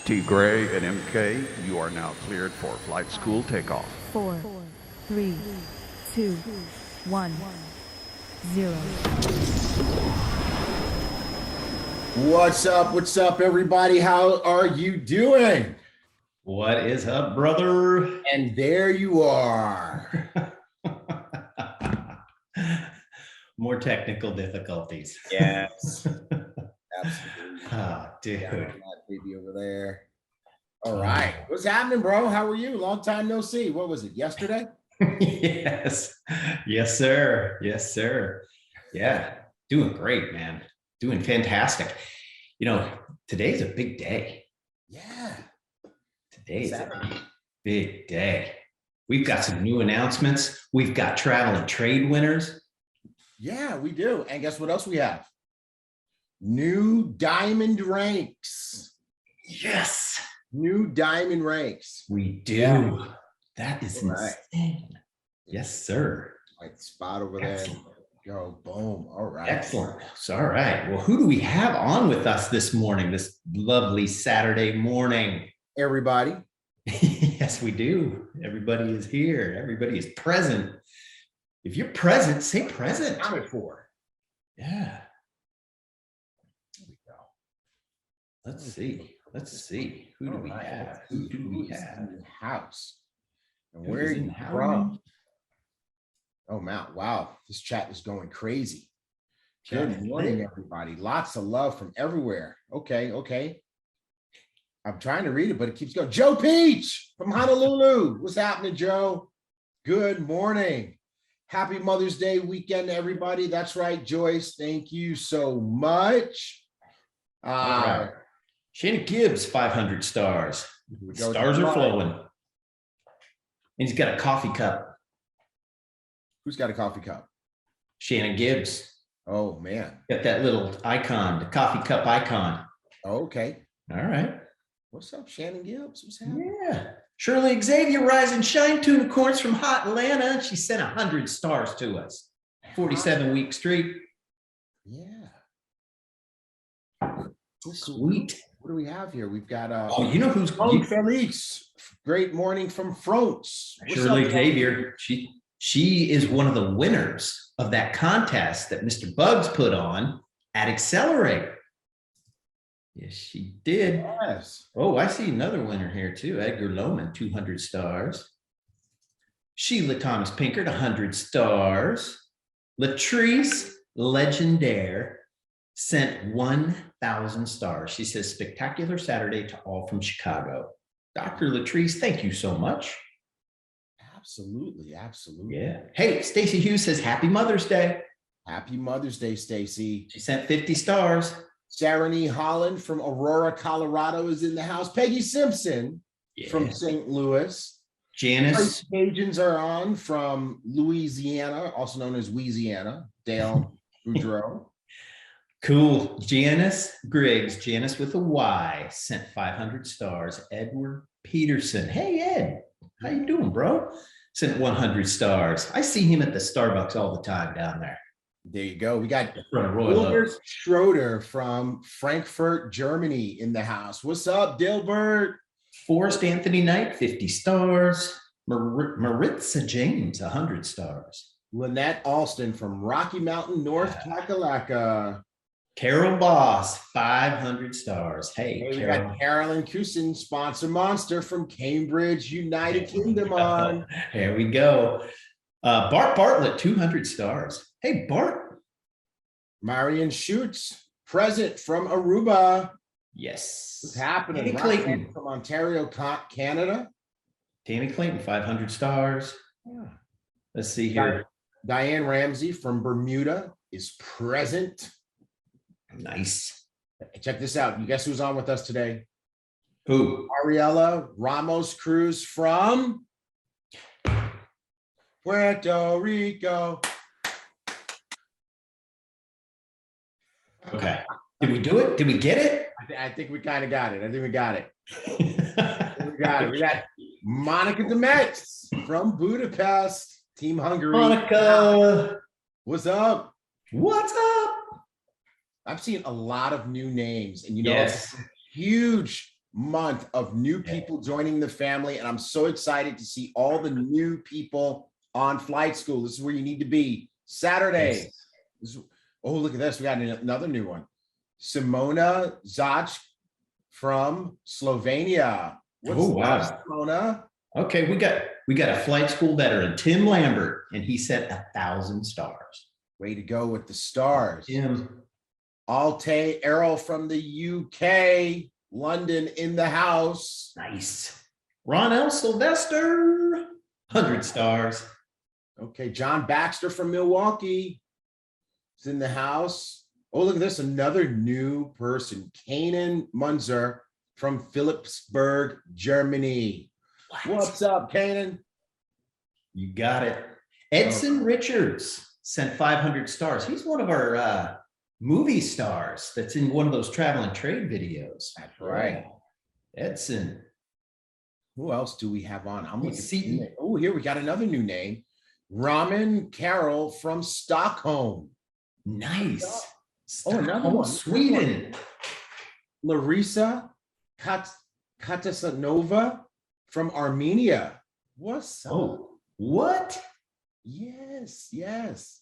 T. Gray and MK, you are now cleared for flight school takeoff. 4, 3, 2, 1, 0. What's up? What's up, everybody? How are you doing? What is up, brother? And there you are. More technical difficulties. Yes. Absolutely. Oh, dude. Got that baby over there. All right. What's happening, bro? How are you? Long time no see. What was it? Yesterday? Yes. Yes, sir. Yes, sir. Yeah. Doing great, man. Doing fantastic. You know, today's a big day. Yeah. Today's a big day. We've got some new announcements. We've got travel and trade winners. Yeah, we do. And guess what else we have? New diamond ranks. Yes. New diamond ranks. We do. Yeah. That is Right. insane. Yes, sir. Like spot over there. Excellent. Go, boom. All right. Excellent. So, all right. Well, who do we have on with us this morning, this lovely Saturday morning? Everybody. Yes, we do. Everybody is here. Everybody is present. If you're present, say present. Accounted for. Yeah. There we go. Let's see. Let's see. Who do we have? Who do we have? In the house? And Who where is are in you the house? from? Oh, Matt. Wow. This chat is going crazy. Good morning, everybody. Lots of love from everywhere. Okay. Okay. I'm trying to read it, but it keeps going. Joe Peach from Honolulu. What's happening, Joe? Good morning. Happy Mother's Day weekend, everybody. That's right, Joyce. Thank you so much. All right. Shannon Gibbs, 500 stars. Stars are flowing. And he's got a coffee cup. Who's got a coffee cup? Shannon Gibbs. Oh, man. Got that little icon, the coffee cup icon. Okay. All right. What's up, Shannon Gibbs? What's happening? Yeah. Shirley Xavier, Rise and Shine, tuna corns from hot Atlanta. She sent 100 stars to us. 47-week streak. Yeah. Sweet. What do we have here? We've got Oh, you know who's Felix. Great morning from France. What's Shirley up, Xavier. She is one of the winners of that contest that Mr. Bugs put on at Accelerate. Yes, she did. Yes. Oh, I see another winner here too. Edgar Lowman, 200 stars. Sheila Thomas Pinkert, 100 stars. Latrice Legendaire sent 1,000 stars. She says, spectacular Saturday to all from Chicago. Dr. Latrice, thank you so much. Absolutely. Absolutely. Yeah. Hey, Stacy Hughes says, happy Mother's Day. Happy Mother's Day, Stacy. She sent 50 stars. Sarah Holland from Aurora, Colorado is in the house. Peggy Simpson from St. Louis. Janice. Cajuns are on from Louisiana, also known as Louisiana. Dale Boudreau. Cool. Janice Griggs, Janice with a Y, sent 500 stars. Edward Peterson. Hey, Ed. How you doing, bro? Sent 100 stars. I see him at the Starbucks all the time down there. There you go. We got Royal Dilbert Schroeder from Frankfurt, Germany in the house. What's up, Dilbert? Forrest Anthony Knight, 50 stars. Maritza James, 100 stars. Lynette Alston from Rocky Mountain, North Kakalaka. Carol Boss, 500 stars. Hey, We Carol. got Carolyn Cousin, sponsor monster from Cambridge, United Kingdom on. Here we go. Bart Bartlett, 200 stars. Hey, Bart. Marion Schutz, present from Aruba. Yes. What's happening? Tammy Clayton. Roxanne from Ontario, Canada. Tammy Clayton, 500 stars. Yeah. Let's see here. Diane Ramsey from Bermuda is present. Nice. Check this out. You guess who's on with us today? Who? Ariella Ramos Cruz from Puerto Rico. Okay. Did we do it? Did we get it? I think we kind of got it. I think we got it. We got it. We got Monica Demetz from Budapest, Team Hungary. Monica. What's up? What's up? I've seen a lot of new names, and you know, Yes. huge month of new people joining the family. And I'm so excited to see all the new people on Flight School. This is where you need to be. Saturday. Oh, look at this. We got another new one. Simona Zach from Slovenia. What's up, Simona? Okay, we got a Flight School veteran, Tim Lambert, and he set 1,000 stars. Way to go with the stars. Tim. Alte Errol from the UK, London in the house. Nice. Ron L. Sylvester, 100 stars. Okay, John Baxter from Milwaukee is in the house. Oh, look at this, another new person, Kanan Munzer from Philipsburg, Germany. What's up, Kanan? You got it. Edson Richards sent 500 stars. He's one of our movie stars that's in one of those travel and trade videos. That's right. Edson. Who else do we have on? I'm Let's see. Oh, here we got another new name. Raman Carroll from Stockholm. Nice. Oh, another one. Sweden. Larissa Katasanova from Armenia. What's up? Oh, what? Yes, yes.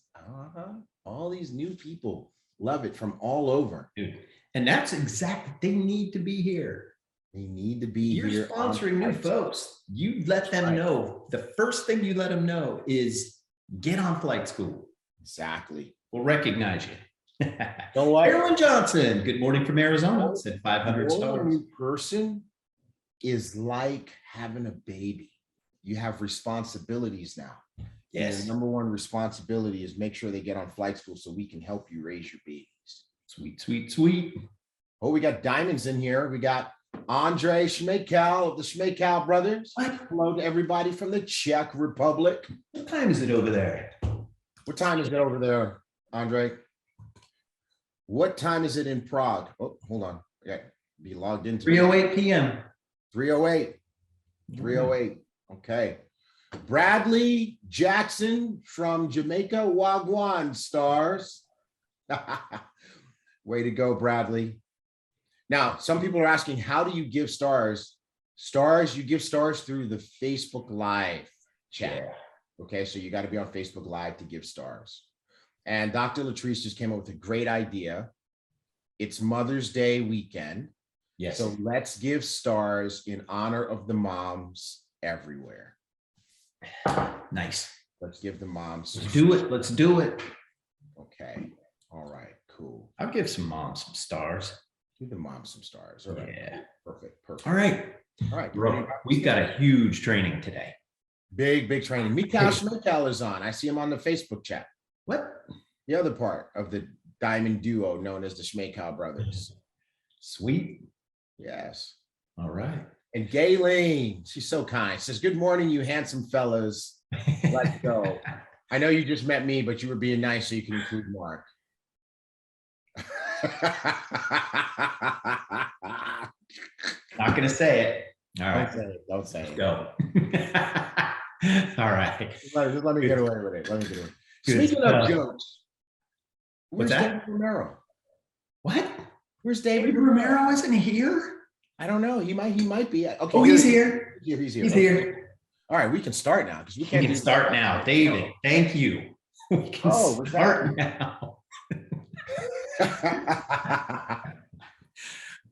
All these new people. Love it, from all over. Dude. And that's exactly, they need to be here. They need to be here. You're sponsoring new folks. You let them know. The first thing you let them know is get on Flight School. Exactly. We'll recognize you. Don't like Carolyn Johnson, good morning from Arizona, said 500 stars. A new person is like having a baby. You have responsibilities now. Yes. And the number one responsibility is make sure they get on Flight School so we can help you raise your babies. Sweet, sweet, sweet. Oh, we got diamonds in here. We got Andre Schmekel of the Schmekel brothers. What? Hello to everybody from the Czech Republic. What time is it over there? What time is it over there, Andre? What time is it in Prague? Oh, hold on. Yeah, be logged into 3:08 p.m. 3:08. 3:08. Okay. Bradley Jackson from Jamaica, Wagwan stars. Way to go, Bradley. Now, some people are asking, how do you give stars? Stars, you give stars through the Facebook Live chat. Okay, so you got to be on Facebook Live to give stars. And Dr. Latrice just came up with a great idea. It's Mother's Day weekend. Yes. So let's give stars in honor of the moms everywhere. Nice. Let's give the moms. Let's do it. Let's do it. Okay. All right. Cool. I'll give some moms some stars. Give the moms some stars. All right. Yeah. Perfect. Perfect. All right. All right. Bro, we've got a huge training today. Big training. Mikal Schmekel is on. I see him on the Facebook chat. What? The other part of the diamond duo known as the Schmekel brothers. Sweet. Yes. All right. And Gayleen, she's so kind. Says, good morning, you handsome fellas. Let's go. I know you just met me, but you were being nice so you can include Mark. Not going to say it. All right. Don't say it. Don't say it. Go. All right. Just let me get away with it. Let me get away. Good Speaking of jokes, where's What's that? David Romero? What? Where's David David Romero isn't here? I don't know. He might be. Okay. Oh, he's here. He's here. He's Okay. here. All right, we can start now because we We can't can start now. David, thank you. We can Oh, start now.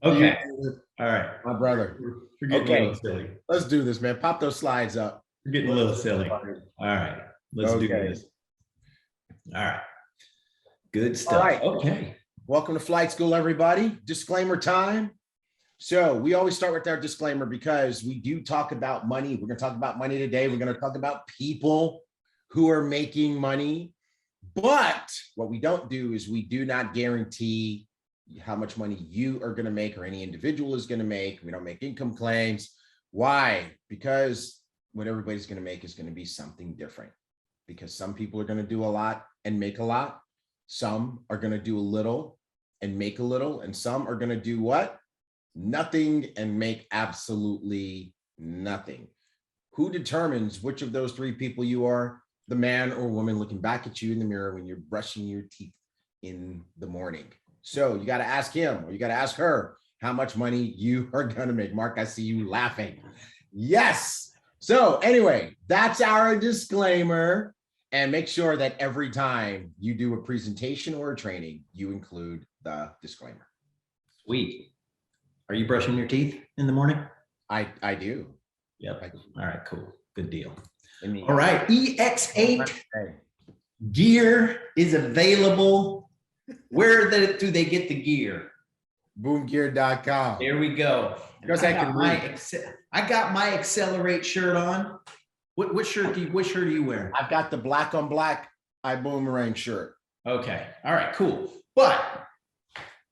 Okay. All right. My brother. We're getting Okay. a little silly. Let's do this, man. Pop those slides up. We're getting a little silly. All right. Let's do Okay. this. All right. Good stuff. right. Okay. Welcome to Flight School, everybody. Disclaimer time. So we always start with our disclaimer because we do talk about money. We're going to talk about money today. We're going to talk about people who are making money. But what we don't do is we do not guarantee how much money you are going to make or any individual is going to make. We don't make income claims. Why? Because what everybody's going to make is going to be something different. Because some people are going to do a lot and make a lot. Some are going to do a little and make a little. And some are going to do what? Nothing and make absolutely nothing. Who determines which of those three people you are? The man or woman looking back at you in the mirror when you're brushing your teeth in the morning. So you got to ask him or you got to ask her, how much money you are going to make. Mark, I see you laughing. Yes. So anyway, that's our disclaimer. And make sure that every time you do a presentation or a training, you include the disclaimer. Sweet. Are you brushing your teeth in the morning? I do. Yep. All right, cool. Good deal. All All right. EX8 gear is available. Where do they get the gear? Boomgear.com. There we go. Because I got my Accelerate shirt on. What shirt are you wearing? I've got the black on black Boomerang shirt. Okay. All right, cool. But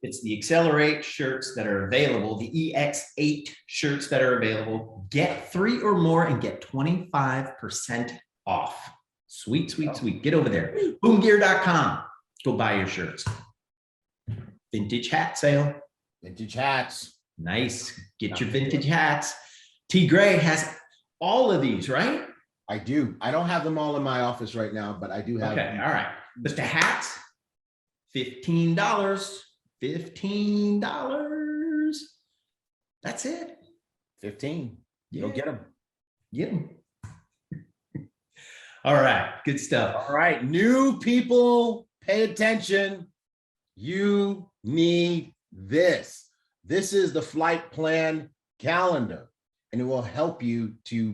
it's the Accelerate shirts that are available, the EX8 shirts that are available. Get 3 or more and get 25% off. Sweet, sweet, sweet. Get over there. Boomgear.com. Go buy your shirts. Vintage hat sale. Vintage hats. Nice. Get your vintage hats. T. Gray has all of these, right? I do. I don't have them all in my office right now, but I do have. Okay. All right. But the hats, $15. $15. That's it. 15. Yeah. Go get them. Get them. All right. Good stuff. All right. New people, pay attention. You need this. This is the flight plan calendar, and it will help you to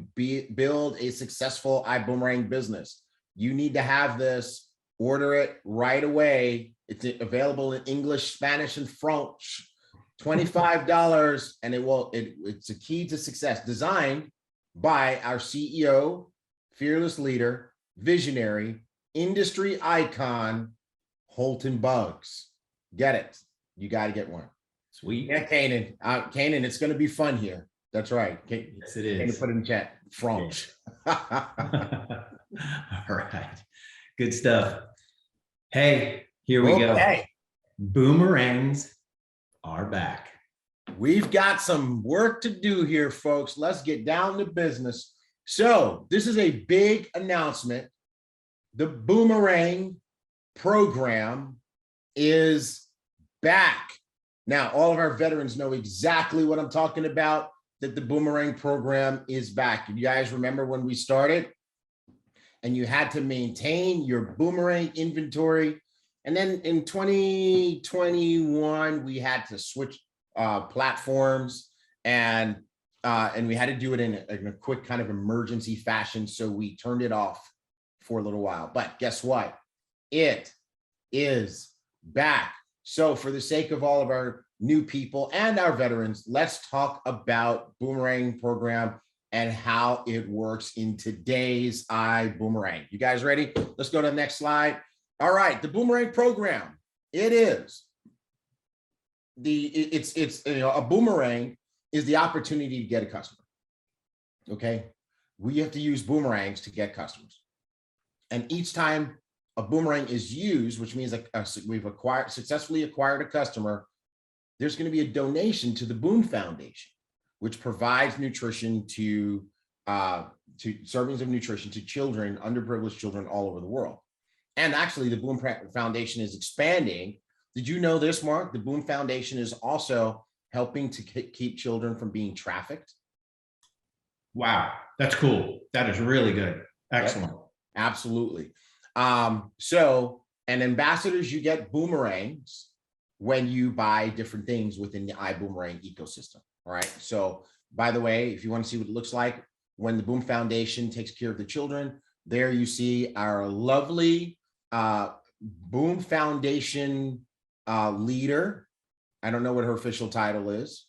build a successful iBoomerang business. You need to have this. Order it right away. It's available in English, Spanish, and French. $25, and it's a key to success. Designed by our CEO, fearless leader, visionary, industry icon, Holton Buggs. Get it. You got to get one. Sweet. Yeah, Kanan. Kanan, it's going to be fun here. That's right. Yes, it is. Put it in chat. French. All right. Good stuff. Hey, here we go. Boomerangs are back. We've got some work to do here, folks. Let's get down to business. So this is a big announcement. The Boomerang Program is back. Now, all of our veterans know exactly what I'm talking about, that the Boomerang Program is back. You guys remember when we started and you had to maintain your Boomerang inventory. And then in 2021, we had to switch platforms and we had to do it in a quick kind of emergency fashion. So we turned it off for a little while, but guess what? It is back. So for the sake of all of our new people and our veterans, let's talk about Boomerang Program and how it works in today's iBoomerang. You guys ready? Let's go to the next slide. All right, the Boomerang Program. It is a boomerang is the opportunity to get a customer. Okay, we have to use boomerangs to get customers, and each time a boomerang is used, which means we've successfully acquired a customer, there's going to be a donation to the BÜM Foundation, which provides nutrition to servings of nutrition to children, underprivileged children all over the world. And actually, the BÜM Foundation is expanding. Did you know this, Mark? The BÜM Foundation is also helping to keep children from being trafficked. Wow, that's cool. That is really good. Excellent. Yep, absolutely. So, and ambassadors, you get boomerangs when you buy different things within the iBoomerang ecosystem. All right. So, by the way, if you want to see what it looks like when the BÜM Foundation takes care of the children, there you see our lovely BÜM Foundation leader. I don't know what her official title is,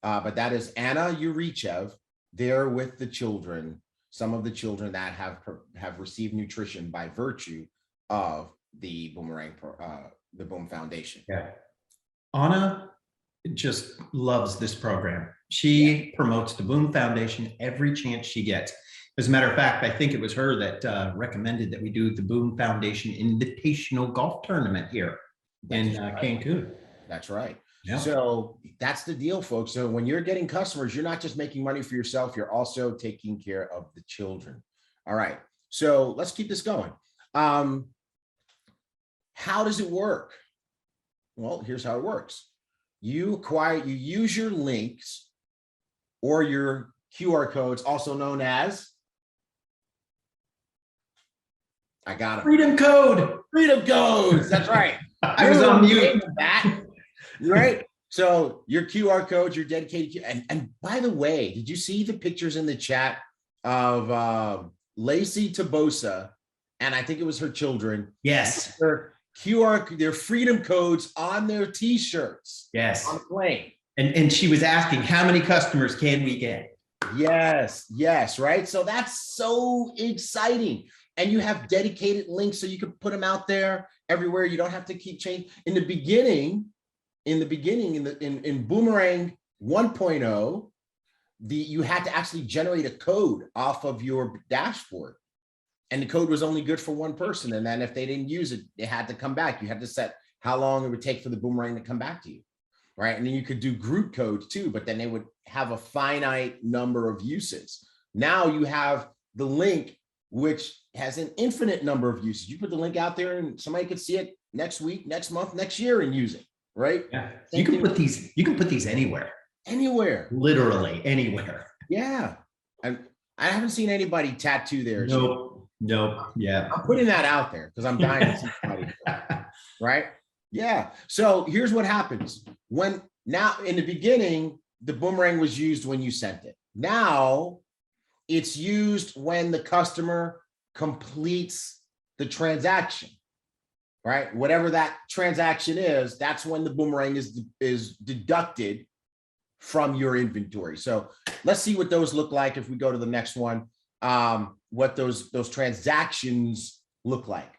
but that is Anna Yurichev there with the children, some of the children that have received nutrition by virtue of the the BÜM Foundation. Yeah. Anna just loves this program. She promotes the BÜM Foundation every chance she gets. As a matter of fact, I think it was her that recommended that we do the BÜM Foundation Invitational Golf Tournament here in Cancun. That's right. Yeah. So that's the deal, folks. So when you're getting customers, you're not just making money for yourself, you're also taking care of the children. All right. So let's keep this going. How does it work? Well, here's how it works. you use your links or your QR codes, also known as, I got it. Freedom code. Freedom codes. That's right. I was on mute. That, right? So your QR codes, your dedicated, and by the way, did you see the pictures in the chat of Lacey Tabosa, and I think it was her children? Yes. Their freedom codes on their t-shirts. Yes. On the plane. And she was asking, how many customers can we get? Yes, right. So that's so exciting. And you have dedicated links so you can put them out there everywhere. You don't have to keep changing. In Boomerang 1.0, you had to actually generate a code off of your dashboard. And the code was only good for one person. And then if they didn't use it, they had to come back. You had to set how long it would take for the boomerang to come back to you. Right. And then you could do group codes too, but then they would have a finite number of uses. Now you have the link, which has an infinite number of uses. You put the link out there and somebody could see it next week, next month, next year and use it. Right. Yeah. You can put these anywhere. Anywhere. Literally anywhere. Yeah. I haven't seen anybody tattoo theirs. Nope. Yeah. I'm putting that out there because I'm dying to see somebody. Right. Yeah. So here's what happens now in the beginning, the boomerang was used when you sent it. Now it's used when the customer completes the transaction, right? Whatever that transaction is, that's when the boomerang is deducted from your inventory. So let's see what those look like if we go to the next one, what those transactions look like.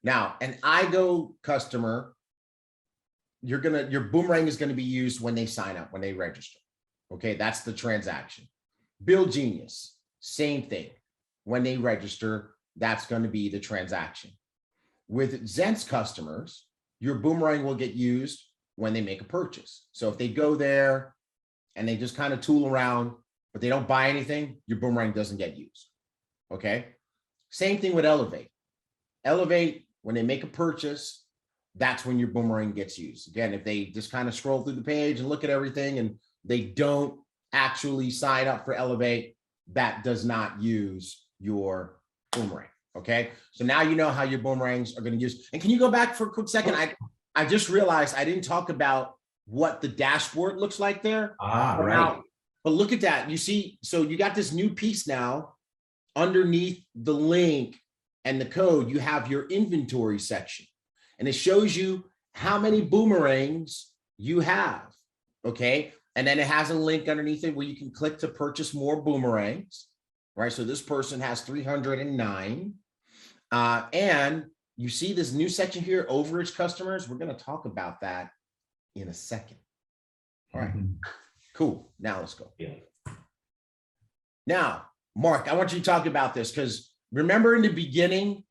Now, an iGo customer, your boomerang is going to be used when they sign up, when they register. Okay, that's the transaction. Bill Genius, same thing. When they register, that's going to be the transaction. With Zent's customers, your boomerang will get used when they make a purchase. So if they go there and they just kind of tool around, but they don't buy anything, your boomerang doesn't get used. Okay. Same thing with Elevate. Elevate, when they make a purchase, that's when your boomerang gets used. Again, if they just kind of scroll through the page and look at everything and they don't actually sign up for Elevate, that does not use your boomerang. Okay. So now you know how your boomerangs are going to use. And can you go back for a quick second? I just realized I didn't talk about what the dashboard looks like there. Right. But look at that. You see, so you got this new piece now underneath the link and the code, you have your inventory section. And it shows you how many boomerangs you have, okay? And then it has a link underneath it where you can click to purchase more boomerangs, right? So this person has 309. And you see this new section here, overage customers. We're gonna talk about that in a second. All right, cool. Now let's go. Yeah. Now, Mark, I want you to talk about this because remember in the beginning,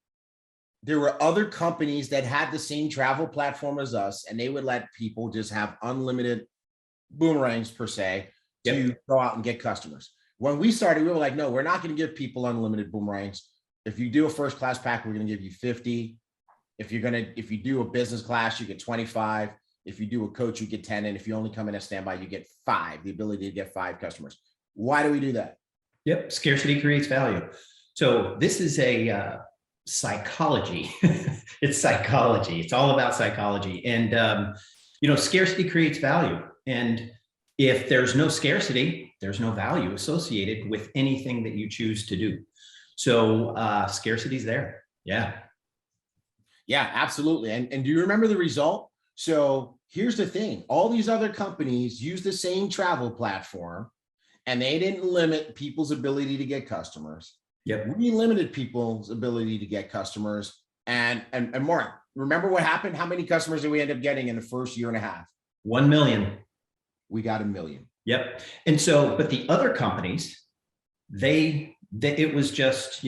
there were other companies that had the same travel platform as us, and they would let people just have unlimited boomerangs per se to go out and get customers. When we started, we were like, no, we're not going to give people unlimited boomerangs. If you do a first class pack, we're going to give you 50. If you do a business class, you get 25. If you do a coach, you get 10. And if you only come in as standby, you get 5, the ability to get 5 customers. Why do we do that? Yep. Scarcity creates value. So this is a psychology. It's psychology. It's all about psychology. And, scarcity creates value. And if there's no scarcity, there's no value associated with anything that you choose to do. So scarcity's there. Yeah. Yeah, absolutely. And do you remember the result? So here's the thing. All these other companies use the same travel platform and they didn't limit people's ability to get customers. Yep. We limited people's ability to get customers. And Mark, remember what happened? How many customers did we end up getting in the first year and a half? 1 million. We got 1 million. Yep. And so, but the other companies, it was just,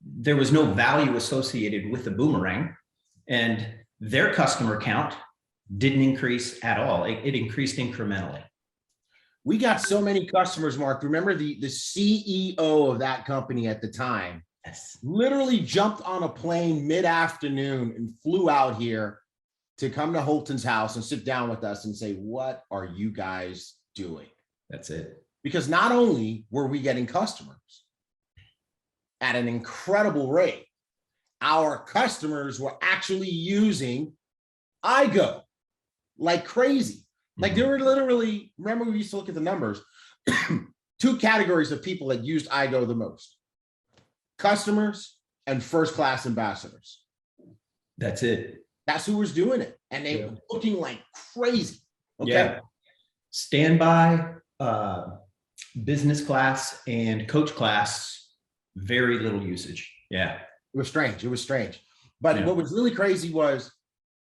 there was no value associated with the boomerang, and their customer count didn't increase at all. It increased incrementally. We got so many customers, Mark. Remember the CEO of that company at the time literally jumped on a plane mid-afternoon and flew out here to come to Holton's house and sit down with us and say, what are you guys doing? That's it. Because not only were we getting customers at an incredible rate, our customers were actually using iGo like crazy. Like there were literally, remember we used to look at the numbers, two categories of people that used iGo the most: customers and first-class ambassadors. That's it. That's who was doing it. And they were looking like crazy. Okay. Yeah. Standby, business class, and coach class, very little usage. Yeah. It was strange. It was strange. But what was really crazy was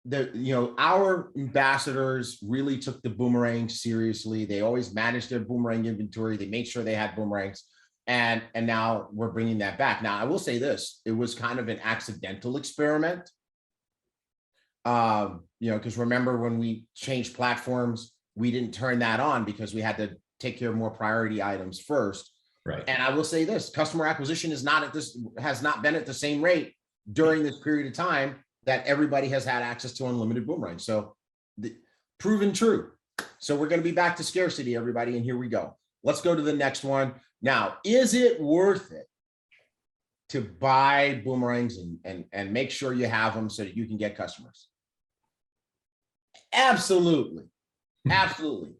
that, our ambassadors really took the Boomerang seriously. They always managed their Boomerang inventory. They made sure they had Boomerangs. And now we're bringing that back. Now, I will say this, it was kind of an accidental experiment. Because remember when we changed platforms, we didn't turn that on because we had to take care of more priority items first. Right. And I will say this, customer acquisition has not been at the same rate during this period of time that everybody has had access to unlimited Boomerang. So proven true. So we're going to be back to scarcity, everybody. And here we go. Let's go to the next one. Now, is it worth it to buy Boomerangs and make sure you have them so that you can get customers? Absolutely. Absolutely.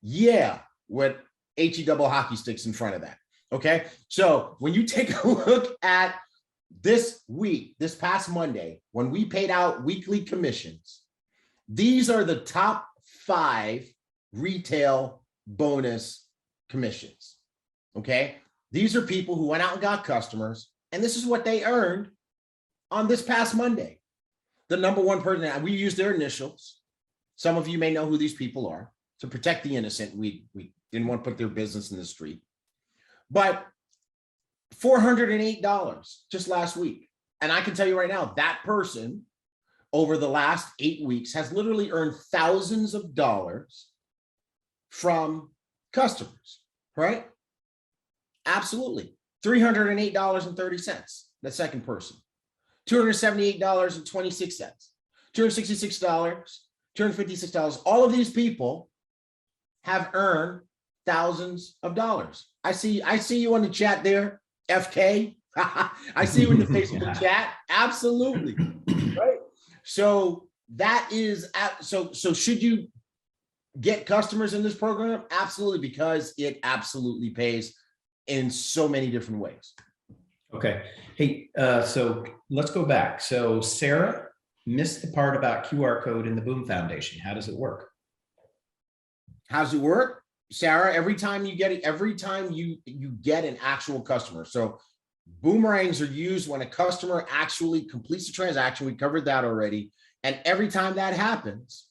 Yeah. With HE double hockey sticks in front of that. Okay. So when you take a look at this week, this past Monday, when we paid out weekly commissions, these are the top 5 retail bonus commissions. Okay. These are people who went out and got customers, and this is what they earned on this past Monday. The number one person, we used their initials. Some of you may know who these people are. To protect the innocent, we didn't want to put their business in the street. But $408 just last week. And I can tell you right now, that person over the last 8 weeks has literally earned thousands of dollars from customers, right? Absolutely. $308.30, the second person. $278.26, $266, $256. All of these people have earned thousands of dollars. I see you on the chat there, FK. I see you in the Facebook chat. Absolutely. Right. So that is, so should you get customers in this program? Absolutely, because it absolutely pays in so many different ways. Okay. Hey, so let's go back. So Sarah missed the part about QR code in the BÜM Foundation. How does it work? How's it work, Sarah? Every time you get an actual customer. So Boomerangs are used when a customer actually completes the transaction. We covered that already. And every time that happens,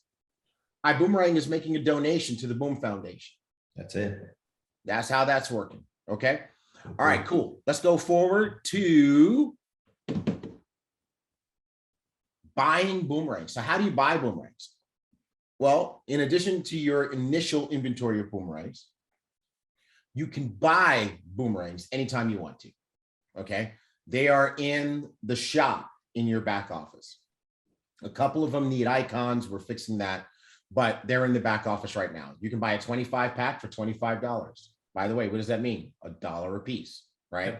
Ibüümerang is making a donation to the BÜM Foundation. That's it. That's how that's working. Okay. All right, cool. Let's go forward to buying Boomerangs. So how do you buy Boomerangs? Well, in addition to your initial inventory of Boomerangs, you can buy Boomerangs anytime you want to. Okay. They are in the shop in your back office. A couple of them need icons. We're fixing that, but they're in the back office right now. You can buy a 25 pack for $25. By the way, what does that mean? $1 a piece, right?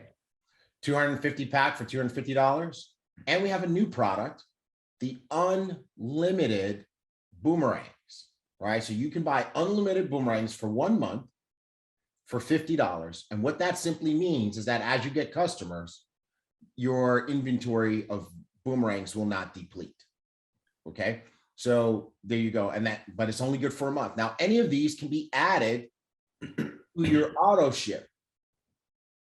250 pack for $250. And we have a new product, the unlimited Boomerangs, right? So you can buy unlimited Boomerangs for 1 month for $50. And what that simply means is that as you get customers, your inventory of Boomerangs will not deplete. Okay. So there you go. But it's only good for a month. Now, any of these can be added to your auto ship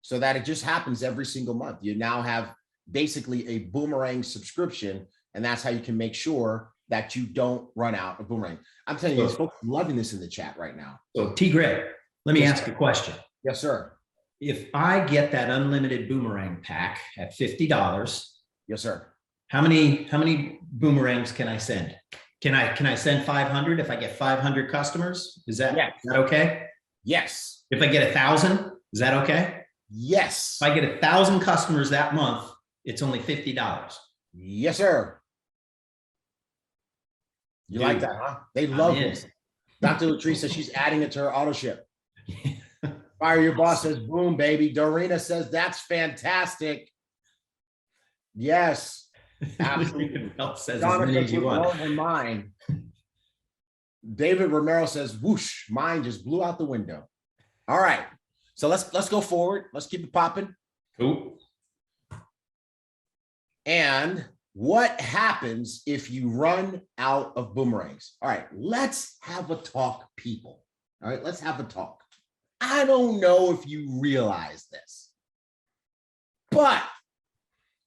so that it just happens every single month. You now have basically a Boomerang subscription, and that's how you can make sure that you don't run out of Boomerang. I'm telling you, folks are loving this in the chat right now. So T. Gray, let me ask a question. Yes, sir. If I get that unlimited Boomerang pack at $50, yes, sir. How many Boomerangs can I send? Can I send 500 if I get 500 customers? Is that okay? Yes. If I get 1,000, is that okay? Yes. If I get 1,000 customers that month, it's only $50. Yes, sir. You Dude, like that, huh? They love I'm in. this. Dr. Latrice says she's adding it to her auto ship. Fire Your Boss says, boom, baby. Dorina says, that's fantastic. Yes, absolutely. Help says as Donna many says, as you we're want. blowing her mind. David Romero says, whoosh, mine just blew out the window. All right. So let's go forward. Let's keep it popping. Cool. And what happens if you run out of boomerangs? All right, let's have a talk, people. All right, let's have a talk. I don't know if you realize this, but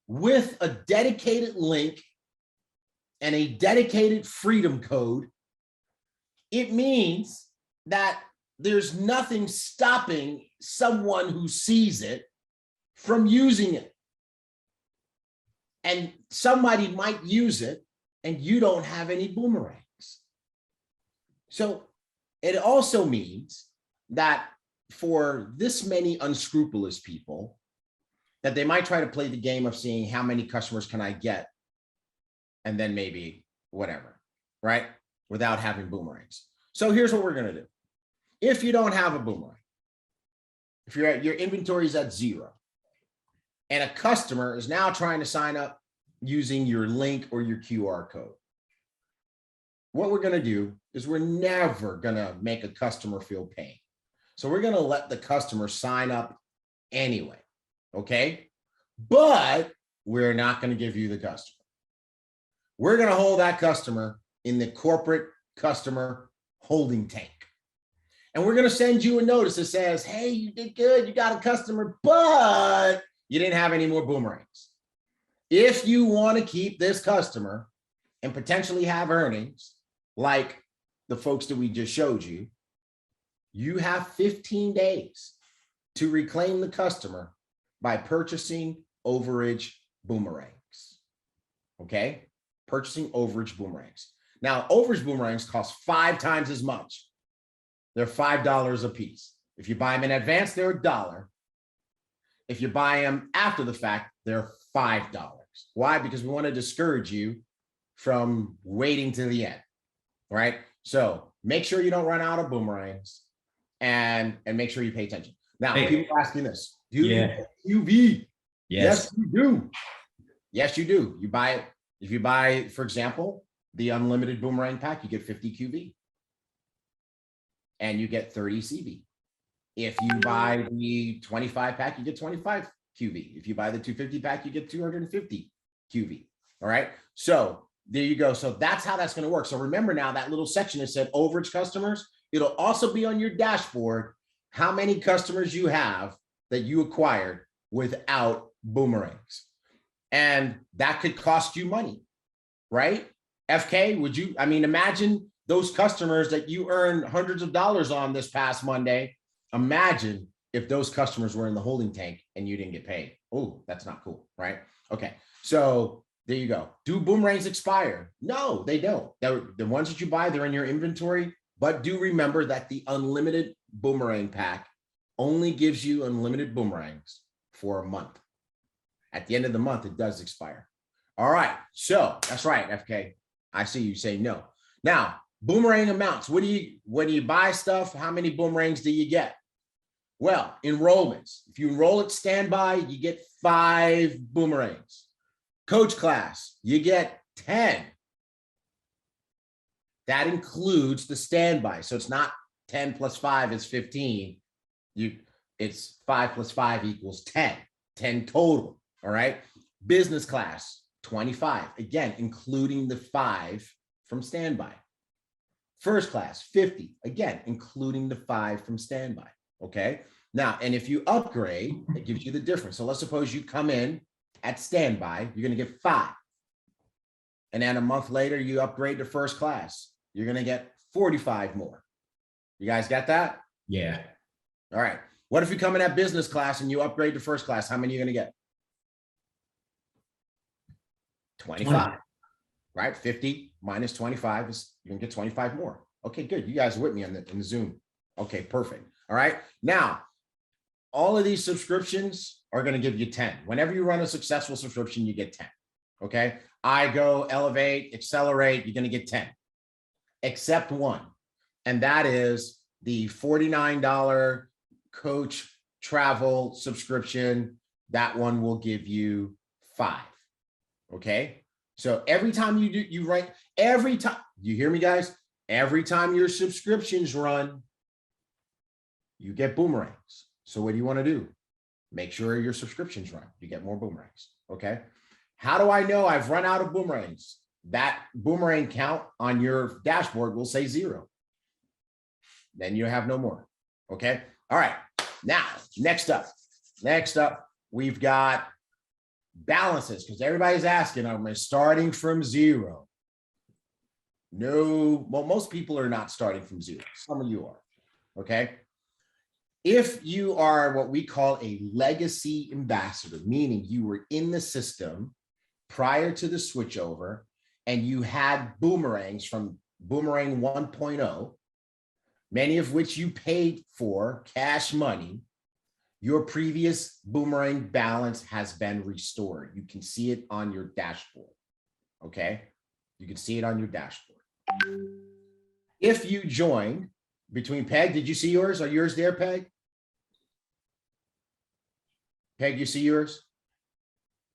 with a dedicated link and a dedicated freedom code, it means that there's nothing stopping someone who sees it from using it. And somebody might use it and you don't have any boomerangs. So it also means that for this many unscrupulous people, that they might try to play the game of seeing how many customers can I get, and then maybe whatever, right? Without having boomerangs. So here's what we're gonna do. If you don't have a boomerang, if your inventory is at 0, and a customer is now trying to sign up using your link or your QR code, what we're gonna do is we're never gonna make a customer feel pain. So we're gonna let the customer sign up anyway, okay? But we're not gonna give you the customer. We're gonna hold that customer in the corporate customer holding tank. And we're gonna send you a notice that says, hey, you did good, you got a customer, but you didn't have any more boomerangs. If you want to keep this customer and potentially have earnings like the folks that we just showed you, you have 15 days to reclaim the customer by purchasing overage boomerangs. Okay? Purchasing overage boomerangs. Now, overage boomerangs cost 5 times as much. They're $5 a piece. If you buy them in advance, they're $1. If you buy them after the fact, they're $5. Why? Because we want to discourage you from waiting to the end, right? So make sure you don't run out of boomerangs, and make sure you pay attention. Now, people are asking this. Do you pay QV? Yes, you do. Yes, you do. You buy it. If you buy, for example, the unlimited boomerang pack, you get 50 QV. And you get 30 CV. If you buy the 25 pack, you get 25 QV. If you buy the 250 pack, you get 250 QV. All right. So there you go. So that's how that's going to work. So remember now that little section that said overage customers, it'll also be on your dashboard how many customers you have that you acquired without boomerangs. And that could cost you money, right? FK, would you, I mean, imagine those customers that you earned hundreds of dollars on this past Monday. Imagine if those customers were in the holding tank and you didn't get paid. Oh, that's not cool, right? Okay, so there you go. Do boomerangs expire? No, they don't. The ones that you buy, they're in your inventory, but do remember that the unlimited boomerang pack only gives you unlimited boomerangs for a month. At the end of the month, it does expire. All right, so that's right, FK. I see you say no. Now, boomerang amounts. When you buy stuff, how many boomerangs do you get? Well, enrollments. If you enroll at standby, you get 5 boomerangs. Coach class, you get 10. That includes the standby. So it's not 10 plus 5 is 15. It's 5 plus 5 equals 10. 10 total. All right. Business class, 25. Again, including the 5 from standby. First class, 50. Again, including the 5 from standby. Okay. Now, and if you upgrade, it gives you the difference. So let's suppose you come in at standby, you're going to get 5. And then a month later, you upgrade to first class. You're going to get 45 more. You guys got that? Yeah. All right. What if you come in at business class and you upgrade to first class? How many are you going to get? 25. 20. Right? 50 minus 25 is you're going to get 25 more. Okay, good. You guys are with me in the Zoom. Okay, perfect. All right. Now, all of these subscriptions are going to give you 10. Whenever you run a successful subscription, you get 10. Okay. I go, elevate, accelerate, you're going to get 10. except one. And that is the $49 coach travel subscription. That one will give you 5. Okay. So every time you write, every time, you hear me, guys? Every time your subscriptions run, you get boomerangs. So what do you want to do? Make sure your subscriptions run. You get more boomerangs. Okay. How do I know I've run out of boomerangs? That boomerang count on your dashboard will say 0. Then you have no more. Okay. All right. Now, next up, we've got balances, because everybody's asking, am I starting from 0? No, well, most people are not starting from 0. Some of you are. Okay. If you are what we call a legacy ambassador, meaning you were in the system prior to the switchover and you had boomerangs from Boomerang 1.0, many of which you paid for cash money, your previous boomerang balance has been restored. You can see it on your dashboard. Okay. You can see it on your dashboard. If you joined between Peg, did you see yours? Are yours there, Peg? Peg, you see yours?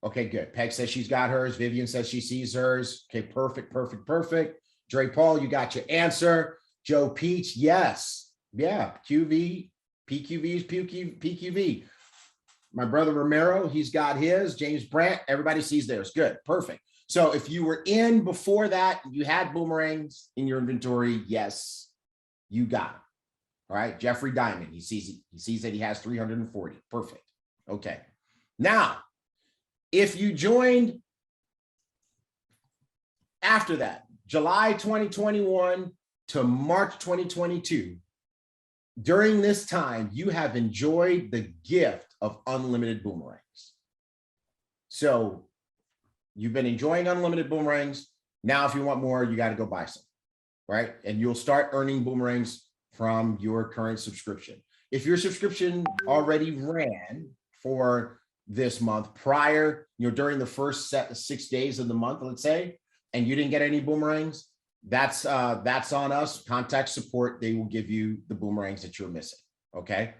Okay, good. Peg says she's got hers. Vivian says she sees hers. Okay, perfect, perfect, perfect. Dre Paul, you got your answer. Joe Peach, yes. Yeah, QV, PQV, PQV. My brother Romero, he's got his. James Brandt, everybody sees theirs. Good, perfect. So if you were in before that, you had boomerangs in your inventory, yes, you got them. All right, Jeffrey Diamond, he sees it. He sees that he has 340. Perfect. Okay. Now, if you joined after that, July 2021 to March 2022, during this time, you have enjoyed the gift of unlimited boomerangs. So you've been enjoying unlimited boomerangs. Now, if you want more, you got to go buy some, right? And you'll start earning boomerangs from your current subscription. If your subscription already ran for this month prior, during the first 6 days of the month, let's say, and you didn't get any boomerangs, that's on us. Contact support. They will give you the boomerangs that you're missing. Okay.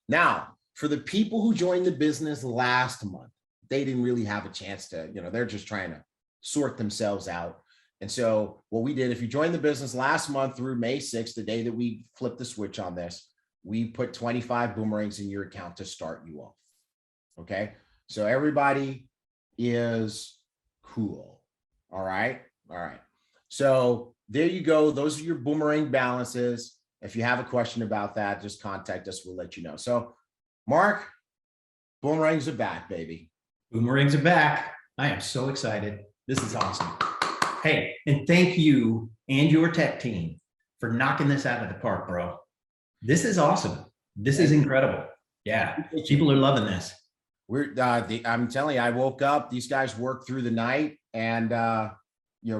Now, for the people who joined the business last month, they didn't really have a chance to, they're just trying to sort themselves out. And so what we did, if you joined the business last month through May 6th, the day that we flipped the switch on this, we put 25 boomerangs in your account to start you off. Okay. So everybody is cool. All right. All right. So there you go. Those are your boomerang balances. If you have a question about that, just contact us. We'll let you know. So Mark, boomerangs are back, baby. Boomerangs are back. I am so excited. This is awesome. Hey, and thank you and your tech team for knocking this out of the park, bro. This is awesome. This is incredible. Yeah, people are loving this. I'm telling you, I woke up, these guys worked through the night, and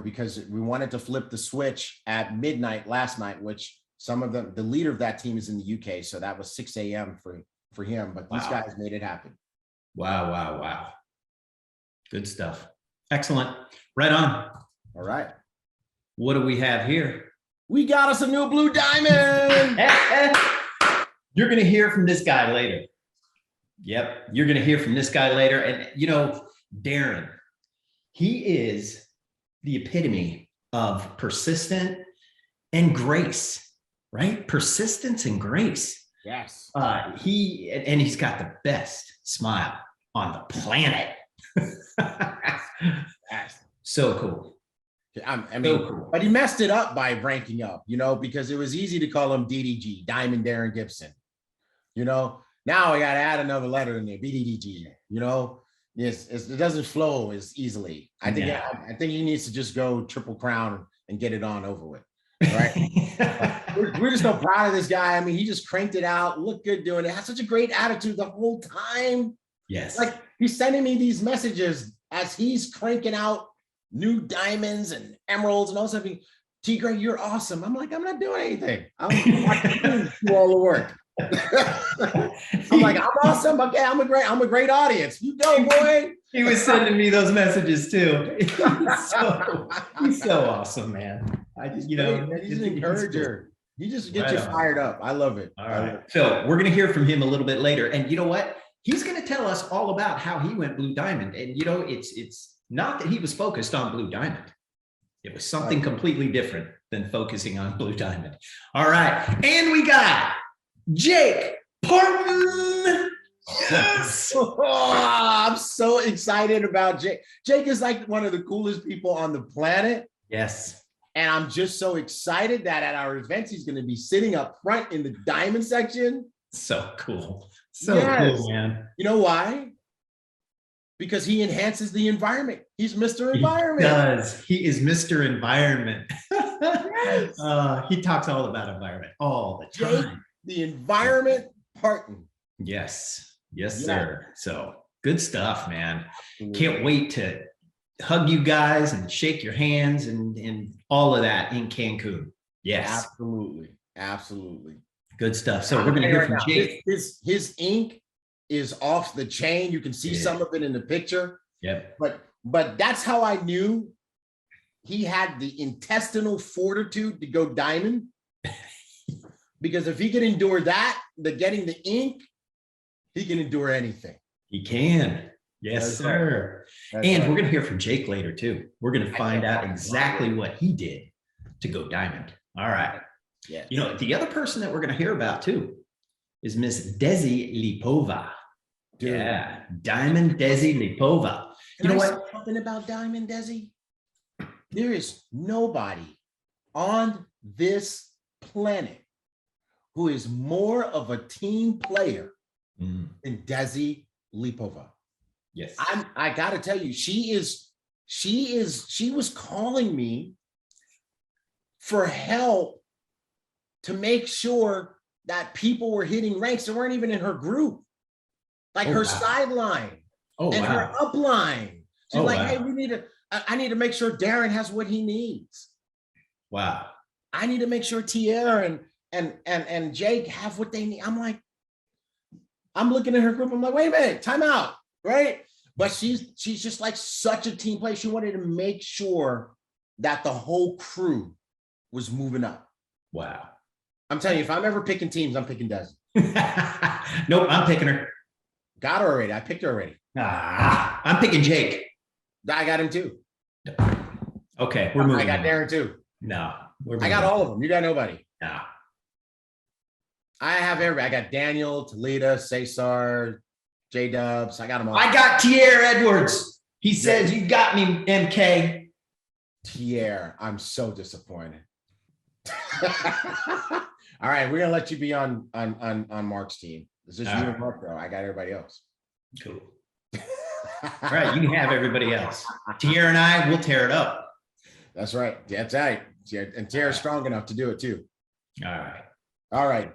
because we wanted to flip the switch at midnight last night, which some of the leader of that team is in the UK. So that was 6 a.m. for him, but these guys made it happen. Wow, wow, wow. Good stuff. Excellent. Right on. All right. What do we have here? We got us a new blue diamond. You're going to hear from this guy later. Yep. You're going to hear from this guy later. And, Darren, he is the epitome of persistent and grace, right? Persistence and grace. Yes. He's got the best smile on the planet. So cool. So cool. But he messed it up by ranking up, because it was easy to call him DDG, Diamond Darren Gibson. Now I got to add another letter in there, BDDG. Yes, it doesn't flow as easily. I think he needs to just go Triple Crown and get it on over with. Right? we're just so proud of this guy. I mean, he just cranked it out, looked good doing it, had such a great attitude the whole time. Yes. Like he's sending me these messages as he's cranking out new diamonds and emeralds and all stuff. T. Gray, you're awesome. I'm like, I'm not doing anything. I'm doing all the work. I'm like, I'm awesome. Okay, I'm a great audience. You go, boy. He was sending me those messages too. He's so awesome, man. you know, he's an encourager. He just gets you fired up. I love it. All right. So we're going to hear from him a little bit later. And you know what? He's going to tell us all about how he went Blue Diamond. And, you know, it's not that he was focused on Blue Diamond. It was something completely different than focusing on Blue Diamond. All right. And we got Jake Parton. Yes. Oh, I'm so excited about Jake. Jake is like one of the coolest people on the planet. Yes. And I'm just so excited that at our events, he's going to be sitting up front in the diamond section. So cool. So cool, man. You know why? Because he enhances the environment. He's Mr. Environment. He does. He is Mr. Environment. Yes. He talks all about environment all the time. Jake, the environment partner. Yes. Yes, sir. So good stuff, man. Absolutely. Can't wait to hug you guys and shake your hands and all of that in Cancun. Yes. Absolutely. Absolutely. Good stuff. So we're going to hear from Jake. His ink is off the chain. You can see some of it in the picture. Yep. But that's how I knew he had the intestinal fortitude to go diamond. Because if he can endure that, getting the ink, he can endure anything. He can. Yes, sir. And we're going to hear from Jake later too. We're going to find out exactly what he did to go diamond. All right. Yeah. You know, the other person that we're going to hear about too is Miss Desi Lipova. Dude. Yeah. Diamond Desi Lipova. You know what? Something about Diamond Desi? There is nobody on this planet who is more of a team player than Desi Lipova. Yes. I gotta tell you, she was calling me for help to make sure that people were hitting ranks that weren't even in her group, like her sideline and her upline. She's like, hey, I need to make sure Darren has what he needs. Wow. I need to make sure Tierra and Jake have what they need. I'm like, I'm looking at her group. I'm like, wait a minute, time out, right? But she's just like such a team player. She wanted to make sure that the whole crew was moving up. Wow. I'm telling you, if I'm ever picking teams, I'm picking Desi. Nope, I'm picking her. Got her already. I picked her already. I'm picking Jake. I got him too. Okay, we're moving. I got Darren too. No, I got all of them. You got nobody. No. I have everybody. I got Daniel, Talita, Cesar, J Dubs. I got them all. I got Tierra Edwards. He says, you got me, MK. Tierra, I'm so disappointed. All right, we're gonna let you be on Mark's team. It's just you and Mark, though. I got everybody else. Cool. All right, you can have everybody else. Tierra and I will tear it up. That's right. That's right. And Tierra's strong enough to do it too. All right. All right.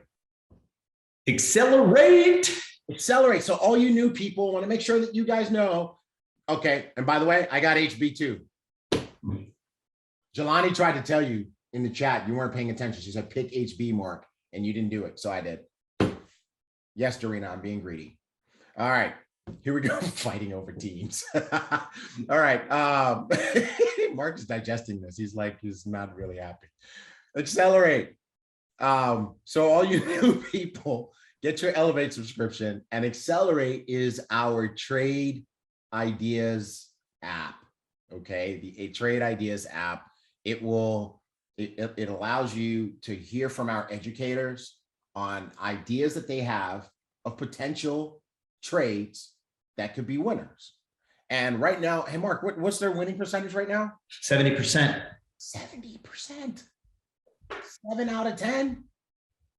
Accelerate. So all you new people want to make sure that you guys know. Okay. And by the way, I got HB too. Jelani tried to tell you in the chat, you weren't paying attention. She said, pick HB, Mark, and you didn't do it. So I did. Yes, Dorina, I'm being greedy. All right. Here we go. Fighting over teams. All right. Mark is digesting this. He's not really happy. Accelerate. So all you new people, get your Elevate subscription, and Accelerate is our trade ideas app. Okay, the Trade Ideas app. It allows you to hear from our educators on ideas that they have of potential trades that could be winners. And right now, hey Mark, what's their winning percentage right now? 70%. 70%. 7 out of 10.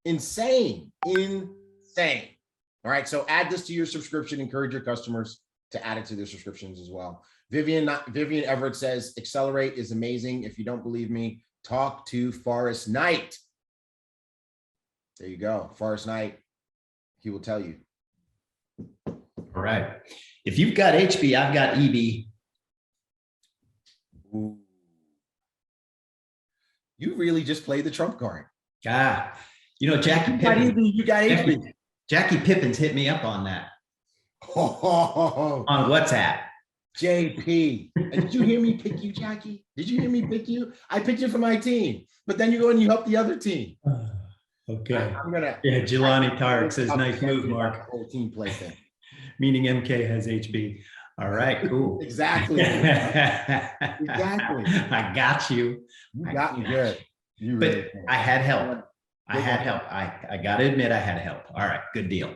Insane. All right, so add this to your subscription. Encourage your customers to add it to their subscriptions as well. Vivian Everett says, Accelerate is amazing. If you don't believe me, talk to Forrest Knight. There you go. Forrest Knight. He will tell you. All right. If you've got HB, I've got EB. Ooh. You really just played the trump card. You know, Jackie Pippin. You got HB. Jackie Pippin's hit me up on that. On WhatsApp. JP. And did you hear me pick you, Jackie? Did you hear me pick you? I picked you for my team, but then you go and you help the other team. Okay. I'm gonna. Yeah, Jelani Tarek says, nice move, The Mark. whole team play thing. Meaning MK has HB. All right, cool. Exactly. Exactly. I got you. You got me good. You But really did. I had help. I had help. I got to admit, I had help. All right, good deal.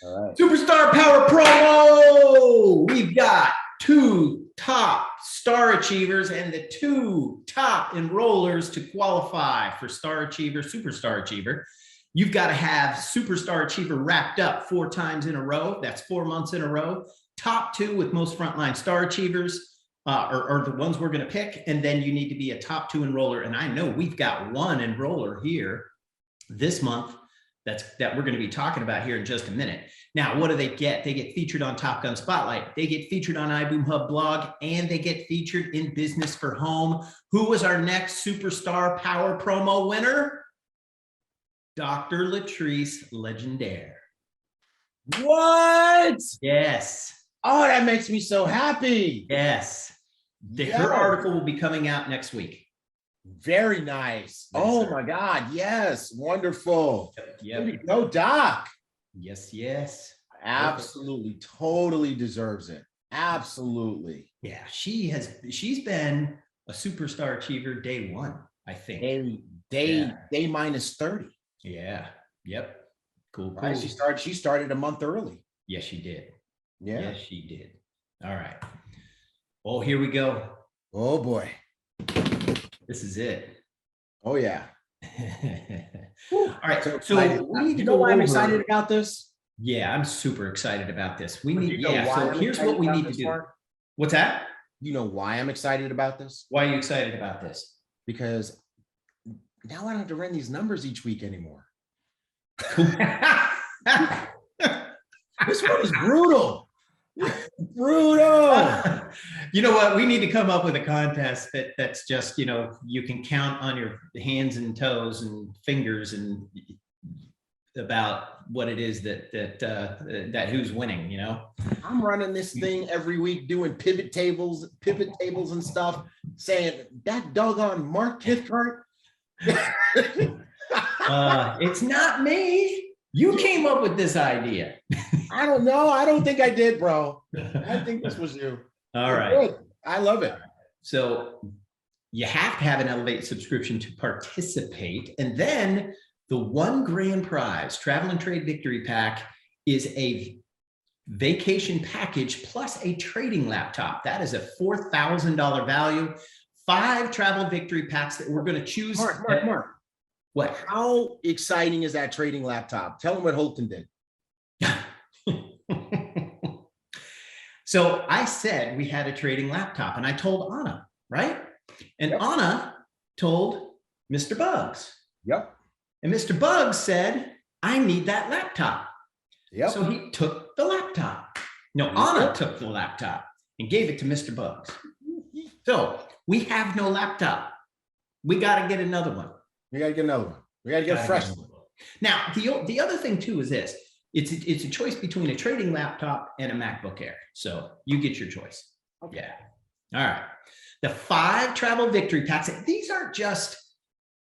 All right. Superstar Power Promo. We've got 2 top star achievers and the 2 top enrollers to qualify for Star Achiever, Superstar Achiever. You've got to have Superstar Achiever wrapped up 4 times in a row. That's 4 months in a row. Top 2 with most frontline Star Achievers are the ones we're going to pick. And then you need to be a top 2 enroller. And I know we've got 1 enroller here this month that we're going to be talking about here in just a minute. Now, what do they get? They get featured on Top Gun Spotlight. They get featured on iBoom Hub blog, and they get featured in Business for Home. Who was our next Superstar Power Promo winner? Dr. Latrice Legendaire. What? Yes. Oh, that makes me so happy. Yes. Yeah. Her article will be coming out next week. Very nice. Yes, Oh sir. my God. Yes. Wonderful. Yep. Way to go, Doc. Yes, yes. Absolutely. Totally deserves it. Absolutely. Yeah, she's been a superstar achiever day 1, I think. Day minus 30. Yeah. Yep. Cool. Right? Cool. She started a month early. Yes, she did. Yeah. Yes, she did. All right. Oh, here we go. Oh boy. This is it. Oh yeah. All right. So we need to you know go why I'm over- excited about this? Yeah, I'm super excited about this. We You need, know why so I'm here's excited what we about need to this, do. Mark? What's that? You know why I'm excited about this? Why are you excited about this? Because now I don't have to run these numbers each week anymore. This one is brutal. Brutal. You know what? We need to come up with a contest that's just, you can count on your hands and toes and fingers and about what it is that who's winning, I'm running this thing every week, doing pivot tables and stuff, saying that doggone Mark Cathcart. It's not me. You came up with this idea. I don't know. I don't think I did, bro. I think this was you. All right. Good. I love it. So you have to have an Elevate subscription to participate. And then the 1 grand prize, Travel and Trade Victory Pack, is a vacation package plus a trading laptop. That is a $4,000 value. 5 travel victory packs that we're going to choose. Mark. What? How exciting is that trading laptop? Tell them what Holton did. So I said we had a trading laptop, and I told Anna, right? And Anna told Mr. Bugs. Yep. And Mr. Bugs said, I need that laptop. Yep. So he took the laptop. No, Anna took the laptop and gave it to Mr. Bugs. So we have no laptop. We got to get another one. We got to get another one. We got to get a fresh one. Now, the other thing too is this. It's a choice between a trading laptop and a MacBook Air. So you get your choice. Okay. Yeah. All right. The 5 travel victory packs. These aren't just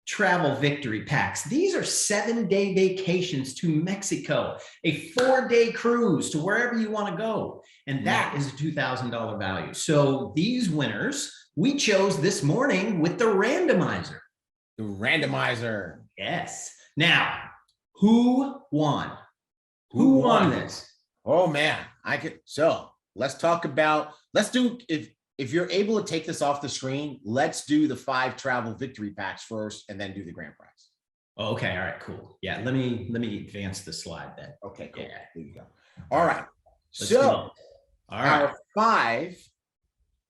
travel victory packs. These are 7-day vacations to Mexico, a 4-day cruise to wherever you want to go. And that is a $2,000 value. So these winners, we chose this morning with the randomizer. The randomizer. Yes. Now, who won? Who won this? Oh man, so let's talk about, if you're able to take this off the screen, let's do the 5 travel victory packs first and then do the grand prize. Okay, all right, cool. Yeah, let me advance the slide then. Okay, cool. Yeah. There you go. All right. Let's do it. So All right. our 5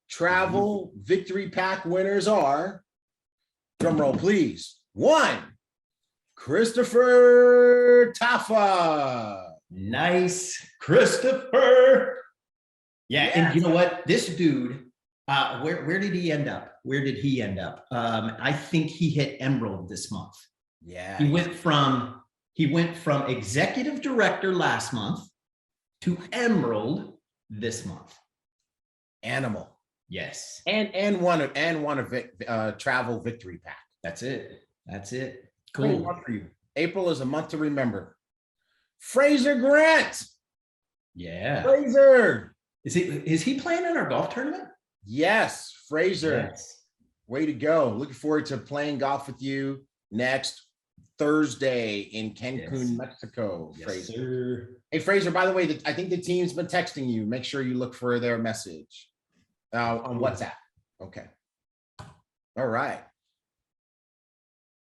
travel victory pack winners are, drum roll please. 1, Christopher Taffa. Nice, Christopher. Yeah, and you know what? This dude, where did he end up? Where did he end up? I think he hit Emerald this month. Yeah. He went from executive director last month to Emerald this month. Animal. Yes. And one a travel victory pack. That's it. That's it. Great Cool. month for you. April is a month to remember. Fraser Grant. Yeah. Fraser. Is he playing in our golf tournament? Yes, Fraser. Yes. Way to go. Looking forward to playing golf with you next Thursday in Cancun, Yes. Mexico. Yes, Fraser. sir. Hey, Fraser, by the way, I think the team's been texting you. Make sure you look for their message on WhatsApp. Okay. All right.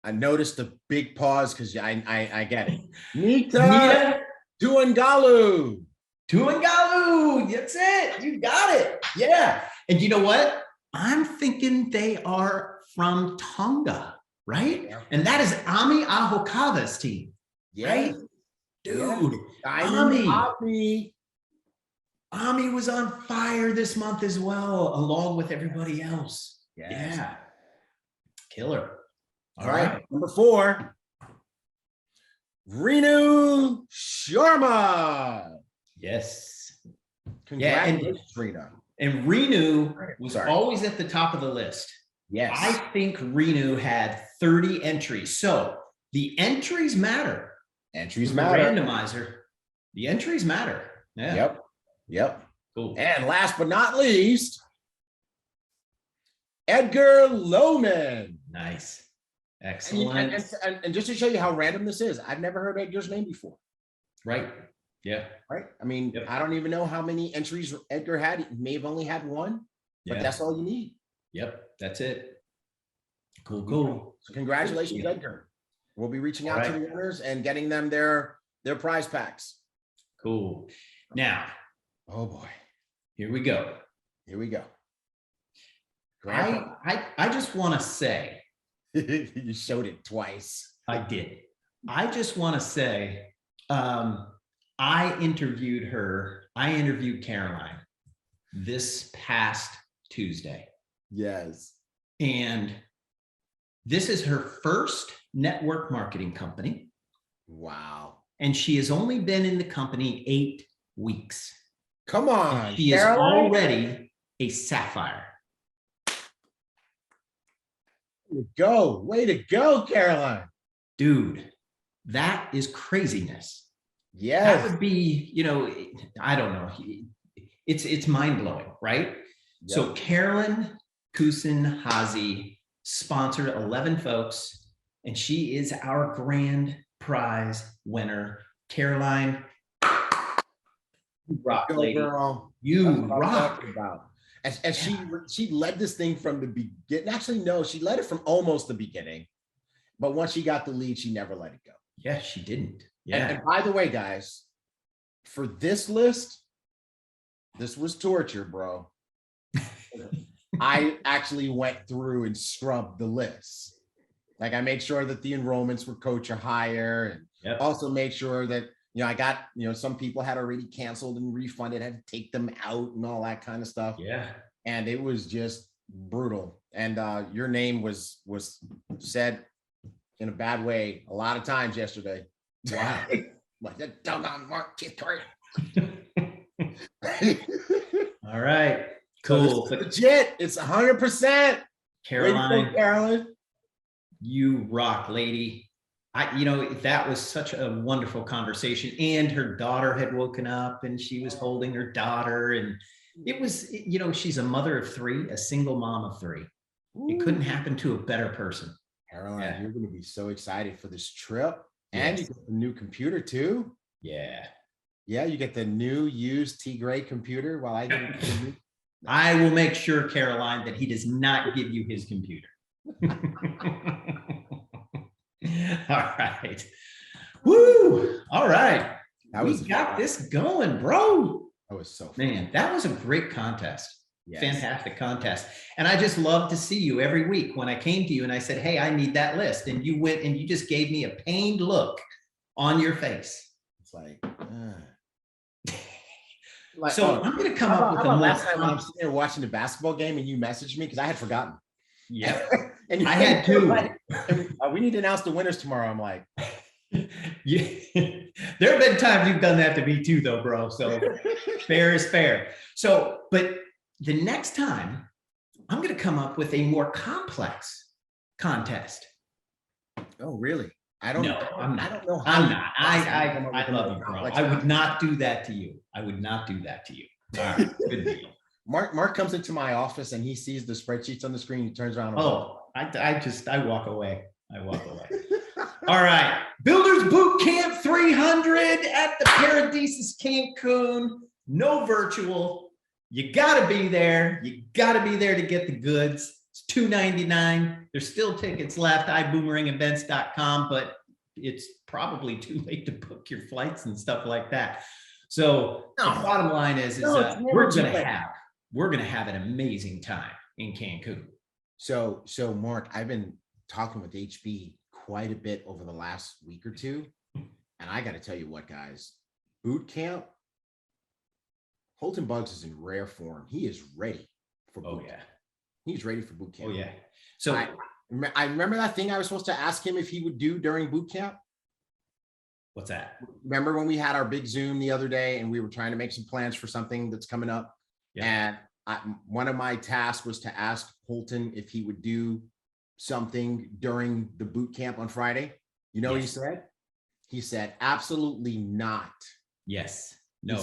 I noticed the big pause because I get it. Nita Tuangalu. Tuangalu. That's it. You got it. Yeah. And you know what? I'm thinking they are from Tonga, right? Yeah. And that is Ami Ahokava's team. Yes. Right? Dude, Ami. Ami was on fire this month as well, along with everybody else. Yes. Yeah. Killer. All right. Number 4. Renu Sharma. Yes. Congratulations, Renu. And Renu was Sorry. always at the top of the list. Yes. I think Renu had 30 entries. So the entries matter. Entries The matter. randomizer. The entries matter. Yeah. Yep. Cool. And last but not least, Edgar Lowman. Nice. Excellent. And just to show you how random this is, I've never heard Edgar's name before. Right. Yeah. Right. I mean, Yep. I don't even know how many entries Edgar had. He may have only had one, but Yeah. that's all you need. Yep. That's it. Cool. So congratulations, Yeah. Edgar. We'll be reaching out to All the right. winners and getting them their prize packs. Cool. Now, Oh boy. here we go. Here we go. I just want to say, You showed it twice. I did. I just want to say, I interviewed Caroline this past Tuesday. Yes. And this is her first network marketing company. Wow. And she has only been in the company 8 weeks. Come on. She is Caroline. already a sapphire. Way to go, Caroline. Dude, that is craziness. That Yes. would be, I don't know. It's mind-blowing, right? So Carolyn Kusin-Hazi sponsored 11 folks, and she is our grand prize winner. Caroline, you rock, Go, lady. girl. You That's what I'm rock. talking about. And she led this thing from the beginning. Actually, no, she led it from almost the beginning. But once she got the lead, she never let it go. Yeah, she didn't. And, Yeah. and by the way, guys, for this list, this was torture, bro. I actually went through and scrubbed the list. Like I made sure that the enrollments were coach or higher, and Yep. also made sure that I got some people had already canceled and refunded, had to take them out and all that kind of stuff. Yeah. And it was just brutal. And your name was said in a bad way a lot of times yesterday. Wow. Like that doggone Mark Kithart. All right. Cool. So legit. It's 100%. Caroline, Carolyn. you rock, lady. That was such a wonderful conversation. And her daughter had woken up and she was holding her daughter. And it was, she's a mother of 3, a single mom of 3. It couldn't happen to a better person. Caroline, Yeah. you're going to be so excited for this trip. And you Yes. get the new computer too. Yeah. Yeah, you get the new used T-Gray computer while I get the new. I will make sure, Caroline, that he does not give you his computer. All right. Woo. All right. We got this going, bro. That was so fun. Man, that was a great contest. Yes. Fantastic contest. And I just love to see you every week when I came to you and I said, hey, I need that list. And you went and you just gave me a pained look on your face. It's like, So I'm going to come up with a last time I'm list. sitting there watching the basketball game and you messaged me because I had forgotten. Yeah. And I had two. Like, we need to announce the winners tomorrow. I'm like, Yeah. There have been times you've done that to me too, though, bro. So fair is fair. So, but the next time I'm going to come up with a more complex contest. Oh, really? I don't. No, I'm not. I don't know how. I'm not. I love you, bro. I would not do that to you. I would not do that to you. All right, good deal. Mark comes into my office and he sees the spreadsheets on the screen. He turns around. And I walk away. I walk away. All right. Builders Boot Camp 300 at the Paradisus Cancun. No virtual. You got to be there. You got to be there to get the goods. It's $299. There's still tickets left. Iboomerangevents.com, but it's probably too late to book your flights and stuff like that. So the bottom line is we're going to have an amazing time in Cancun. So Mark, I've been talking with HB quite a bit over the last week or two. And I got to tell you what, guys, boot camp, Holton Buggs is in rare form. He is ready for boot camp. He's ready for boot camp. Oh, yeah. So I remember that thing I was supposed to ask him if he would do during boot camp. What's that? Remember when we had our big Zoom the other day and we were trying to make some plans for something that's coming up? Yeah. And one of my tasks was to ask Holton if he would do something during the boot camp on Friday. You know what he said? He said, absolutely not. Yes. No.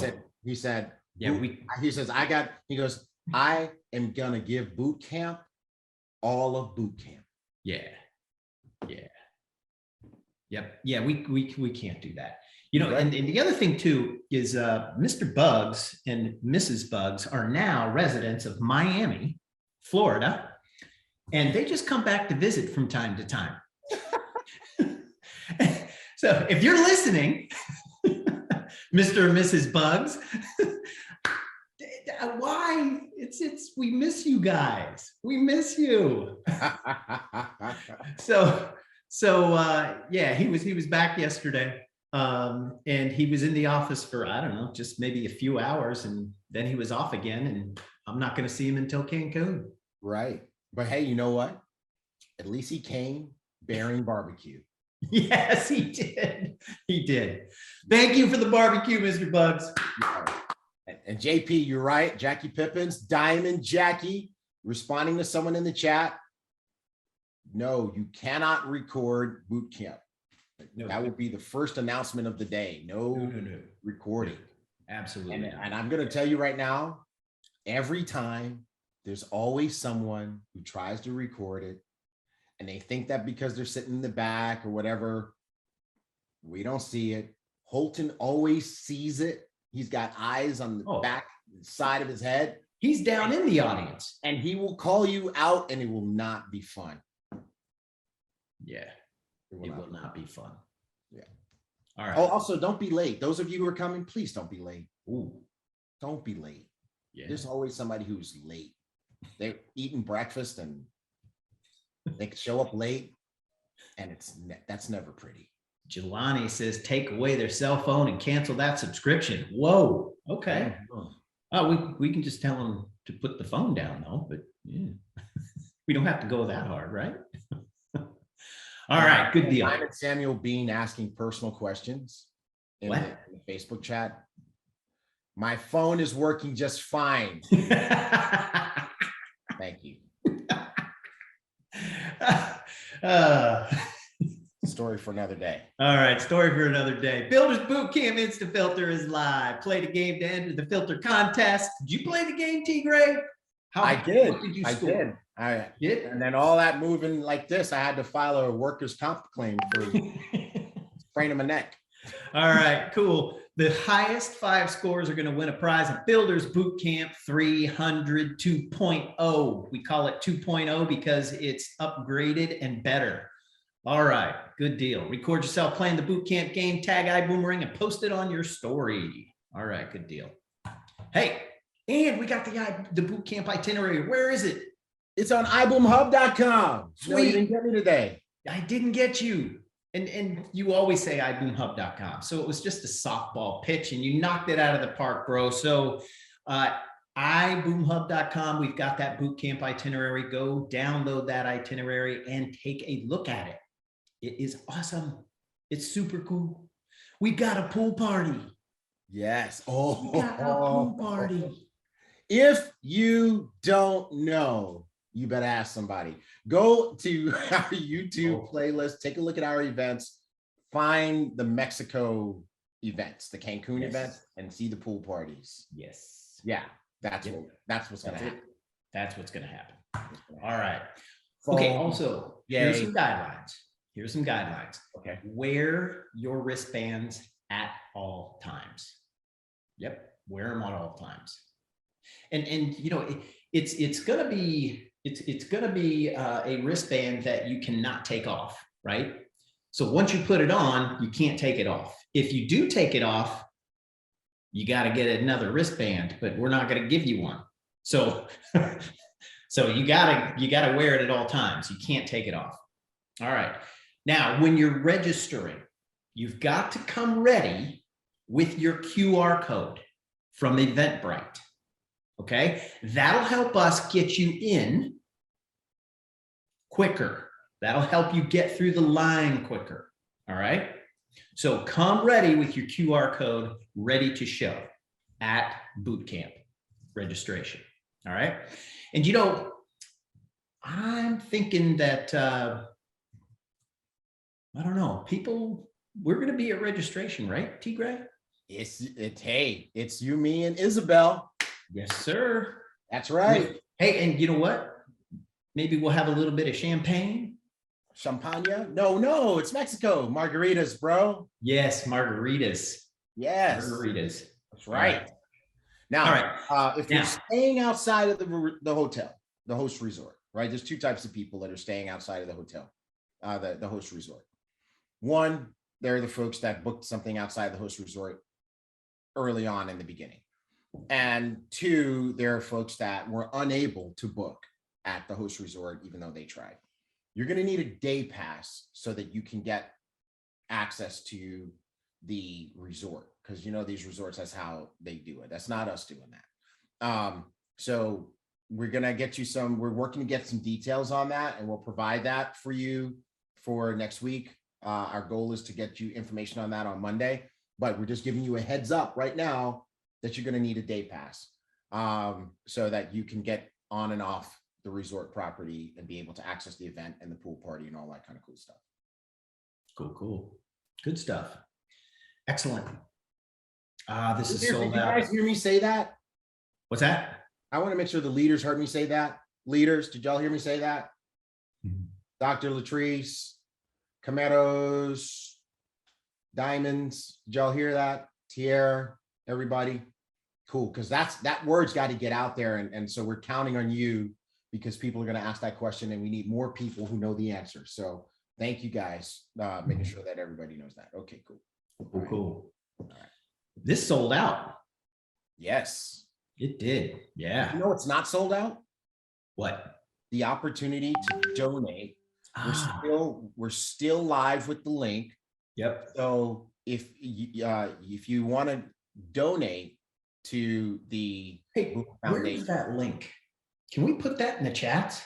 He said, yeah, he says, he goes, I am going to give boot camp all of boot camp. Yeah. Yeah. Yep. Yeah. We can't do that. You know, and the other thing too is Mr. Buggs and Mrs. Buggs are now residents of Miami, Florida, and they just come back to visit from time to time. So if you're listening, Mr. and Mrs. Buggs, why? We miss you guys. We miss you. So yeah, he was back yesterday. And he was in the office for, I don't know, just maybe a few hours, and then he was off again, and I'm not going to see him until Cancun. Right. But hey, you know what? At least he came bearing barbecue. Yes, he did. He did. Thank you for the barbecue, Mr. Buggs. And JP, you're right. Jackie Pippins, Diamond Jackie, responding to someone in the chat. No, you cannot record boot camp. No, that will be the first announcement of the day. No. Recording. Absolutely. And I'm going to tell you right now, every time there's always someone who tries to record it, and they think that because they're sitting in the back or whatever, we don't see it. Holton always sees it. He's got eyes on the back side of his head. He's down in the audience. And he will call you out, and it will not be fun. Yeah. It will not be fun. Yeah. All right. Oh, also, don't be late. Those of you who are coming, please don't be late. Ooh. Don't be late. Yeah. There's always somebody who's late. They're eating breakfast and they show up late, and that's never pretty. Jelani says, take away their cell phone and cancel that subscription. Whoa. Okay. Oh, we can just tell them to put the phone down though, but yeah. We don't have to go that hard, right? All right, good deal. I'm at Samuel Bean asking personal questions in the Facebook chat. My phone is working just fine. Thank you. Story for another day. All right, story for another day. Builders Boot Camp Insta Filter is live. Play the game to enter the filter contest. Did you play the game, T. Gray? I did. What did you score? I did. And then all that moving like this, I had to file a workers' comp claim for spraining my neck. All right, cool. The highest 5 scores are going to win a prize at Builders Boot Camp 300 2.0. We call it 2.0 because it's upgraded and better. All right, good deal. Record yourself playing the boot camp game, tag Iboomerang, and post it on your story. All right, good deal. Hey, and we got the boot camp itinerary. Where is it? It's on iboomhub.com. Sweet. No, you didn't get me today. I didn't get you. And you always say iboomhub.com. So it was just a softball pitch and you knocked it out of the park, bro. So iboomhub.com, we've got that boot camp itinerary. Go download that itinerary and take a look at it. It is awesome. It's super cool. We got a pool party. Yes. We got a pool party. If you don't know, you better ask somebody. Go to our YouTube playlist, take a look at our events, find the Mexico events, the Cancun events, and see the pool parties. Yes. Yeah, that's what's gonna happen. That's what's gonna happen. All right. Okay, also, here's some guidelines. Okay. Wear your wristbands at all times. Yep, wear them at all times. And you know, it's gonna be a wristband that you cannot take off, right? So once you put it on, you can't take it off. If you do take it off, you got to get another wristband, but we're not going to give you one. So so you got to wear it at all times. You can't take it off. All right. Now, when you're registering, you've got to come ready with your QR code from Eventbrite. Okay? That'll help us get you in quicker. That'll help you get through the line quicker. All right? So come ready with your QR code ready to show at boot camp registration. All right. And you know, I'm thinking that, I don't know, we're going to be at registration, right, T. Gray? Hey, it's you, me, and Isabel. Yes, sir. That's right. Hey, and you know what? Maybe we'll have a little bit of champagne. Champagne? No, it's Mexico. Margaritas, bro. Yes, margaritas. Yes. Margaritas. That's right. Now, all right. If you're staying outside of the hotel, the host resort, right? There's two types of people that are staying outside of the hotel, the host resort. One, they're the folks that booked something outside the host resort early on in the beginning. And two, there are folks that were unable to book at the host resort, even though they tried. You're going to need a day pass so that you can get access to the resort, because you know these resorts, that's how they do it. That's not us doing that. So we're going to get you we're working to get some details on that, and we'll provide that for you for next week. Our goal is to get you information on that on Monday, but we're just giving you a heads up right now that you're going to need a day pass so that you can get on and off the resort property and be able to access the event and the pool party and all that kind of cool stuff. Cool. Good stuff. Excellent. This is sold out. Did you guys hear me say that? What's that? I want to make sure the leaders heard me say that. Leaders, did y'all hear me say that? Dr. Latrice, Camaros, Diamonds, did y'all hear that? Tierra, everybody? Cool, because that word's got to get out there, and so we're counting on you, because people are going to ask that question, and we need more people who know the answer. So thank you guys, making sure that everybody knows that. Okay, cool. Cool. All right. This sold out. Yes. It did. Yeah. You know it's not sold out? What? The opportunity to donate. We're still live with the link. Yep. So if you want to donate to the BÜM Foundation, where's that link? Can we put that in the chat?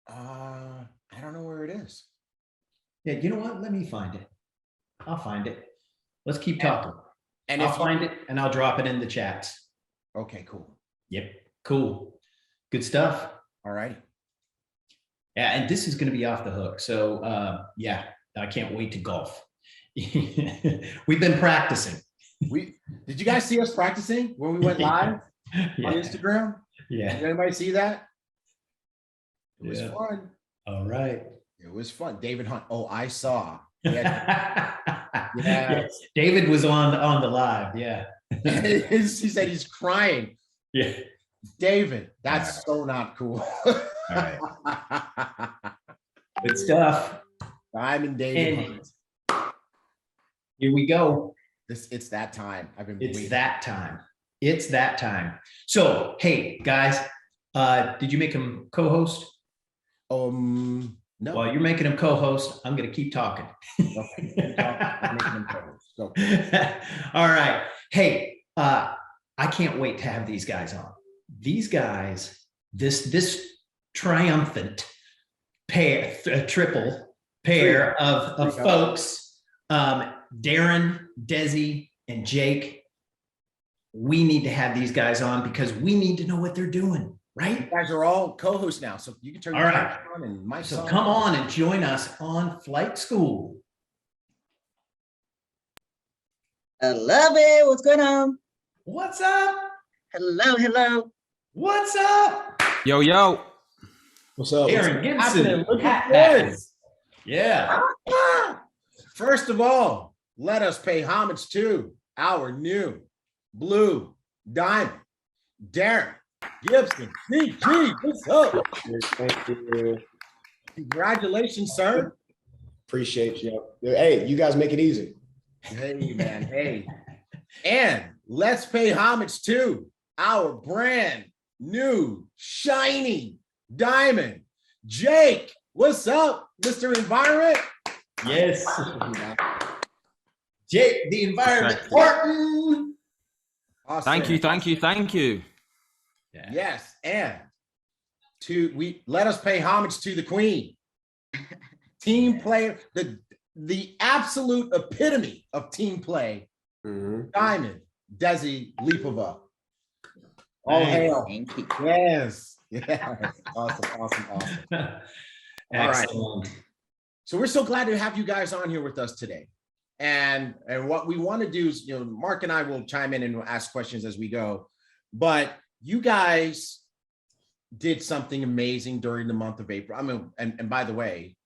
I don't know where it is. Yeah, you know what? Let me find it. I'll find it. Let's keep talking. And I'll find it and I'll drop it in the chat. Okay, cool. Yep, cool. Good stuff. All right. Yeah, and this is going to be off the hook. So yeah, I can't wait to golf. We've been practicing. Did you guys see us practicing when we went live on Instagram? Yeah. Did anybody see that? It was Yeah. fun. All right. It was fun. David Hunt. Oh, I saw. Yes. David was on the live. Yeah. He said he's crying. Yeah. David, that's so not cool. All right. Good stuff. I'm in David Hunt. Here we go. It's that time. It's that time. It's that time. So, hey guys, did you make him co-host? No. Well, you're making him co-host. I'm going to keep talking. Okay. I'm making him co-host. So. All right. Hey, I can't wait to have these guys on. These guys, this triumphant triple pair of folks, Darren, Desi, and Jake. we need to have these guys on because we need to know what they're doing, right? You guys are all co-hosts now, so you can turn All your right. mic on and my So come on and join us on Flight School. I love it. What's going on? What's up? Hello, hello. What's up? Yo, yo. What's up? Aaron happening? Gibson. Look at Pat Patton. this. Yeah. First of all, let us pay homage to our new blue diamond, Darren Gibson. DG, what's up? Thank you. Congratulations, sir. Appreciate you. Hey, you guys make it easy. Hey, man. Hey. And let's pay homage to our brand new shiny diamond, Jake. What's up, Mr. Environment? Yes. Jake, the environment. Horton. Awesome. Thank you. Yeah. Yes, and let us pay homage to the queen, team player, the absolute epitome of team play, Diamond Desi Lipova. All hail. Thank you. Yes. Awesome. Excellent. So we're so glad to have you guys on here with us today. And what we want to do is, Mark and I will chime in and we'll ask questions as we go. But you guys did something amazing during the month of April. I mean, and by the way,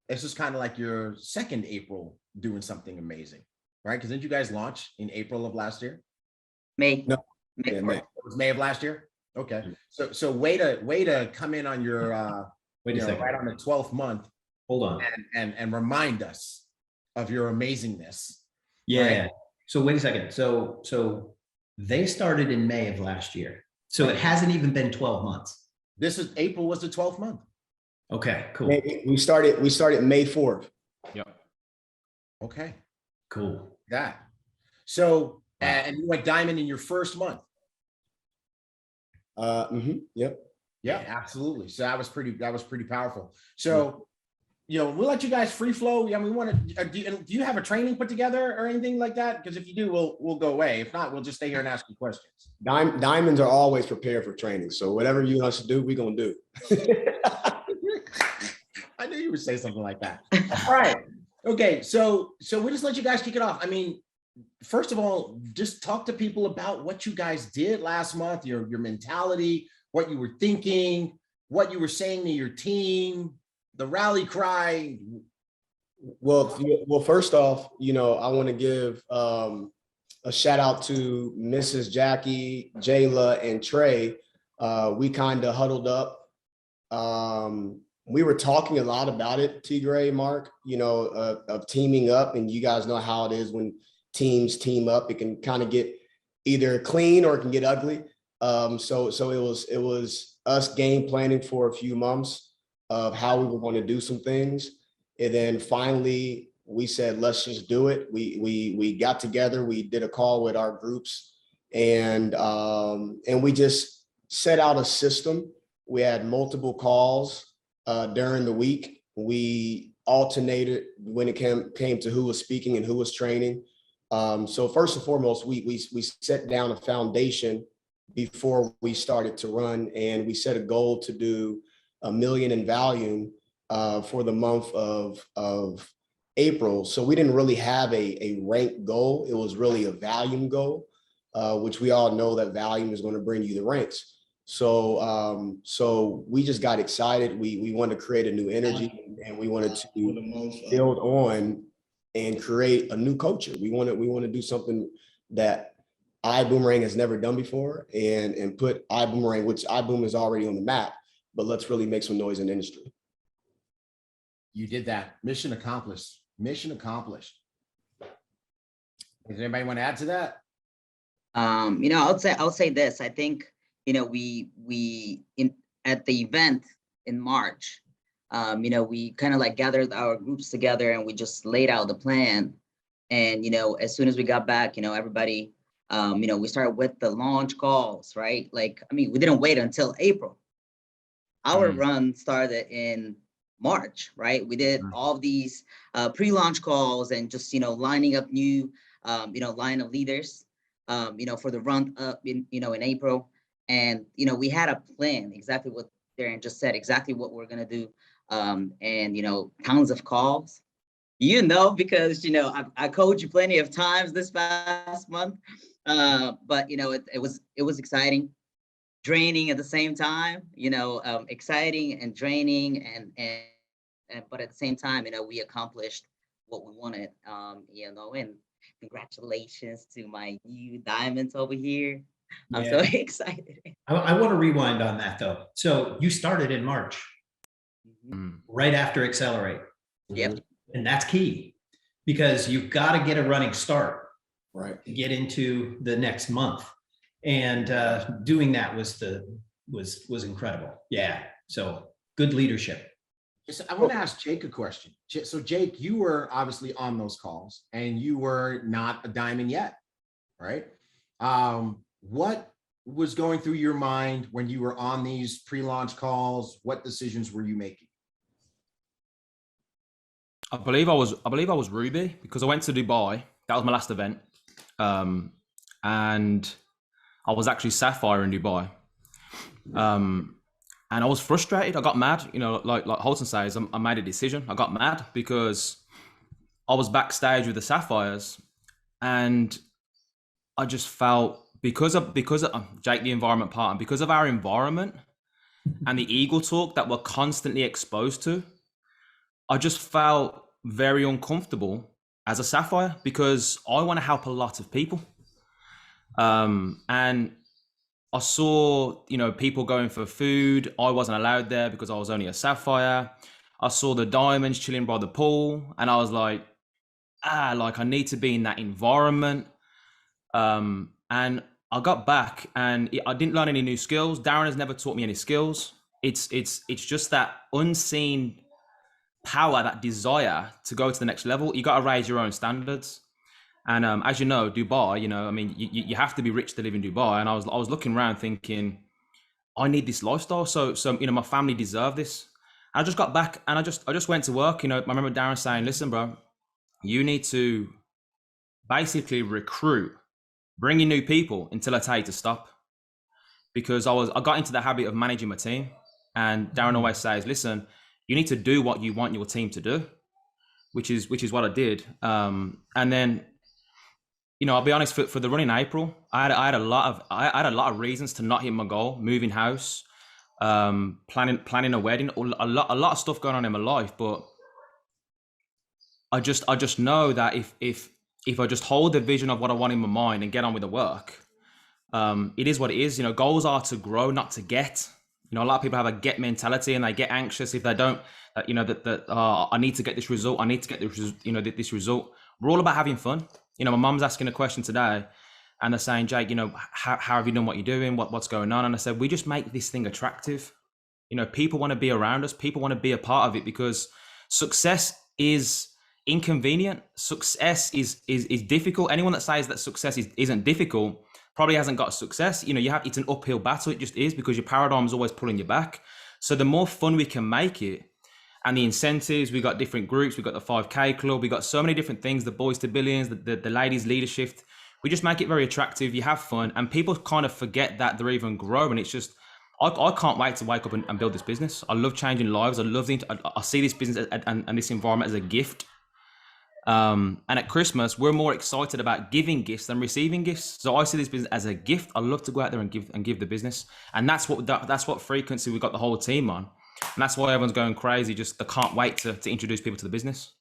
this is kind of like your second April doing something amazing, right? Because didn't you guys launch in April of last year? May. No. Yeah, May. It was May of last year. Okay. So way to come in on your Wait a second. right on the 12th month Hold on. and remind us of your amazingness. Yeah. Right. So wait a second. So they started in May of last year. So it hasn't even been 12 months. April was the 12th month. Okay, cool. We started May 4th. Okay. Cool. That. So and you went diamond in your first month. Yep. Yeah, absolutely. So that was pretty powerful. So, we'll let you guys free flow. Yeah, we want to. Do you have a training put together or anything like that? Because if you do, we'll go away. If not, we'll just stay here and ask you questions. Diamonds are always prepared for training. So whatever you want us to do, we're gonna do. I knew you would say something like that. All right. Okay. So we'll just let you guys kick it off. I mean, first of all, just talk to people about what you guys did last month, your mentality, what you were thinking, what you were saying to your team, the rally cry. Well, first off, I want to give a shout out to Mrs. Jackie, Jayla, and Trey. We kind of huddled up. We were talking a lot about it, T-Gray, Mark, of teaming up, and you guys know how it is when teams team up. It can kind of get either clean or it can get ugly. So it was us game planning for a few months of how we were going to do some things. And then finally we said, let's just do it. We got together, we did a call with our groups, and we just set out a system. We had multiple calls during the week. We alternated when it came to who was speaking and who was training. So first and foremost, we set down a foundation before we started to run, and we set a goal to do 1 million in volume for the month of April. So we didn't really have a rank goal. It was really a volume goal, which we all know that volume is going to bring you the ranks. So we just got excited. We wanted to create a new energy, and we wanted to build on and create a new culture. We want to do something that Boomerang has never done before, and put Boomerang, which Boom is already on the map, but let's really make some noise in the industry. You did that. Mission accomplished. Mission accomplished. Does anybody want to add to that? I'll say this. I think, we at the event in March, we kind of like gathered our groups together and we just laid out the plan. And, as soon as we got back, everybody, we started with the launch calls, right? We didn't wait until April. Our run started in March, right? We did all of these pre-launch calls and just, lining up new, line of leaders. for the run up in April. And, we had a plan, exactly what Darren just said, exactly what we're going to do. And, tons of calls, because, I called you plenty of times this past month. But, it was exciting, draining at the same time, exciting and draining. But at the same time, we accomplished what we wanted, and congratulations to my new diamonds over here. I'm so excited. I want to rewind on that though. So you started in March, right after Accelerate. Yep. And that's key because you've got to get a running start, Right. to get into the next month. And doing that was incredible. Yeah. So good leadership. So I want to ask Jake a question. So Jake, you were obviously on those calls and you were not a diamond yet, right? What was going through your mind when you were on these pre-launch calls? What decisions were you making? I believe I was Ruby because I went to Dubai. That was my last event. And I was actually Sapphire in Dubai. And I was frustrated. I got mad, like Holton says, I made a decision. I got mad because I was backstage with the Sapphires and I just felt because of Jake, the environment part, and because of our environment and the eagle talk that we're constantly exposed to, I just felt very uncomfortable as a Sapphire because I want to help a lot of people. And I saw, people going for food. I wasn't allowed there because I was only a Sapphire. I saw the diamonds chilling by the pool and I was like, I need to be in that environment. And I got back and I didn't learn any new skills. Darren has never taught me any skills. It's just that unseen power, that desire to go to the next level. You got to raise your own standards. And as you know, Dubai, you have to be rich to live in Dubai. And I was looking around thinking, I need this lifestyle. So my family deserve this. I just got back and I just went to work. I remember Darren saying, listen, bro, you need to basically recruit, bring in new people until I tell you to stop. Because I got into the habit of managing my team. And Darren always says, listen, you need to do what you want your team to do, which is what I did. And then, I'll be honest, for the run in April, I had a lot of reasons to not hit my goal, moving house, planning a wedding, a lot of stuff going on in my life. But I just know that if I just hold the vision of what I want in my mind and get on with the work, it is what it is. Goals are to grow, not to get. A lot of people have a get mentality and they get anxious if they don't, I need to get this result. I need to get this result. We're all about having fun. My mum's asking a question today and they're saying, Jake, how have you done what you're doing? What's going on? And I said, we just make this thing attractive. People want to be around us. People want to be a part of it because success is inconvenient. Success is difficult. Anyone that says that success isn't difficult probably hasn't got success. It's an uphill battle. It just is because your paradigm is always pulling you back. So the more fun we can make it, and the incentives, we got different groups, we got the 5K club, we got so many different things, the boys to billions, the ladies leadership. We just make it very attractive. You have fun and people kind of forget that they're even growing. It's just, I can't wait to wake up and build this business. I love changing lives. I see this business and this environment as a gift. And at Christmas, we're more excited about giving gifts than receiving gifts. So I see this business as a gift. I love to go out there and give the business. And that's what frequency we got the whole team on. And that's why everyone's going crazy. Just they can't wait to introduce people to the business.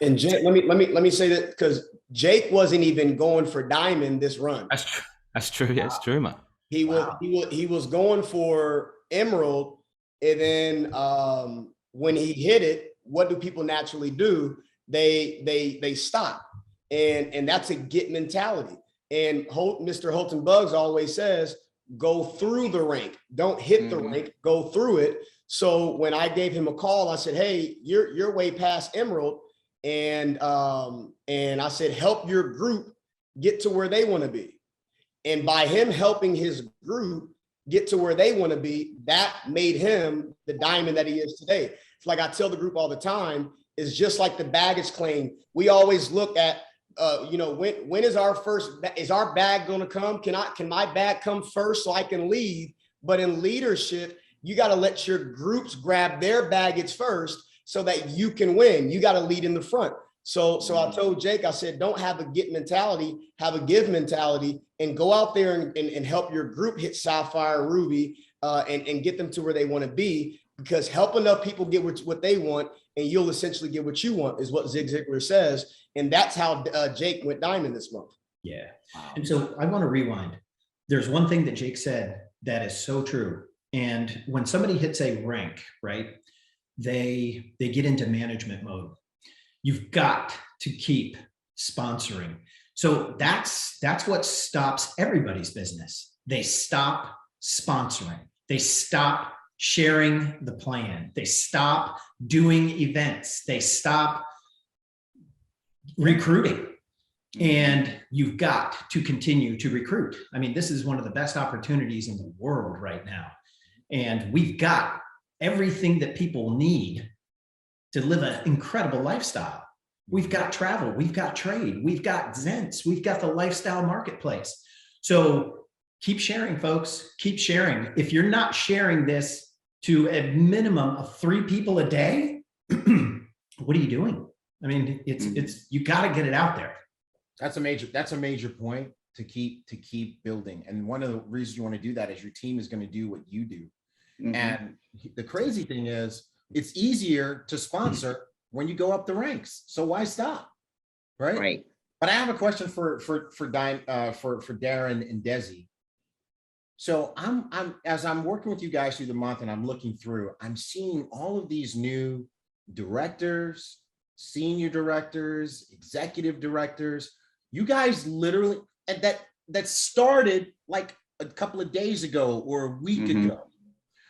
And Jake, let me say that because Jake wasn't even going for diamond this run. That's true. Yeah, it's true, man. He was going for emerald, and then when he hit it, what do people naturally do? They stop, and that's a get mentality. And Mr. Holton Buggs always says, go through the rank, don't hit the rank, go through it. So when I gave him a call, I said, hey, you're way past emerald. And I said, help your group get to where they want to be. And by him helping his group get to where they want to be, that made him the diamond that he is today. It's like I tell the group all the time, it's just like the baggage claim. We always look at when is our bag going to come? Can my bag come first so I can lead? But in leadership, you got to let your groups grab their baggage first so that you can win. You got to lead in the front. So I told Jake, I said, don't have a get mentality, have a give mentality, and go out there and help your group hit Sapphire, Ruby, and get them to where they want to be, because help enough people get what they want, and you'll essentially get what you want, is what Zig Ziglar says. And that's how Jake went diamond this month. Yeah. And so I want to rewind. There's one thing that Jake said that is so true. And when somebody hits a rank, right, they get into management mode. You've got to keep sponsoring. So that's what stops everybody's business. They stop sponsoring. They stop sharing the plan. They stop doing events. They stop recruiting. And you've got to continue to recruit. I mean, this is one of the best opportunities in the world right now. And we've got everything that people need to live an incredible lifestyle. We've got travel, we've got trade, we've got Zents, we've got the lifestyle marketplace. So keep sharing, folks, keep sharing. If you're not sharing this to a minimum of 3 people a day, what are you doing? I mean, it's you got to get it out there. That's a major point to keep building. And one of the reasons you want to do that is your team is going to do what you do. And the crazy thing is, it's easier to sponsor when you go up the ranks. So why stop? Right. But I have a question for Darren and Desi. So as I'm working with you guys through the month and I'm looking through, I'm seeing all of these new directors, senior directors, executive directors. You guys literally, and that started like a couple of days ago or a week ago.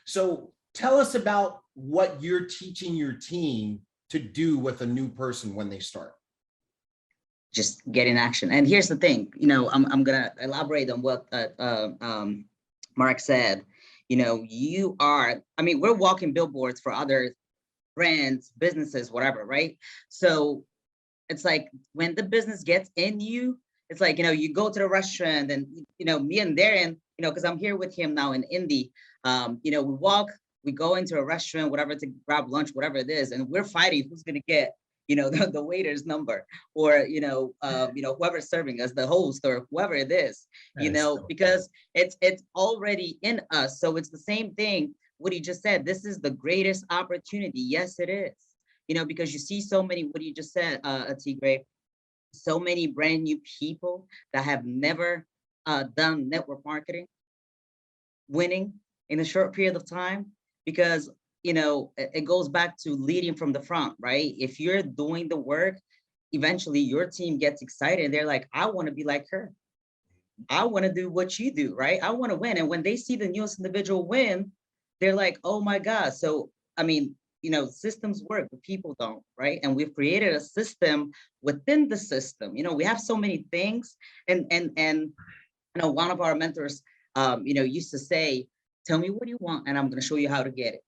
So tell us about what you're teaching your team to do with a new person when they start. Just get in action. And here's the thing, I'm gonna elaborate on what Mark said. We're walking billboards for other brands, businesses, whatever, right? So it's like when the business gets in you, it's like, you go to the restaurant and, me and Darren, because I'm here with him now in Indy, we go into a restaurant, whatever, to grab lunch, whatever it is, and we're fighting who's going to get, the waiter's number, or, whoever's serving us, the host or whoever it is, because it's already in us. So it's the same thing, what he just said. This is the greatest opportunity. Yes, it is, because you see so many, what you just said, Tigray, so many brand new people that have never done network marketing, winning in a short period of time, because it goes back to leading from the front, right? If you're doing the work, eventually your team gets excited and they're like, I want to be like her. I want to do what you do, right? I want to win. And when they see the newest individual win, they're like, oh my God. So, systems work, but people don't, right? And we've created a system within the system. We have so many things. And one of our mentors, used to say, tell me what you want, and I'm going to show you how to get it.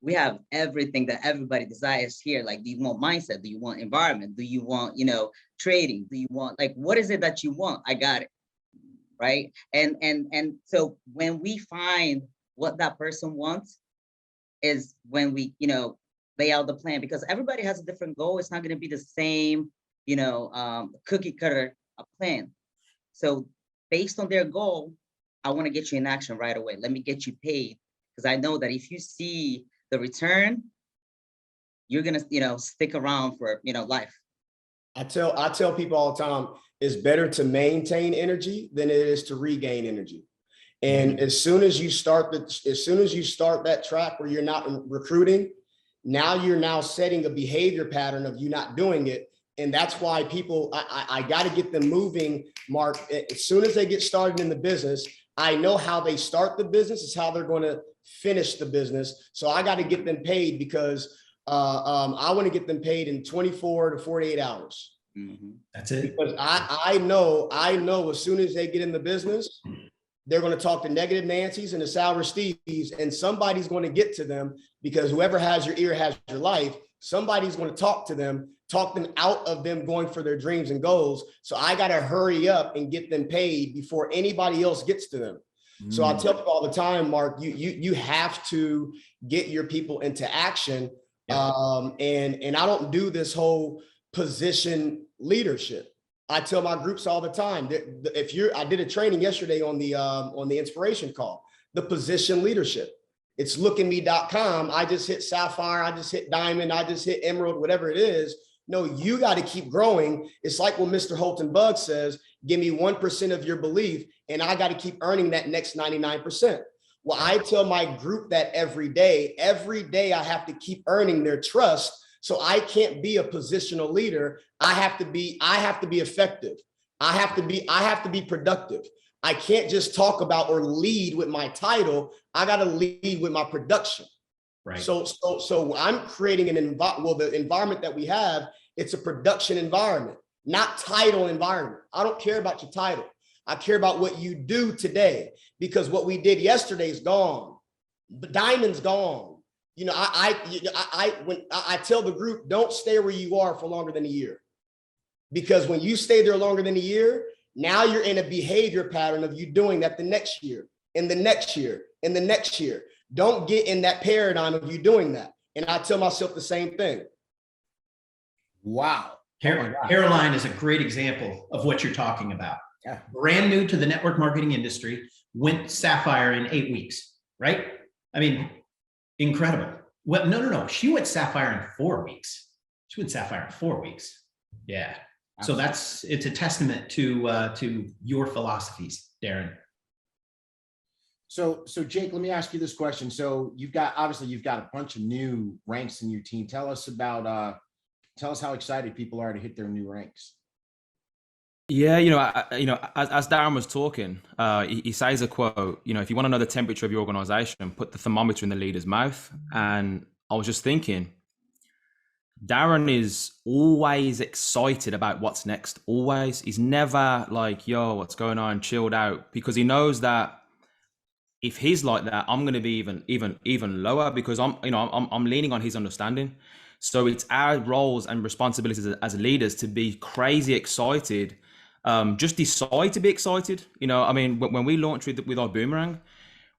We have everything that everybody desires here. Like, do you want mindset? Do you want environment? Do you want, trading? Do you want, what is it that you want? I got it. Right. And so when we find what that person wants is when we, lay out the plan, because everybody has a different goal. It's not going to be the same, cookie cutter plan. So based on their goal, I want to get you in action right away. Let me get you paid, because I know that if you see the return, you're going to, stick around for, life. I tell people all the time, it's better to maintain energy than it is to regain energy. And as soon as you start that track where you're not recruiting, you're setting a behavior pattern of you not doing it. And that's why people, I got to get them moving, Mark. As soon as they get started in the business, I know how they start the business is how they're going to finish the business. So I got to get them paid, because I want to get them paid in 24 to 48 hours. That's it. Because I know as soon as they get in the business, they're going to talk to negative Nancy's and the sour Steves, and somebody's going to get to them, because whoever has your ear has your life. Somebody's going to talk to them talk them out of them going for their dreams and goals. So I got to hurry up and get them paid before anybody else gets to them. So I tell people all the time, Mark, you have to get your people into action. And I don't do this whole position leadership. I tell my groups all the time that I did a training yesterday on the inspiration call, the position leadership. It's lookatme.com. I just hit sapphire, I just hit diamond, I just hit emerald, whatever it is. No, you got to keep growing. It's like when Mr. Holton Bug says, give me 1% of your belief, and I got to keep earning that next 99%. Well, I tell my group that every day I have to keep earning their trust. So I can't be a positional leader. I have to be effective. I have to be productive. I can't just talk about or lead with my title. I got to lead with my production. Right. So I'm creating the environment that we have, it's a production environment, not title environment. I don't care about your title. I care about what you do today, because what we did yesterday is gone. The diamond's gone. You know, when I tell the group, don't stay where you are for longer than a year, because when you stay there longer than a year, now you're in a behavior pattern of you doing that the next year and the next year and the next year. Don't get in that paradigm of you doing that. And I tell myself the same thing. Wow. Caroline is a great example of what you're talking about. Yeah. Brand new to the network marketing industry, went sapphire in 8 weeks, right? I mean, incredible. Well, no. She went sapphire in 4 weeks. She went sapphire in 4 weeks. Yeah. Absolutely. So it's a testament to your philosophies, Darren. So Jake, let me ask you this question. So you've got a bunch of new ranks in your team. Tell us how excited people are to hit their new ranks. Yeah, as Darren was talking, he says a quote, if you want to know the temperature of your organization, put the thermometer in the leader's mouth. And I was just thinking, Darren is always excited about what's next. Always. He's never like, yo, what's going on? Chilled out, because he knows that if he's like that, I'm going to be even lower, because I'm leaning on his understanding. So it's our roles and responsibilities as leaders to be crazy excited. Just decide to be excited. When we launched with our Boomerang,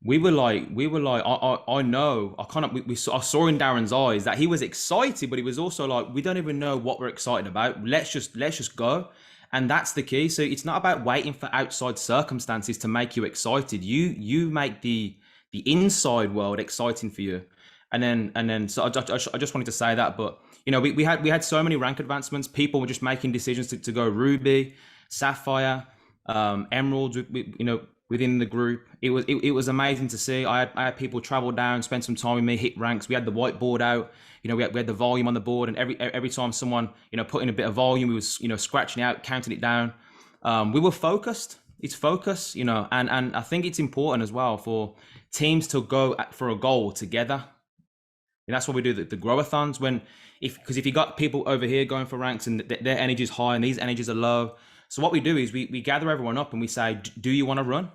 we were like, I know, I saw in Darren's eyes that he was excited, but he was also like, we don't even know what we're excited about. Let's just go. And that's the key. So it's not about waiting for outside circumstances to make you excited. You make the inside world exciting for you. And then so I just wanted to say that. But we had so many rank advancements. People were just making decisions to go Ruby, Sapphire, Emerald, within the group. It was amazing to see. I had people travel down, spend some time with me, hit ranks. We had the whiteboard out. We had the volume on the board, and every time someone put in a bit of volume, we was scratching it out, counting it down. We were focused. It's focus, and I think it's important as well for teams to go for a goal together. And that's what we do the growathons. Because if you got people over here going for ranks and their energy is high and these energies are low, so what we do is we gather everyone up and we say, do you want to run?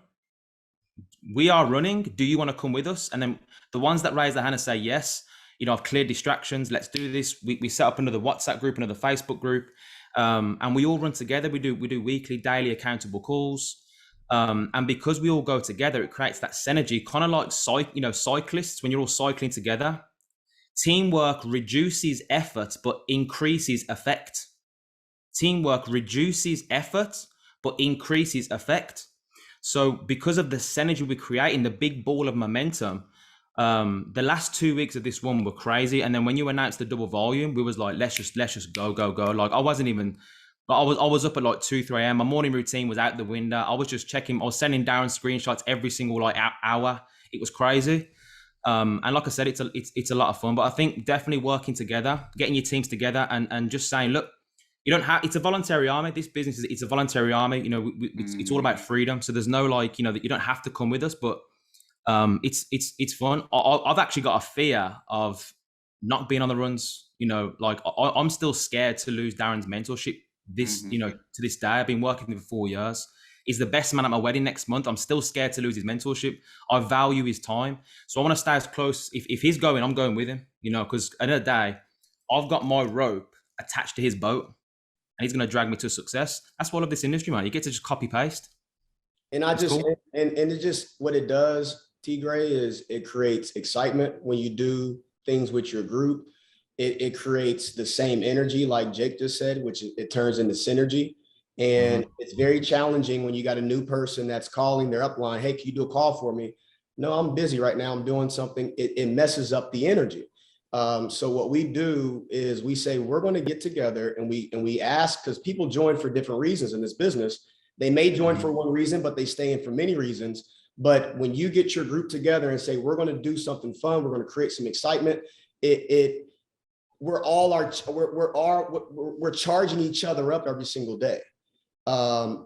We are running. Do you want to come with us? And then the ones that raise their hand and say yes, I've cleared distractions. Let's do this. We set up another WhatsApp group, another Facebook group, and we all run together. We do weekly, daily accountable calls, and because we all go together, it creates that synergy, kind of like cyclists. When you're all cycling together, teamwork reduces effort but increases effect. Teamwork reduces effort but increases effect. So because of the synergy we create in the big ball of momentum, the last 2 weeks of this one were crazy. And then when you announced the double volume, we was like, let's just go. Like I was up at like 2-3 a.m. My morning routine was out the window. I was just checking. I was sending Darren screenshots every single hour. It was crazy. And like I said, it's a lot of fun. But I think definitely working together, getting your teams together, and just saying, look, you don't have. It's a voluntary army. This business it's a voluntary army. It's all about freedom. So there's no that you don't have to come with us, but it's fun. I've actually got a fear of not being on the runs. I'm still scared to lose Darren's mentorship. To this day, I've been working with him for 4 years. He's the best man at my wedding next month. I'm still scared to lose his mentorship. I value his time, so I want to stay as close. If he's going, I'm going with him. Because at the end of the day, I've got my rope attached to his boat, and he's going to drag me to success. That's why I love this industry, man. You get to just copy paste. And I It's just, cool. and it just, what it does, T Gray, is it creates excitement when you do things with your group. It creates the same energy, like Jake just said, which it turns into synergy. And it's very challenging when you got a new person that's calling their upline, hey, can you do a call for me? No, I'm busy right now. I'm doing something. It messes up the energy. So what we do is we say, we're going to get together and we ask, because people join for different reasons in this business. They may join for one reason, but they stay in for many reasons. But when you get your group together and say, we're going to do something fun, we're going to create some excitement, we're charging each other up every single day.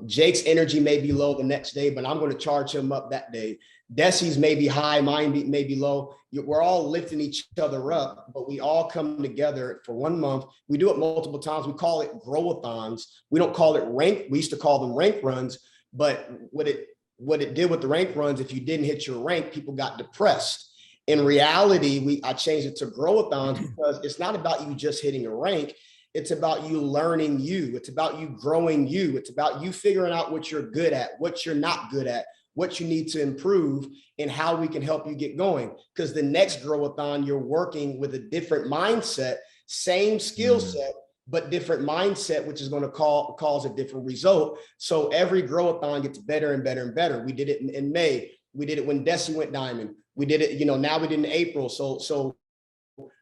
Jake's energy may be low the next day, but I'm going to charge him up that day. Desi's may be high, mine may be low. We're all lifting each other up, but we all come together for 1 month. We do it multiple times. We call it growathons. We don't call it rank. We used to call them rank runs, but what it did with the rank runs, if you didn't hit your rank, people got depressed. In reality, I changed it to growathons because it's not about you just hitting a rank. It's about you learning you. It's about you growing you. It's about you figuring out what you're good at, what you're not good at, what you need to improve, and how we can help you get going. Because the next growathon, you're working with a different mindset, same skill set, but different mindset, which is going to cause a different result. So every growathon gets better and better and better. We did it in May. We did it when Desi went diamond. We did it, now we did it in April. So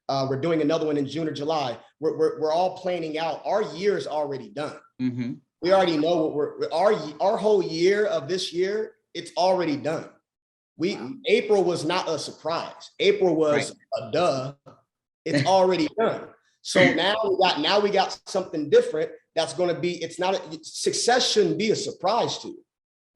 we're doing another one in June or July. We're all planning out. Our year is already done. We already know what our whole year of this year, it's already done. April was not a surprise. April was a duh. It's already done. So now we got something different that's going to be, success shouldn't be a surprise to you.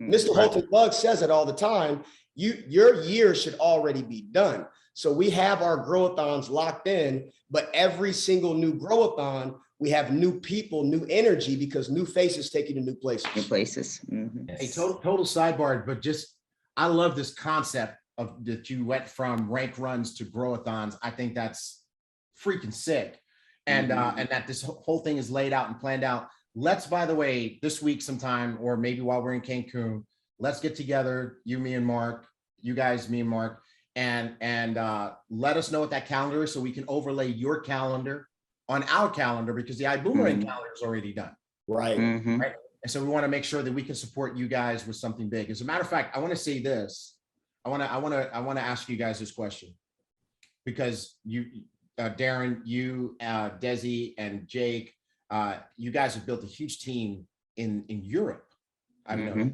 Mr. Holton Bug says it all the time. Your year should already be done. So we have our growathons locked in, but every single new growathon, we have new people, new energy, because new faces take you to new places. New places. Hey, total sidebar, but I love this concept of that you went from rank runs to growathons. I think that's freaking sick. And that this whole thing is laid out and planned out. Let's, by the way, this week sometime, or maybe while we're in Cancun, let's get together, you, me, and Mark, you guys, me and Mark, and let us know what that calendar is so we can overlay your calendar on our calendar, because the Ibüümerang calendar is already done. Right. Right. And so we want to make sure that we can support you guys with something big. As a matter of fact, I want to say this. I want to ask you guys this question, because you, Darren, you, Desi, and Jake, you guys have built a huge team in Europe. I know.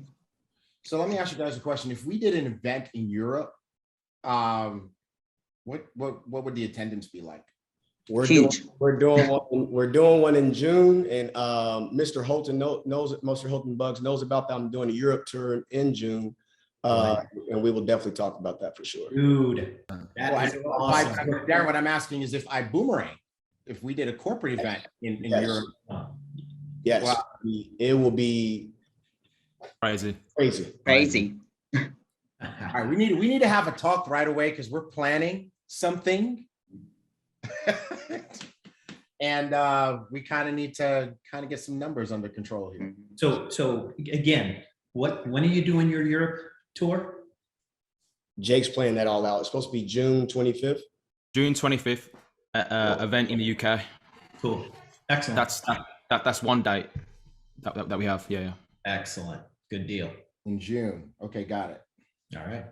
So let me ask you guys a question. If we did an event in Europe, what would the attendance be like? We're doing one in June, and Mr. Holton Mr. Holton Bugs knows about that. I'm doing a Europe tour in June, and we will definitely talk about that for sure. Dude, that is awesome. Darren, what I'm asking is if Ibüümerang, if we did a corporate event in Europe. Yes, wow. It will be Crazy. All right, we need to have a talk right away, because we're planning something. And we kind of need to get some numbers under control here. So again, when are you doing your Europe tour? Jake's playing that all out. It's supposed to be June 25th. June 25th, event in the UK. Cool. Excellent. That's one date that we have. Yeah. Excellent. Good deal. In June. Okay, got it. All right.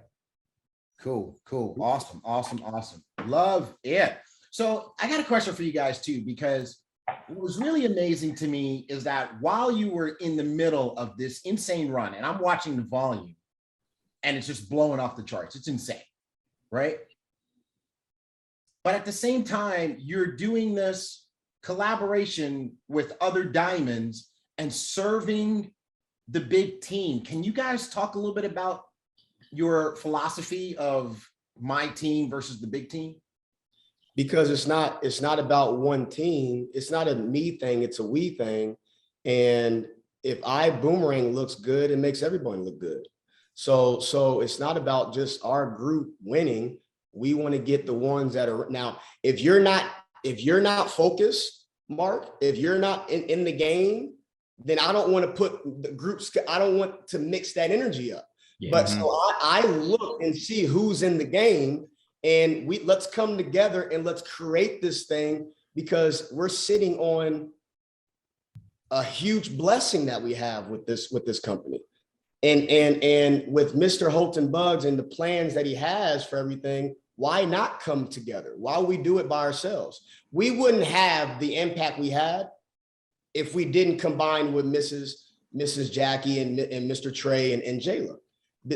Cool. Awesome. Love it. So I got a question for you guys too, because what was really amazing to me is that while you were in the middle of this insane run, and I'm watching the volume, and it's just blowing off the charts. It's insane, right? But at the same time, you're doing this collaboration with other diamonds and serving the big team. Can you guys talk a little bit about your philosophy of my team versus the big team? Because it's not about one team. It's not a me thing. It's a we thing. And if Boomerang looks good, it makes everybody look good. So it's not about just our group winning. We want to get the ones that are now. If you're not focused, Mark, if you're not in the game, then I don't want to put the groups, I don't want to mix that energy up. Yeah. But so I look and see who's in the game, and let's come together and let's create this thing, because we're sitting on a huge blessing that we have with this company. And with Mr. Holton Bugs and the plans that he has for everything, why not come together? Why we do it by ourselves? We wouldn't have the impact we had if we didn't combine with Mrs. Jackie and Mr. Trey and Jayla.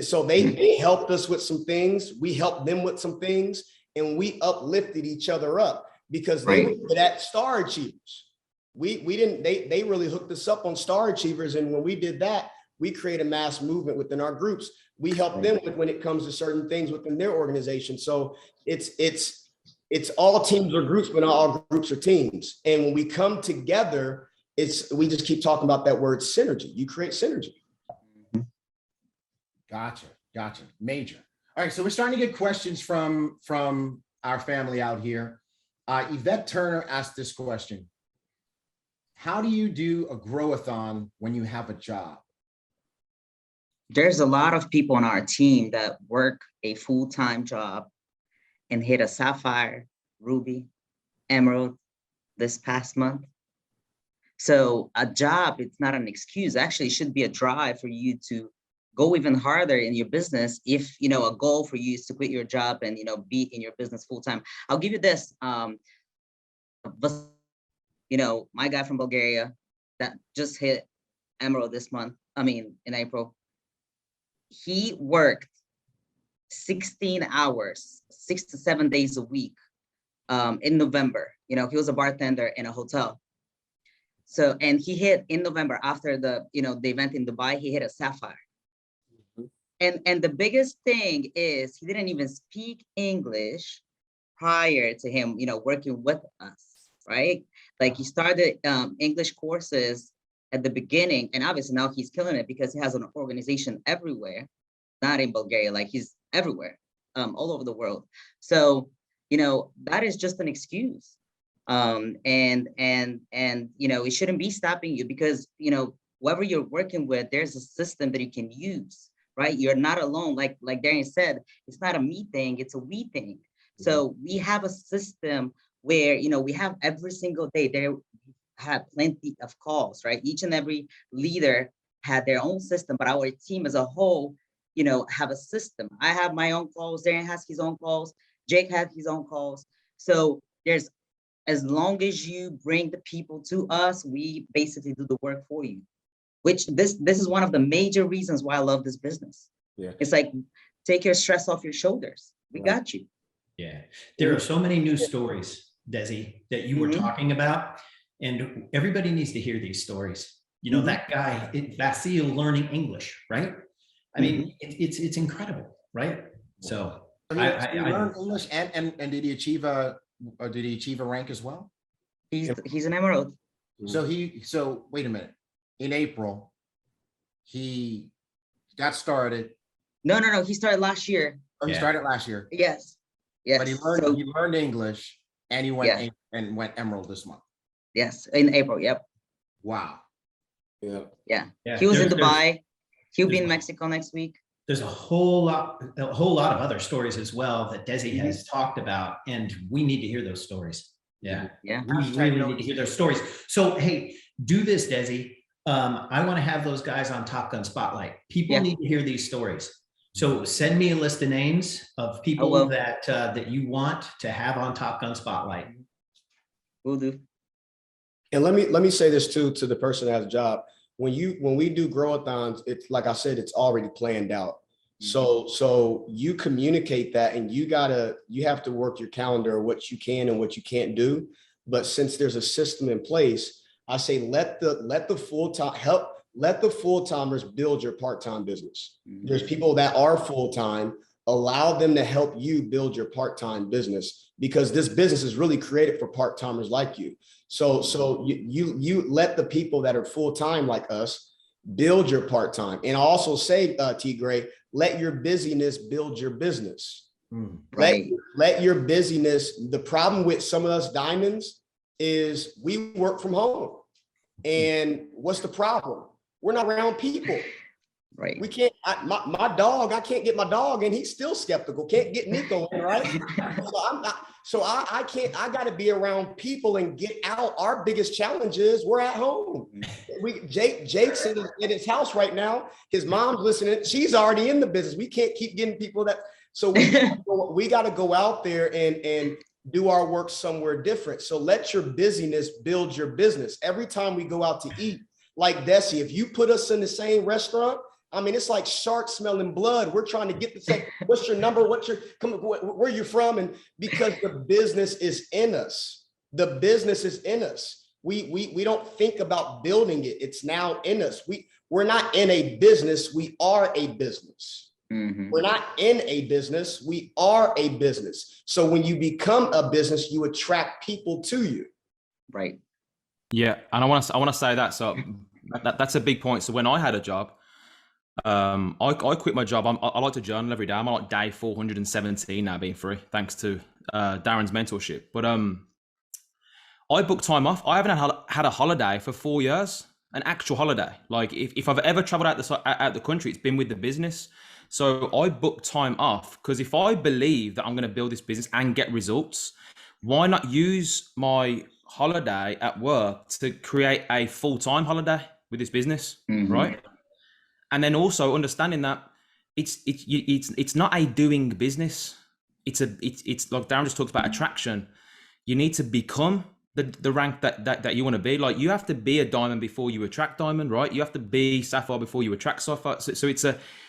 So they helped us with some things. We helped them with some things, and we uplifted each other up because they were good at Star Achievers. We didn't, they really hooked us up on Star Achievers. And when we did that, we create a mass movement within our groups. We help them with when it comes to certain things within their organization. So it's all teams or groups, but not all groups or teams. And when we come together, we just keep talking about that word synergy. You create synergy. Gotcha. Major. All right, so we're starting to get questions from our family out here. Yvette Turner asked this question: how do you do a grow-a-thon when you have a job? There's a lot of people on our team that work a full-time job and hit a sapphire, ruby, emerald this past month. So a job, it's not an excuse. Actually, it should be a drive for you to go even harder in your business. If, a goal for you is to quit your job and, be in your business full-time. I'll give you this. My guy from Bulgaria that just hit emerald this month, in April. He worked 16 hours, 6 to 7 days a week in November. He was a bartender in a hotel. So, and he hit in November after the event in Dubai, he hit a sapphire. And the biggest thing is he didn't even speak English prior to him, working with us, right? Like he started English courses at the beginning, and obviously now he's killing it because he has an organization everywhere, not in Bulgaria, like he's everywhere, all over the world. So, that is just an excuse. And it shouldn't be stopping you because, whoever you're working with, there's a system that you can use, right? You're not alone. Like Darian said, it's not a me thing, it's a we thing. So we have a system where, we have every single day, there had plenty of calls, right? Each and every leader had their own system, but our team as a whole, have a system. I have my own calls, Darian has his own calls, Jake has his own calls. So as long as you bring the people to us, we basically do the work for you, which this is one of the major reasons why I love this business. Yeah. It's like, take your stress off your shoulders. We got you. Yeah. There are so many news stories, Desi, that you were talking about, and everybody needs to hear these stories. That guy, Vasil, learning English, right? I mean, it's incredible, right? So he learned English and did he achieve a rank as well? He's an emerald. So wait a minute. In April, he got started. No. He started last year. Oh, he started last year. Yes. But he learned English and he went and went emerald this month. Yes, in April. Yep. Wow. Yeah. He was in Dubai. He'll be in Mexico next week. There's a whole lot of other stories as well that Desi has talked about, and we need to hear those stories. Yeah. We really need to hear those stories. So, hey, do this, Desi. I want to have those guys on Top Gun Spotlight. People need to hear these stories. So send me a list of names of people that you want to have on Top Gun Spotlight. Will do. And let me say this too to the person that has a job. When we do grow-a-thons, it's like I said, it's already planned out. So you communicate that, and you have to work your calendar, what you can and what you can't do. But since there's a system in place, I say let the full-timers build your part-time business. There's people that are full-time. Allow them to help you build your part-time business, because this business is really created for part-timers like you. So you let the people that are full-time like us build your part-time. And also say, T. Gray, let your busyness build your business. Right. Let your busyness. The problem with some of us diamonds is we work from home. And what's the problem? We're not around people. Right. We can't, my dog, I can't get my dog and he's still skeptical. Can't get Nico in, right? I got to be around people and get out. Our biggest challenge is we're at home. Jake's in his house right now. His mom's listening. She's already in the business. We can't keep getting people that, so we got to go out there and do our work somewhere different. So let your busyness build your business. Every time we go out to eat, like Desi, if you put us in the same restaurant, I mean, it's like sharks smelling blood. We're trying to get the same, what's your number? Where you from? And because the business is in us, the business is in us. We don't think about building it. It's now in us. We're not in a business. We are a business. Mhm. We're not in a business. We are a business. So when you become a business, you attract people to you. Right. Yeah, and I want to say that. So that's a big point. So when I had a job, I quit my job. I like to journal every day. I'm on like day 417 now, being free, thanks to Darren's mentorship. But I booked time off. I haven't had a holiday for 4 years, an actual holiday. Like if I've ever traveled out the country, it's been with the business. So I booked time off because if I believe that I'm going to build this business and get results, why not use my holiday at work to create a full-time holiday with this business, right? And then also understanding that it's not a doing business. It's like Darren just talks about attraction. You need to become the rank that you want to be. Like you have to be a diamond before you attract diamond, right? You have to be sapphire before you attract sapphire. So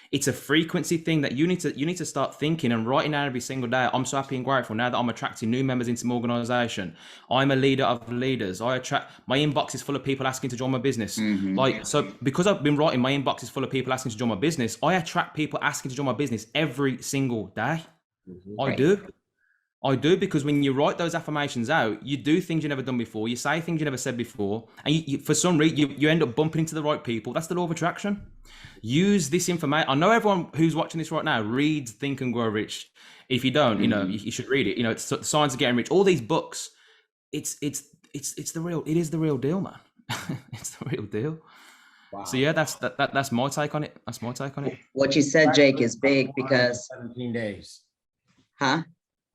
it's a frequency thing that you need to start thinking and writing down every single day. I'm so happy and grateful now that I'm attracting new members into my organization. I'm a leader of leaders. My inbox is full of people asking to join my business. Like, so because I've been writing, my inbox is full of people asking to join my business. I attract people asking to join my business every single day. I do, because when you write those affirmations out, you do things you never done before. You say things you never said before. And you for some reason, you end up bumping into the right people. That's the law of attraction. Use this information. I know everyone who's watching this right now reads Think and Grow Rich. If you don't, you should read it. It's the Science of Getting Rich. All these books, it is the real deal, man. It's the real deal. Wow. So yeah, that's my take on it. That's my take on it. What you said, Jake, is big because 17 days. Huh?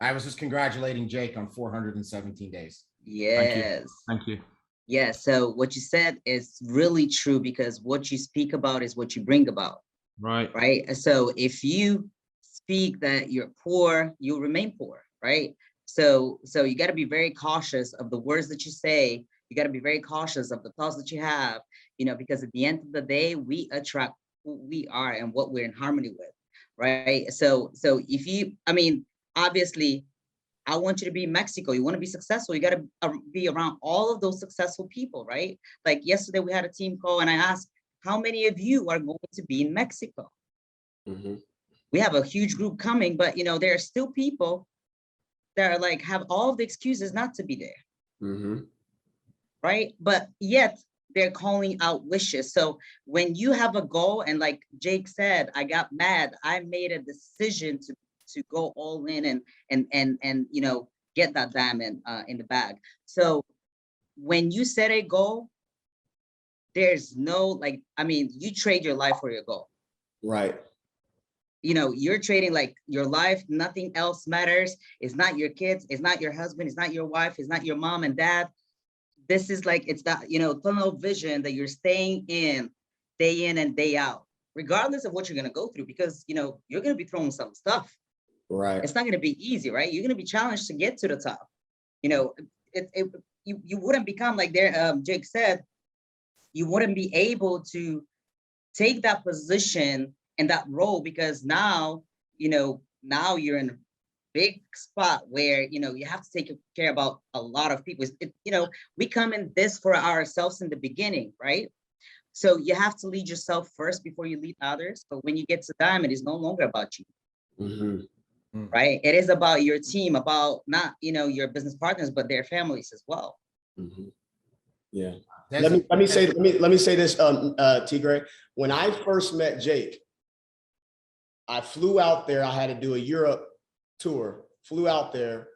I was just congratulating Jake on 417 days. Yes. Thank you. Yeah. So what you said is really true because what you speak about is what you bring about. Right. Right. So if you speak that you're poor, you'll remain poor. Right. So you got to be very cautious of the words that you say. You got to be very cautious of the thoughts that you have, because at the end of the day, we attract who we are and what we're in harmony with. Right. So if you, obviously, I want you to be in Mexico. You want to be successful. You got to be around all of those successful people, right? Like yesterday, we had a team call and I asked, how many of you are going to be in Mexico? We have a huge group coming, but there are still people that are have all of the excuses not to be there. Right? But yet they're calling out wishes. So when you have a goal, and like Jake said, I got mad. I made a decision to go all in and get that diamond in the bag. So when you set a goal, there's no you trade your life for your goal. Right. You're trading your life, nothing else matters. It's not your kids, it's not your husband, it's not your wife, it's not your mom and dad. This is it's that, tunnel vision that you're staying in day in and day out, regardless of what you're going to go through, because, you're going to be throwing some stuff. Right. It's not going to be easy, right? You're going to be challenged to get to the top. You wouldn't become Jake said, you wouldn't be able to take that position and that role because now you're in a big spot where, you have to take care about a lot of people. We come in this for ourselves in the beginning, right? So you have to lead yourself first before you lead others. But when you get to diamond, it's no longer about you. Right? It is about your team, about not, your business partners, but their families as well. Yeah. Let me say this, Tigre. When I first met Jake, I flew out there. I had to do a Europe tour, flew out there,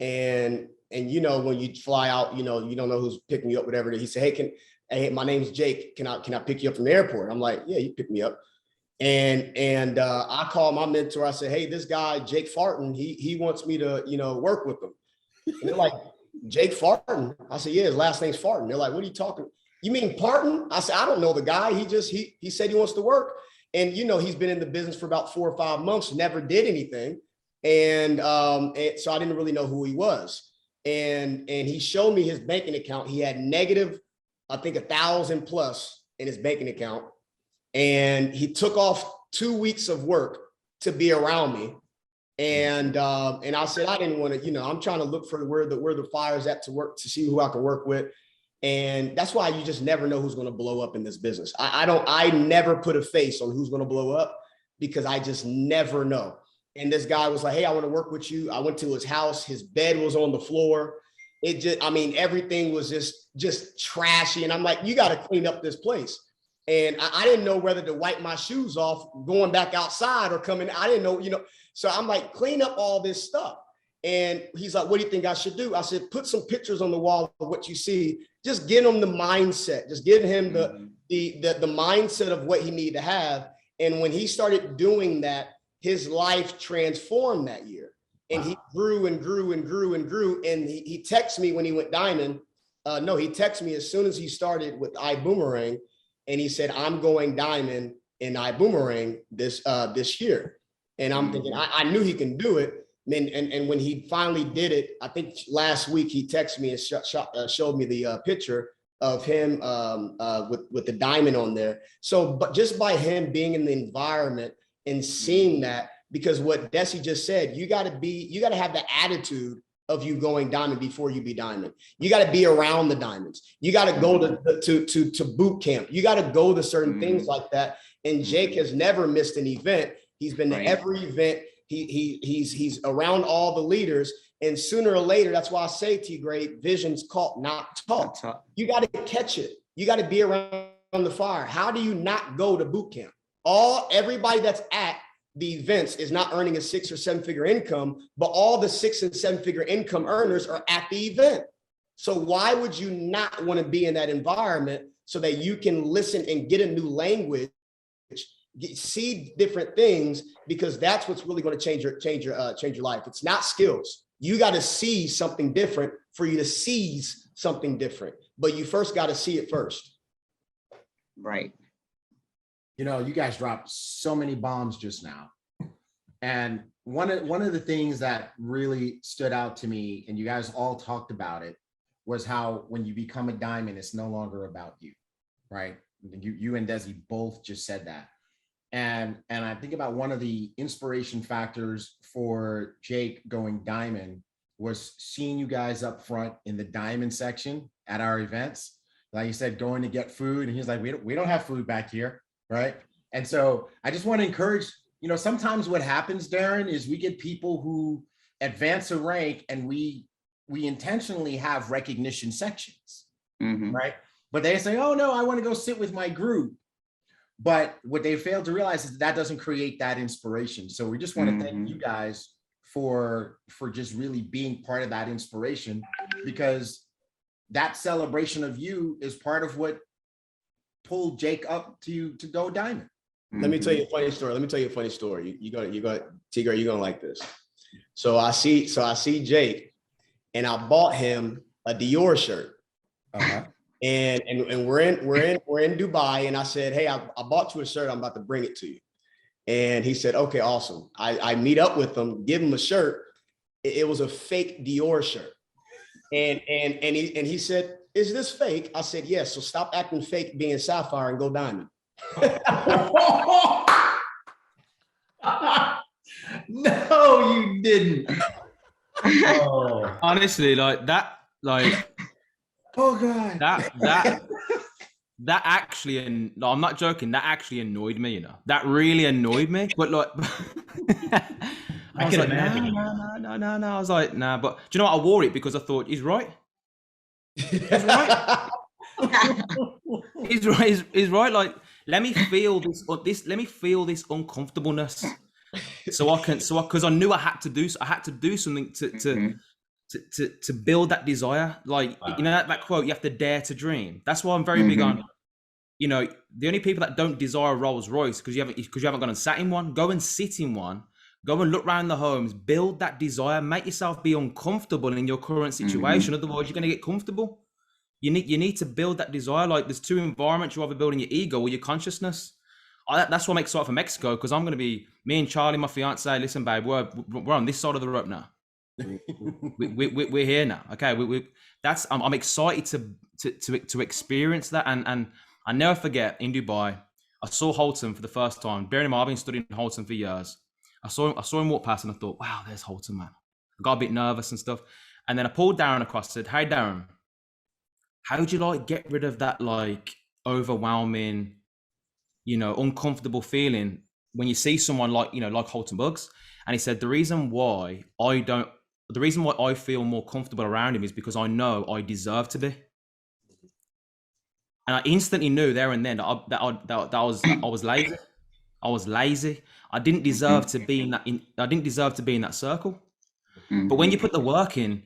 and And you know, when you fly out, you know, you don't know who's picking you up, whatever. He said, hey, my name's Jake. Can I pick you up from the airport? I'm like, yeah, you pick me up. And I called my mentor. I said, hey, this guy, Jake Farton, he wants me to, you know, work with him. And they're like, Jake Farton? I said, yeah, his last name's Farton. They're like, what are you talking? You mean Parton? I said, I don't know the guy. He said he wants to work. And, you know, he's been in the business for about 4 or 5 months, never did anything. And so I didn't really know who he was. And he showed me his banking account. He had negative, I think 1,000 plus in his banking account. And he took off 2 weeks of work to be around me. And I said, I didn't want to, you know, I'm trying to look for where the fire's at to work, to see who I can work with. And that's why you just never know who's going to blow up in this business. I never put a face on who's going to blow up, because I just never know. And this guy was like, hey, I want to work with you. I went to his house. His bed was on the floor. It just, I mean, everything was just trashy. And I'm like, you got to clean up this place. And I didn't know whether to wipe my shoes off going back outside or coming. I didn't know, you know. So I'm like, clean up all this stuff. And he's like, what do you think I should do? I said, put some pictures on the wall of what you see. Just get him the mindset. Just give him the mindset of what he needed to have. And when he started doing that, his life transformed that year. And he grew and grew and grew and grew. And he texted me when he went diamond. No, he texted me as soon as he started with Ibüümerang. And he said, I'm going diamond in Ibüümerang this year. And I'm thinking, I knew he can do it. And when he finally did it, I think last week he texted me and showed me the picture of him with the diamond on there. So, but just by him being in the environment and seeing that, because what Desi just said, you got to have the attitude of you going diamond before you be diamond. You got to be around the diamonds. You got to go to boot camp. You got to go to certain things like that. And Jake has never missed an event. He's been to every event. He's around all the leaders. And sooner or later, that's why I say, T-Gray, vision's caught, not taught. You got to catch it. You got to be around the fire. How do you not go to boot camp? Everybody that's at the events is not earning a 6 or 7 figure income, but all the 6 and 7 figure income earners are at the event. So why would you not want to be in that environment so that you can listen and get a new language, see different things, because that's what's really going to change your life. It's not skills. You got to see something different for you to seize something different, but you first got to see it first. Right. You know, you guys dropped so many bombs just now. And one of the things that really stood out to me, and you guys all talked about it, was how when you become a diamond, it's no longer about you, right? You and Desi both just said that. And I think about one of the inspiration factors for Jake going diamond was seeing you guys up front in the diamond section at our events. Like you said, going to get food, and he's like, we don't have food back here, right? And so I just want to encourage, you know, sometimes what happens, Darren, is we get people who advance a rank and we intentionally have recognition sections, right? But they say, oh no, I want to go sit with my group. But what they fail to realize is that doesn't create that inspiration. So we just want to thank you guys for just really being part of that inspiration, because that celebration of you is part of what pulled Jake up to go diamond. Let me tell you a funny story. You got Tigger, you're gonna like this. So I see Jake, and I bought him a Dior shirt. And we're in Dubai, and I said, hey, I bought you a shirt. I'm about to bring it to you. And he said, okay, awesome. I meet up with him, give him a shirt. It was a fake Dior shirt. And he said, is this fake? I said, yes. So stop acting fake, being sapphire, and go diamond. No, you didn't. Oh. Honestly, like that, like. Oh God. That actually, and no, I'm not joking, that actually annoyed me, you know. That really annoyed me. But like I was like, imagine. No. I was like, nah, but do you know what? I wore it because I thought he's right. He's right. He's right. Like, let me feel this uncomfortableness. Because I knew I had to do something to build that desire. Like, you know, that quote, you have to dare to dream. That's why I'm very big on, you know, the only people that don't desire a Rolls Royce because you haven't gone and sat in one, go and sit in one, go and look around the homes, build that desire, make yourself be uncomfortable in your current situation. Otherwise you're going to get comfortable. You need to build that desire. Like, there's two environments. You're either building your ego or your consciousness. That's what makes it for Mexico, because I'm going to be, me and Charlie, my fiance, listen, babe, we're on this side of the rope now. We're here now. Okay, I'm excited to experience that, and I never forget in Dubai, I saw Holton for the first time. Bearing in mind, I've been studying Holton for years. I saw him walk past, and I thought, wow, there's Holton, man. I got a bit nervous and stuff, and then I pulled Darren across. And said, hey, Darren, how would you like get rid of that like overwhelming, you know, uncomfortable feeling when you see someone like, you know, like Holton Bugs? And he said, the reason why I feel more comfortable around him is because I know I deserve to be. And I instantly knew there and then that I was lazy. I was lazy. I didn't deserve to be in that. I didn't deserve to be in that circle. But when you put the work in,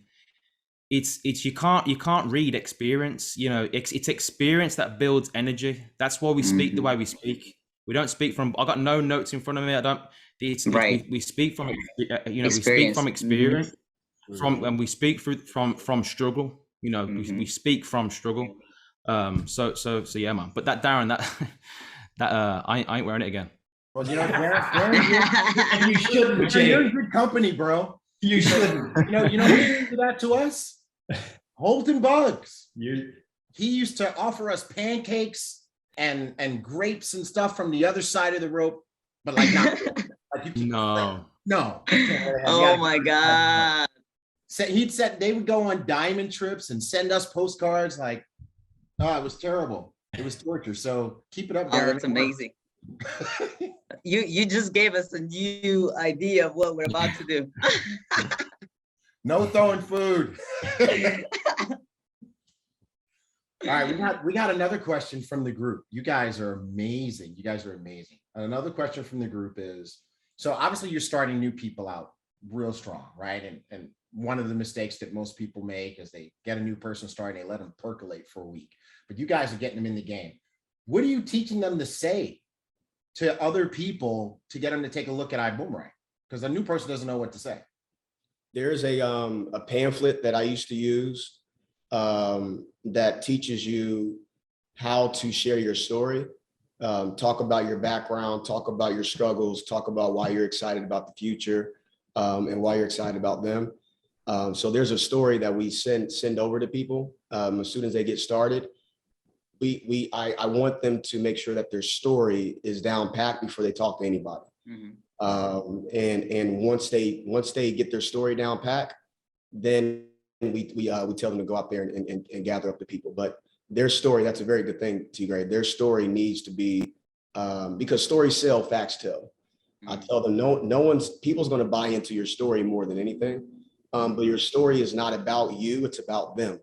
it's you can't read experience. You know, it's experience that builds energy. That's why we speak the way we speak. We don't speak from. I got no notes in front of me. I don't. We speak from we speak from experience. And we speak from struggle. You know, we speak from struggle. So yeah, man. But that Darren, I ain't wearing it again. Well, you know, Darren, you shouldn't. You're in good company, bro. You shouldn't. You know who did that to us? Holton Bugs. He used to offer us pancakes and grapes and stuff from the other side of the rope, but like not. No. Oh my God. They would go on diamond trips and send us postcards. Like, oh, it was terrible. It was torture. So keep it up, Darren. Oh, that's amazing. You just gave us a new idea of what we're about to do. No throwing food. All right, we got another question from the group. You guys are amazing. Another question from the group is, so obviously you're starting new people out real strong, right? And one of the mistakes that most people make is they get a new person starting, they let them percolate for a week. But you guys are getting them in the game. What are you teaching them to say to other people to get them to take a look at Iboomerang? Because a new person doesn't know what to say. There's a pamphlet that I used to use that teaches you how to share your story, talk about your background, talk about your struggles, talk about why you're excited about the future, and why you're excited about them. So there's a story that we send over to people as soon as they get started. I want them to make sure that their story is down pat before they talk to anybody. And once they get their story down pat, then we tell them to go out there and gather up the people. But their story, that's a very good thing, T-Grade. Their story needs to be, because stories sell, facts tell. I tell them people's going to buy into your story more than anything. But your story is not about you, it's about them.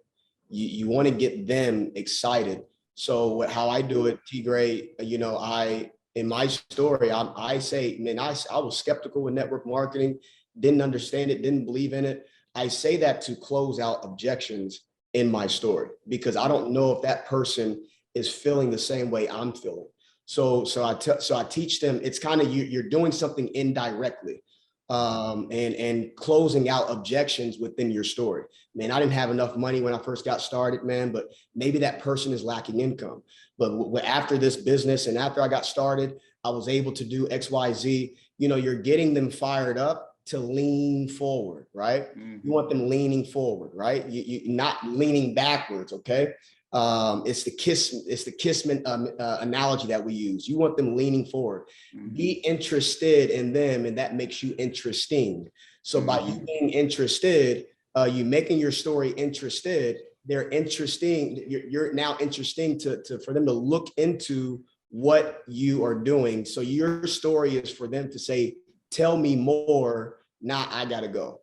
You want to get them excited. So how I do it, T-Grade, in my story, I say, man, I was skeptical with network marketing, didn't understand it, didn't believe in it. I say that to close out objections in my story, because I don't know if that person is feeling the same way I'm feeling. So I teach them, it's kind of, you're doing something indirectly. And closing out objections within your story. Man, I didn't have enough money when I first got started, man, but maybe that person is lacking income. But after this business and after I got started, I was able to do X, Y, Z. You're getting them fired up to lean forward, right? You want them leaning forward, right? You not leaning backwards, okay? It's the Kissman analogy that we use. You want them leaning forward. Be interested in them, and that makes you interesting. So by you being interested, you making your story interested, they're interesting. You're now interesting for them to look into what you are doing. So your story is for them to say, tell me more, not I gotta go.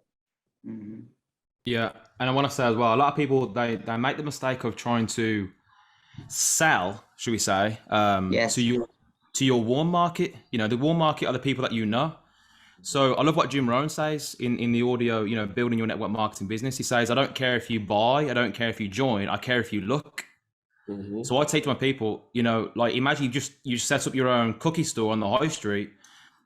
Yeah, and I want to say as well, a lot of people, they make the mistake of trying to sell, should we say, to your warm market. The warm market are the people that you know. So I love what Jim Rohn says in the audio, you know, building your network marketing business. He says, I don't care if you buy, I don't care if you join, I care if you look. So I take to my people, you know, like imagine you set up your own cookie store on the high street.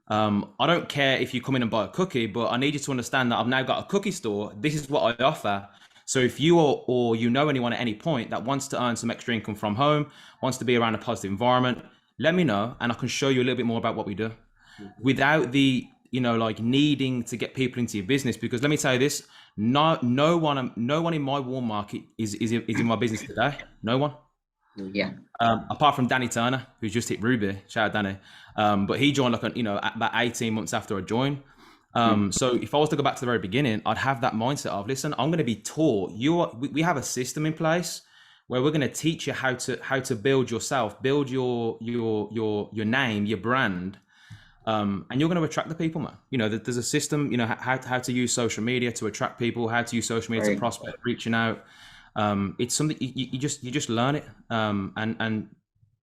I don't care if you come in and buy a cookie, but I need you to understand that I've now got a cookie store. This is what I offer. So if you or you know anyone at any point that wants to earn some extra income from home, wants to be around a positive environment, let me know and I can show you a little bit more about what we do without the, you know, like needing to get people into your business. Because let me tell you this, no one in my warm market is in my business today. No one. Yeah. Apart from Danny Turner, who's just hit Ruby, shout out Danny. But he joined like, you know, about 18 months after I joined. So if I was to go back to the very beginning, I'd have that mindset of, listen, I'm going to be taught. We have a system in place where we're going to teach you how to build yourself, build your name, your brand, and you're going to attract the people, man. You know, there's a system. You know how to use social media to attract people, how to use social media to prospect, reaching out. It's something you just learn it, and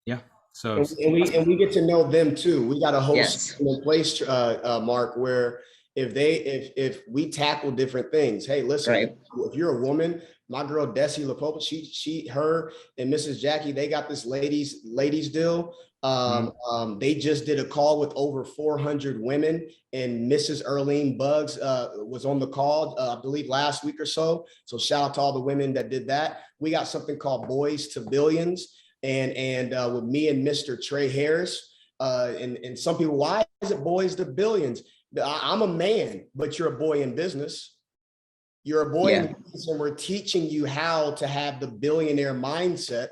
yeah. So and we get to know them too. We got a whole Yes. system in place, Mark, where if we tackle different things, hey, listen, Right. if you're a woman, my girl Desi Lapopa, her and Mrs. Jackie, they got this ladies deal. They just did a call with over 400 women, and Mrs. Erlene Buggs was on the call, I believe last week or so. So shout out to all the women that did that. We got something called Boys to Billions, and with me and Mr. Trey Harris, and some people, why is it Boys to Billions? I'm a man, but you're a boy in business. You're a boy in business, and we're teaching you how to have the billionaire mindset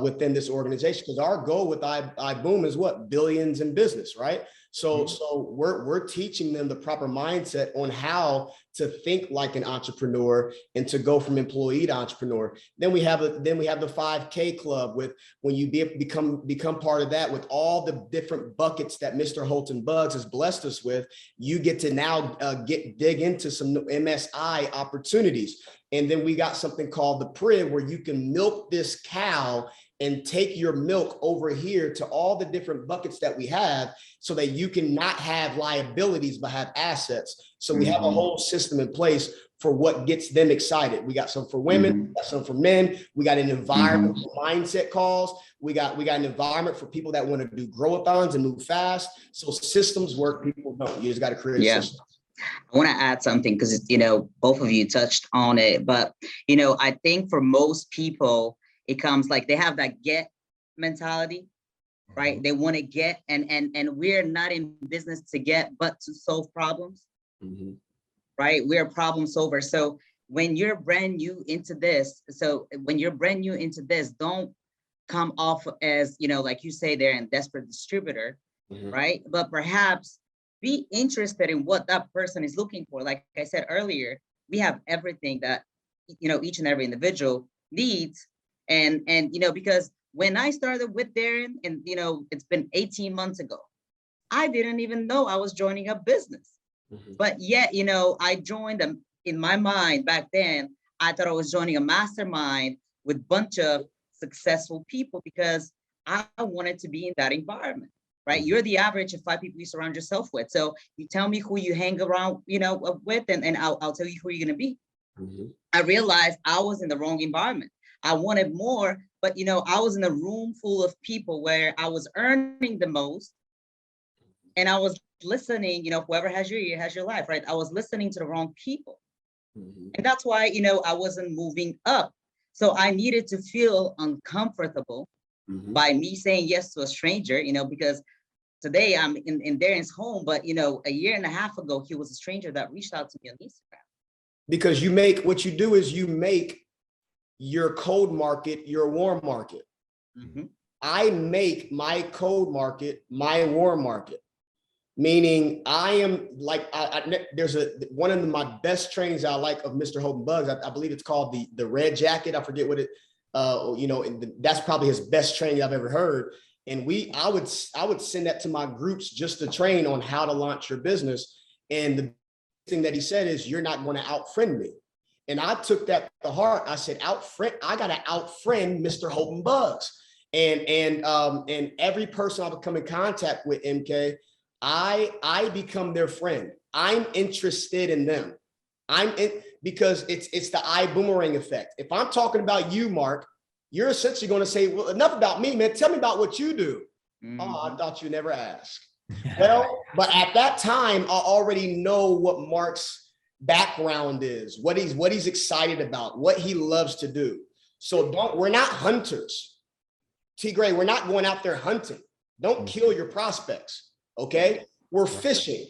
within this organization, because our goal with iBoom is what? Billions in business, right? So we're teaching them the proper mindset on how to think like an entrepreneur and to go from employee to entrepreneur. Then we have the 5K club, with when you become part of that, with all the different buckets that Mr. Holton Buggs has blessed us with. You get to now dig into some MSI opportunities. And then we got something called the PRIB, where you can milk this cow and take your milk over here to all the different buckets that we have, so that you can not have liabilities, but have assets. So we have a whole system in place for what gets them excited. We got some for women, we got some for men. We got an environment for mindset calls. We got an environment for people that want to do grow-a-thons and move fast. So systems work, people don't. You just got to create a system. I want to add something, because, you know, both of you touched on it, but, you know, I think for most people, it comes like they have that get mentality, right? They want to get, and we're not in business to get, but to solve problems, right? We're a problem solver. So when you're brand new into this, don't come off as, you know, like you say, they're a desperate distributor, right? But perhaps be interested in what that person is looking for. Like I said earlier, we have everything that, you know, each and every individual needs. And you know, because when I started with Darren, and, you know, it's been 18 months ago, I didn't even know I was joining a business. But yet, you know, I joined them in my mind back then. I thought I was joining a mastermind with a bunch of successful people, because I wanted to be in that environment. Right? You're the average of 5 people you surround yourself with. So you tell me who you hang around, you know, with, and I'll tell you who you're going to be. I realized I was in the wrong environment. I wanted more, but, you know, I was in a room full of people where I was earning the most, and I was listening, you know, whoever has your ear has your life, right? I was listening to the wrong people. And that's why, you know, I wasn't moving up. So I needed to feel uncomfortable by me saying yes to a stranger, you know, because today I'm in Darren's home, but, you know, a year and a half ago, he was a stranger that reached out to me on Instagram. Because you make your cold market your warm market. I make my cold market my warm market, meaning I am like, there's one of my best trainings I like of Mr. Holton Buggs. I believe it's called the Red Jacket. I forget what it, you know, and that's probably his best training I've ever heard. And I would send that to my groups just to train on how to launch your business. And the thing that he said is, you're not going to out-friend me. And I took that to heart. I said, I got to out-friend Mr. Holton Buggs. And every person I would come in contact with, MK, I become their friend. I'm interested in them. Because it's the Boomerang effect. If I'm talking about you, Mark, you're essentially going to say, well, enough about me, man. Tell me about what you do. Oh, I thought you never asked. Well, but at that time, I already know what Mark's background is, what he's excited about, what he loves to do. So we're not hunters. T. Gray, we're not going out there hunting. Don't kill your prospects. Okay. We're fishing,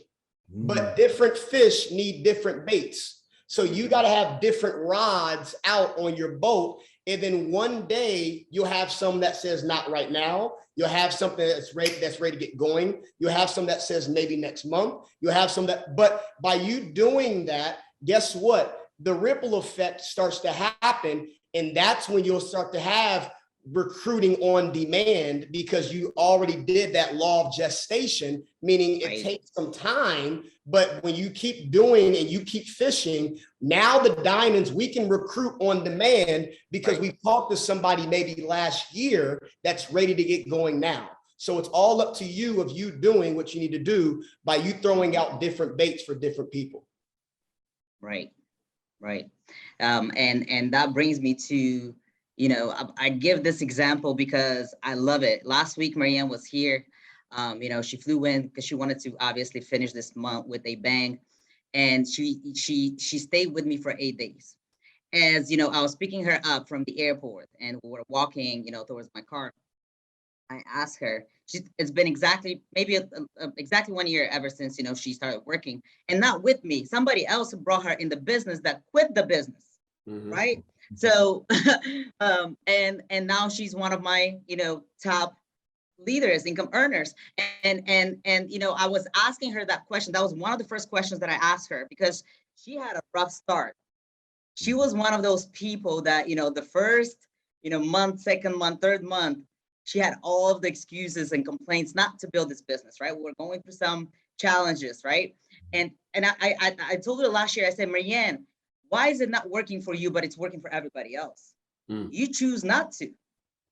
but different fish need different baits. So you got to have different rods out on your boat. And then one day you'll have some that says not right now. You'll have something that's ready to get going. You'll have some that says maybe next month. You'll have some that, but by you doing that, guess what? The ripple effect starts to happen. And that's when you'll start to have recruiting on demand, because you already did that law of gestation, meaning it takes some time, but when you keep doing and you keep fishing, now the diamonds, we can recruit on demand because we talked to somebody maybe last year that's ready to get going now. So it's all up to you of you doing what you need to do by you throwing out different baits for different people. Right. And that brings me to, I give this example because I love it. Last week, Marianne was here. She flew in because she wanted to obviously finish this month with a bang. And she stayed with me for 8 days. As, I was picking her up from the airport and we were walking, towards my car. I asked her, it's been exactly 1 year ever since, she started working, and not with me. Somebody else brought her in the business that quit the business. Right. So, and now she's one of my, top leaders, income earners. And, I was asking her that question. That was one of the first questions that I asked her, because she had a rough start. She was one of those people that, the first, month, second month, third month, she had all of the excuses and complaints not to build this business, right? We were going through some challenges, right? And I told her last year, I said, Marianne, why is it not working for you, but it's working for everybody else? You choose not to,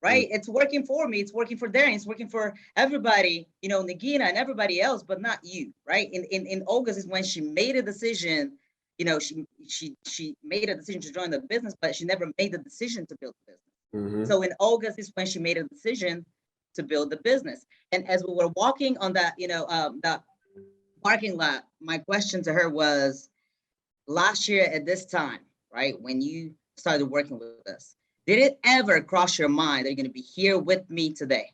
right? It's working for me, it's working for Darren, it's working for everybody, Nagina and everybody else, but not you, right? In August is when she made a decision, she made a decision to join the business, but she never made the decision to build the business. So in August is when she made a decision to build the business. And as we were walking on that, that parking lot, my question to her was, last year at this time, right, when you started working with us, did it ever cross your mind that you're going to be here with me today?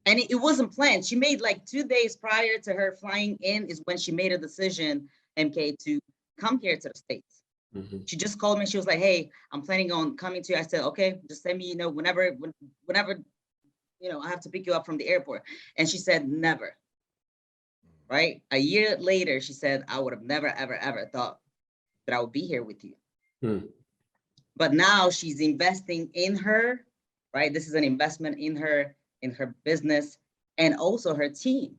And it wasn't planned. She made like 2 days prior to her flying in is when she made a decision, MK, to come here to the States. She just called me. She was like, hey, I'm planning on coming to you. I said, okay, just send me, whenever, I have to pick you up from the airport. And she said, never. Right? A year later, she said, I would have never, ever, ever thought that I would be here with you. But now she's investing in her, right? This is an investment in her business, and also her team.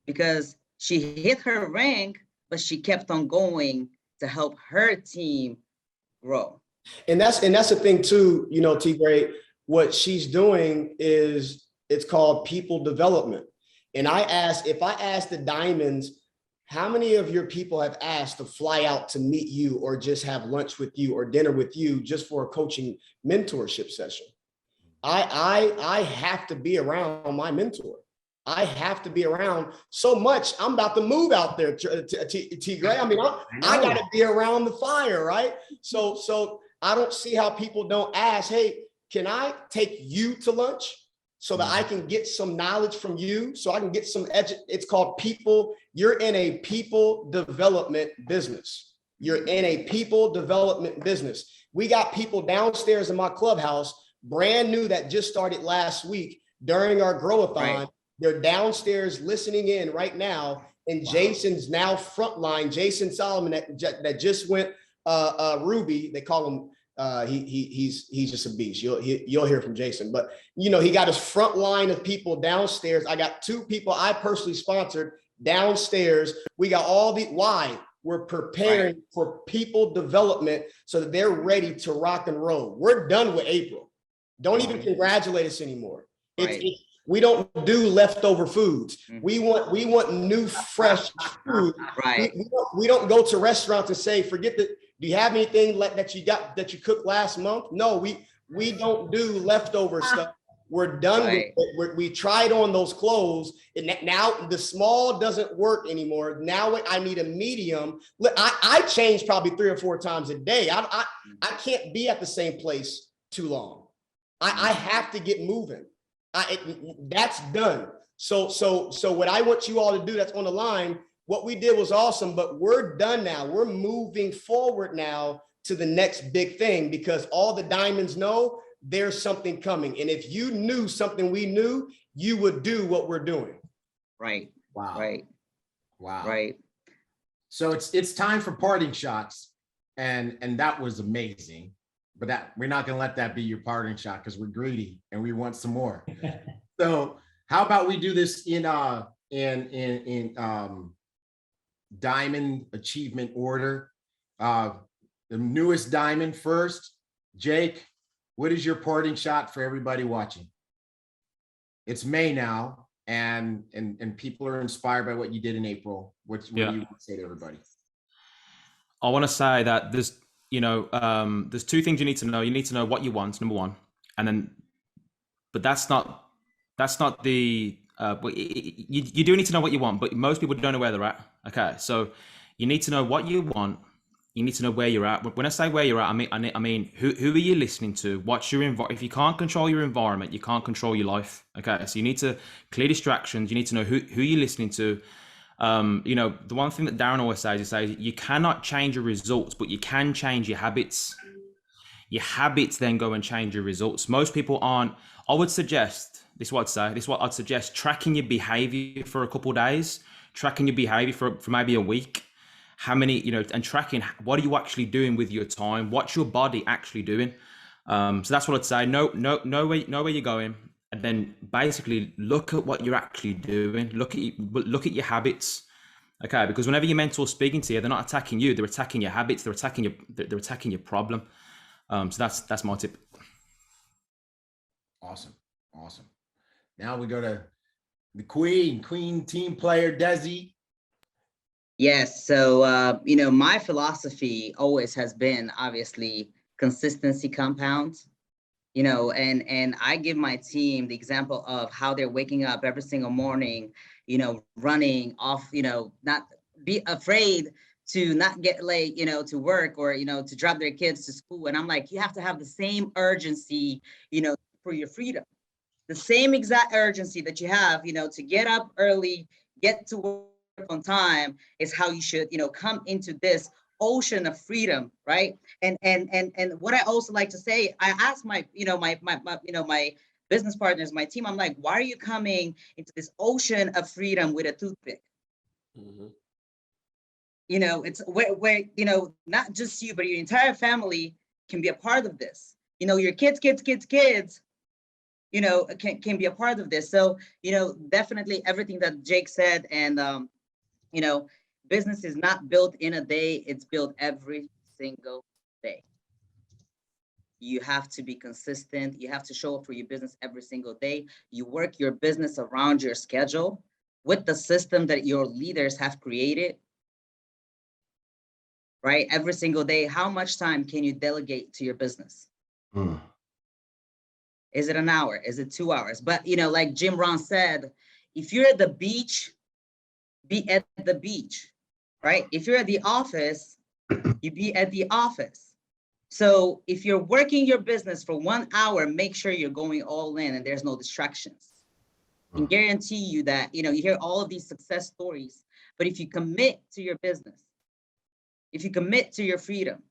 Because she hit her rank, but she kept on going to help her team grow. And that's the thing too, T. Gray, what she's doing is, it's called people development. And if I asked the diamonds, how many of your people have asked to fly out to meet you or just have lunch with you or dinner with you just for a coaching mentorship session? I have to be around my mentor. I have to be around so much. I'm about to move out there, T. Gray. I mean, I got to be around the fire, right? So I don't see how people don't ask, hey, can I take you to lunch so that I can get some knowledge from you, so I can get some it's called people. You're in a people development business. You're in a people development business. We got people downstairs in my clubhouse, brand new, that just started last week during our grow-a-thon. Right. They're downstairs listening in right now. And Jason's now frontline, Jason Solomon that just went Ruby. They call him, he's just a beast. You'll hear from Jason, but he got his front line of people downstairs. I got 2 people I personally sponsored downstairs. We got why? We're preparing for people development so that they're ready to rock and roll. We're done with April. Don't even congratulate us anymore. We don't do leftover foods. We want new, fresh food. Right. We don't go to restaurants and say, forget that. Do you have anything that you cooked last month? No, we don't do leftover stuff. We're done Right. with it. We tried on those clothes, and now the small doesn't work anymore. Now I need a medium. I change probably 3 or 4 times a day. I can't be at the same place too long. I have to get moving. That's done. So what I want you all to do that's on the line, what we did was awesome, but we're done now. We're moving forward now to the next big thing, because all the diamonds know there's something coming. And if you knew something we knew, you would do what we're doing. Right. Wow. Right. Wow. Right. So it's time for parting shots. And that was amazing. But that we're not gonna let that be your parting shot, because we're greedy and we want some more. So how about we do this in diamond achievement order? The newest diamond first. Jake, what is your parting shot for everybody watching? It's May now, and people are inspired by what you did in April. What do you want to say to everybody? I want to say that there's 2 things you need to know. You need to know what you want, number 1, and then, but that's not the. You do need to know what you want, but most people don't know where they're at. Okay, so you need to know what you want. You need to know where you're at. When I say where you're at, I mean who are you listening to? What's your environment? If you can't control your environment, you can't control your life. Okay, so you need to clear distractions. You need to know who you're listening to. The one thing that Darren always says is you cannot change your results, but you can change your habits. Your habits then go and change your results. Most people aren't. I would suggest I'd suggest tracking your behavior for a couple of days, tracking your behavior for maybe a week. How many, and tracking what are you actually doing with your time? What's your body actually doing? So that's what I'd say. Know where you're going, and then basically look at what you're actually doing. Look at your habits. Okay, because whenever your mentor's speaking to you, they're not attacking you, they're attacking your habits, they're attacking your problem. So that's my tip. Awesome. Now we go to the queen team player, Desi. Yes. So, my philosophy always has been obviously consistency compounds, and I give my team the example of how they're waking up every single morning, running off, not be afraid to not get late, to work or, to drop their kids to school. And I'm like, you have to have the same urgency, for your freedom, the same exact urgency that you have, to get up early, get to work on time is how you should, come into this ocean of freedom, right? And what I also like to say, I ask my business partners, my team, I'm like, why are you coming into this ocean of freedom with a toothpick? Mm-hmm. It's where not just you, but your entire family can be a part of this. Your kids, can be a part of this. So, definitely everything that Jake said, and business is not built in a day, it's built every single day. You have to be consistent. You have to show up for your business every single day. You work your business around your schedule with the system that your leaders have created, right? Every single day, how much time can you delegate to your business? Is it an hour? Is it 2 hours? But, like Jim Rohn said, if you're at the beach, be at the beach, right? If you're at the office, you be at the office. So if you're working your business for 1 hour, make sure you're going all in and there's no distractions. I can guarantee you that, you hear all of these success stories, but if you commit to your business, if you commit to your freedom,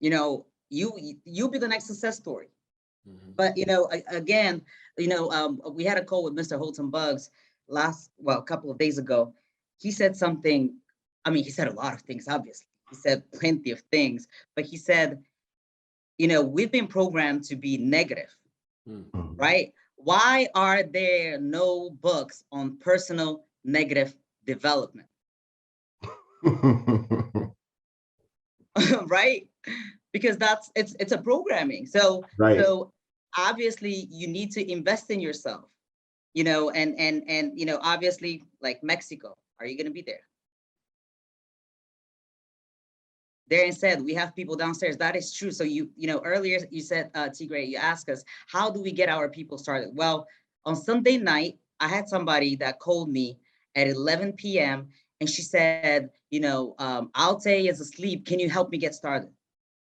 you'll be the next success story. Mm-hmm. But, again, we had a call with Mr. Holton Buggs a couple of days ago. He said something, he said a lot of things, obviously. He said plenty of things, but he said, we've been programmed to be negative, right? Why are there no books on personal negative development? Right? Because it's a programming. So, right. So obviously you need to invest in yourself, and obviously like Mexico, are you going to be there? Darren said, we have people downstairs. That is true. So earlier you said, Tigray, you asked us, how do we get our people started? Well, on Sunday night, I had somebody that called me at 11 p.m. and she said, Alte is asleep. Can you help me get started?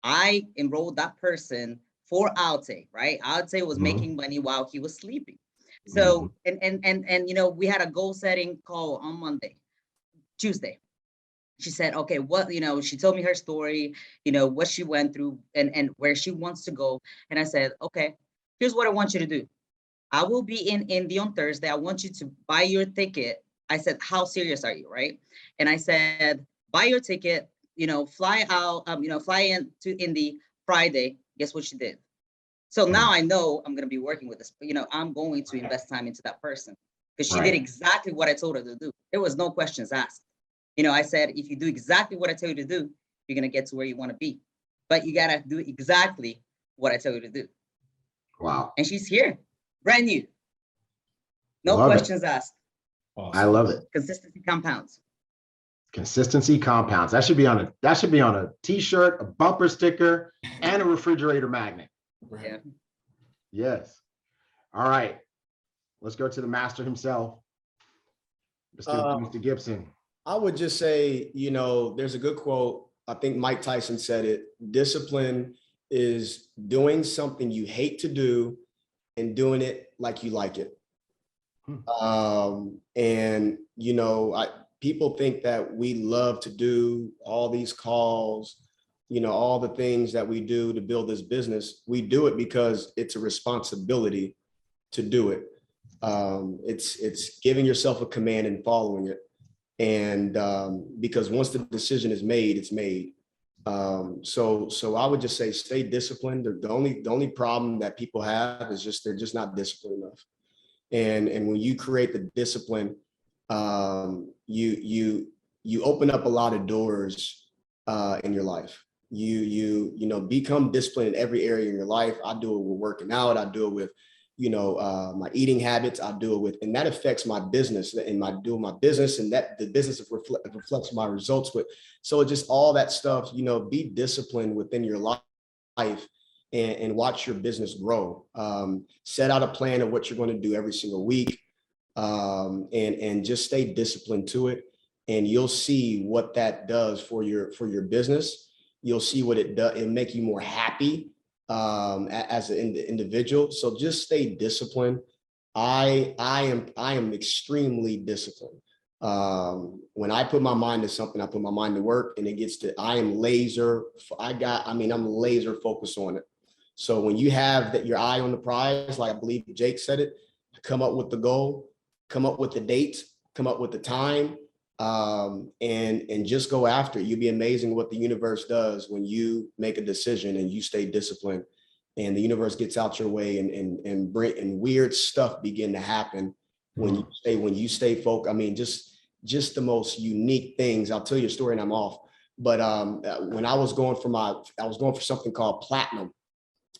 I enrolled that person for Alte, right? Alte was making money while he was sleeping. So, and we had a goal setting call on Tuesday. She said, okay, she told me her story, what she went through and where she wants to go. And I said, okay, here's what I want you to do. I will be in Indy on Thursday. I want you to buy your ticket. I said, how serious are you, right? And I said, buy your ticket, fly out, fly in to Indy Friday. Guess what she did? So now I know I'm going to be working with this, but, I'm going to invest time into that person because she did exactly what I told her to do. There was no questions asked. I said, if you do exactly what I tell you to do, you're going to get to where you want to be. But you got to do exactly what I tell you to do. Wow. And she's here, brand new. No Love questions asked. Awesome. I love it. Consistency compounds. Consistency compounds. That should be on a t-shirt, a bumper sticker, and a refrigerator magnet. Yeah. Yes. All right. Let's go to the master himself, Mr. Gibson. I would just say, there's a good quote. I think Mike Tyson said it. Discipline is doing something you hate to do and doing it like you like it. People think that we love to do all these calls, all the things that we do to build this business. We do it because it's a responsibility to do it. It's giving yourself a command and following it. And because once the decision is made, it's made. So I would just say, stay disciplined. The only problem that people have is just, they're just not disciplined enough. And when you create the discipline, you open up a lot of doors in your life. You become disciplined in every area in your life. I do it with working out. I do it with my eating habits. I do it with, and that affects my business and doing my business, and that the business reflects my results with. So just all that stuff, be disciplined within your life and watch your business grow. Set out a plan of what you're going to do every single week, and just stay disciplined to it. And you'll see what that does for your business. You'll see what it does. It'll make you more happy as an individual. So just stay disciplined. I am extremely disciplined. When I put my mind to something, I put my mind to work, and it gets to, I'm laser focused on it. So when you have your eye on the prize, like I believe Jake said it, come up with the goal, come up with the date, come up with the time, and just go after it. You'll be amazing what the universe does when you make a decision and you stay disciplined, and the universe gets out your way, and weird stuff begin to happen when you stay focused. I mean, just the most unique things. I'll tell you a story and I'm off. But when I was going for something called platinum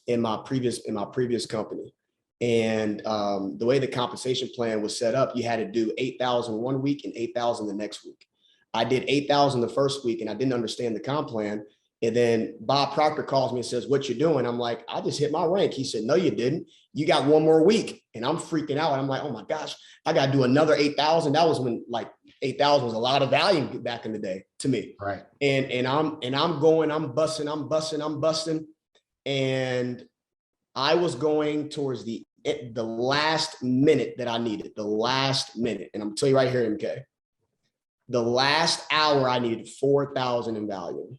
in my previous company. And the way the compensation plan was set up, you had to do 8,000 one week and 8,000 the next week. I did 8,000 the first week and I didn't understand the comp plan. And then Bob Proctor calls me and says, "What you doing?" I'm like, "I just hit my rank." He said, "No, you didn't. You got one more week." And I'm freaking out. And I'm like, "Oh my gosh, I got to do another 8,000. That was when like 8,000 was a lot of value back in the day to me. Right. And I'm going, I'm busting. And I was going towards the last minute that I needed, the last minute. And I'm gonna tell you right here, MK, the last hour I needed 4,000 in value.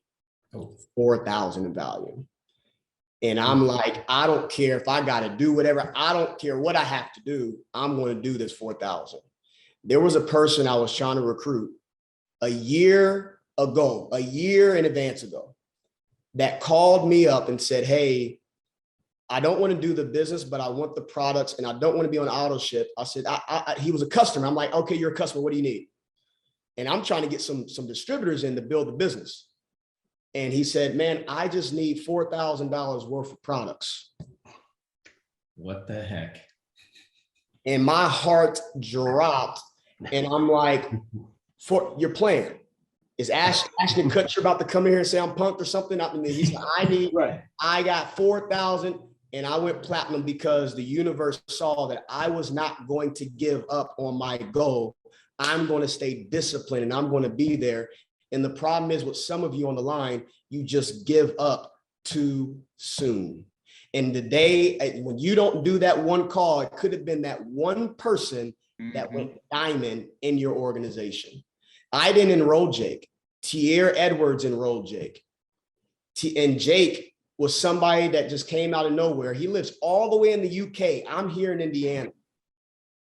4,000 in value. And I'm like, I don't care if I got to do whatever. I don't care what I have to do. I'm going to do this 4,000. There was a person I was trying to recruit a year in advance ago, that called me up and said, "Hey, I don't want to do the business, but I want the products and I don't want to be on auto ship." I said, he was a customer. I'm like, "Okay, you're a customer. What do you need?" And I'm trying to get some distributors in to build the business. And he said, "Man, I just need $4,000 worth of products." What the heck? And my heart dropped. And I'm like, for your plan. Is Ashton Kutcher about to come in here and say I'm punked or something? He said, I got 4,000 and I went platinum because the universe saw that I was not going to give up on my goal. I'm going to stay disciplined and I'm going to be there. And the problem is with some of you on the line, you just give up too soon. And the day when you don't do that one call, it could have been that one person that went diamond in your organization. I didn't enroll Jake. Tier Edwards enrolled Jake. And Jake was somebody that just came out of nowhere. He lives all the way in the UK. I'm here in Indiana.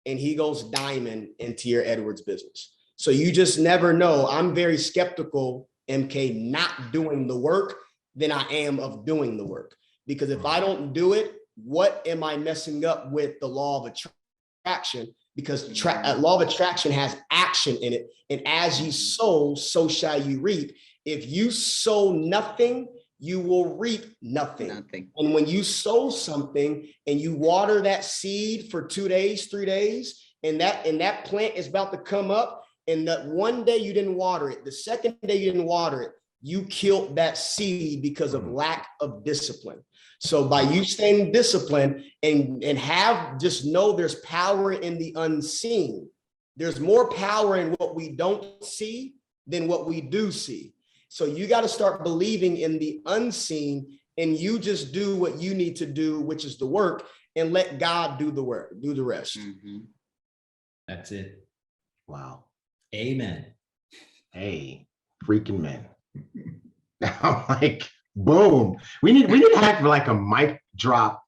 And he goes diamond in Tier Edwards' business. So you just never know. I'm very skeptical, MK, not doing the work than I am of doing the work. Because if I don't do it, what am I messing up with the law of attraction? Because law of attraction has action in it. And as you sow, so shall you reap. If you sow nothing, you will reap nothing. And when you sow something and you water that seed for 2 days, 3 days, and that plant is about to come up, and that one day you didn't water it, the second day you didn't water it, you killed that seed because of lack of discipline. So by you staying disciplined and just know there's power in the unseen. There's more power in what we don't see than what we do see. So you got to start believing in the unseen, and you just do what you need to do, which is the work, and let God do the work, do the rest. That's it. Wow. Amen. Hey, freaking man. I'm like, boom. We need to have like a mic drop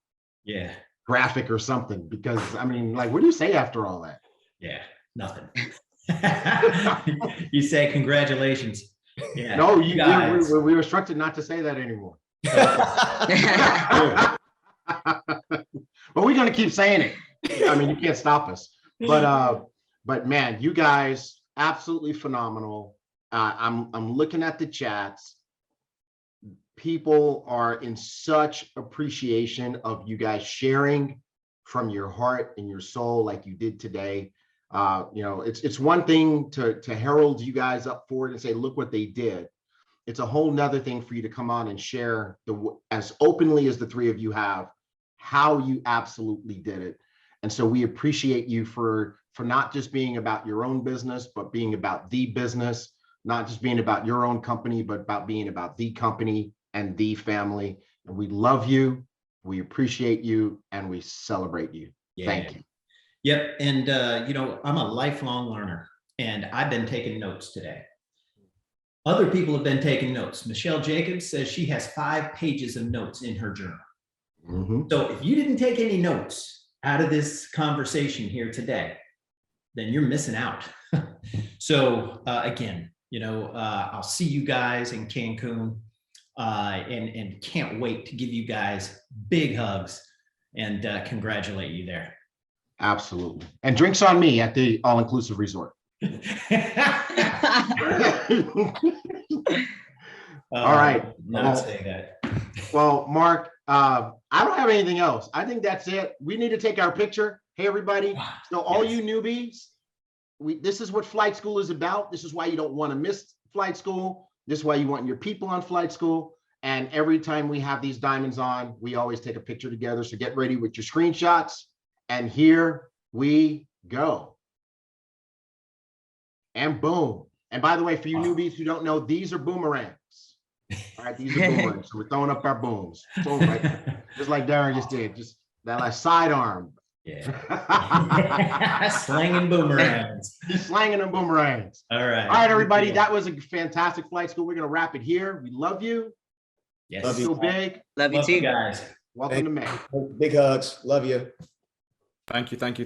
graphic or something, because I mean, like, what do you say after all that? Yeah, nothing. You say congratulations. Yeah. No, we were instructed not to say that anymore. But we're gonna keep saying it. I mean, you can't stop us. But man, you guys absolutely phenomenal. I'm looking at the chats. People are in such appreciation of you guys sharing from your heart and your soul like you did today. It's one thing to herald you guys up forward and say, look what they did. It's a whole nother thing for you to come on and share as openly as the three of you have, how you absolutely did it. And so we appreciate you for not just being about your own business, but being about the business, not just being about your own company, but about being about the company and the family. And we love you, we appreciate you, and we celebrate you. Thank you. Yep. And, I'm a lifelong learner, and I've been taking notes today. Other people have been taking notes. Michelle Jacobs says she has 5 pages of notes in her journal. So if you didn't take any notes out of this conversation here today, then you're missing out. So again, I'll see you guys in Cancun, and can't wait to give you guys big hugs and congratulate you there. Absolutely. And drinks on me at the all-inclusive resort. All right. Not say that. Well, Mark, I don't have anything else. I think that's it. We need to take our picture. Hey, everybody. So all you newbies, this is what flight school is about. This is why you don't want to miss flight school. This is why you want your people on flight school. And every time we have these diamonds on, we always take a picture together. So get ready with your screenshots. And here we go. And boom. And by the way, for you newbies who don't know, these are boomerangs. All right, these are boomerangs. So we're throwing up our booms. Boom, right? Just like Darren just did. Just that like sidearm. Yeah. Slanging boomerangs. He's slanging them boomerangs. All right. All right, everybody. That was a fantastic flight school. We're going to wrap it here. We love you. Yes. Love you big. Love you too, guys. Welcome to May. Big hugs. Love you. Thank you. Thank you.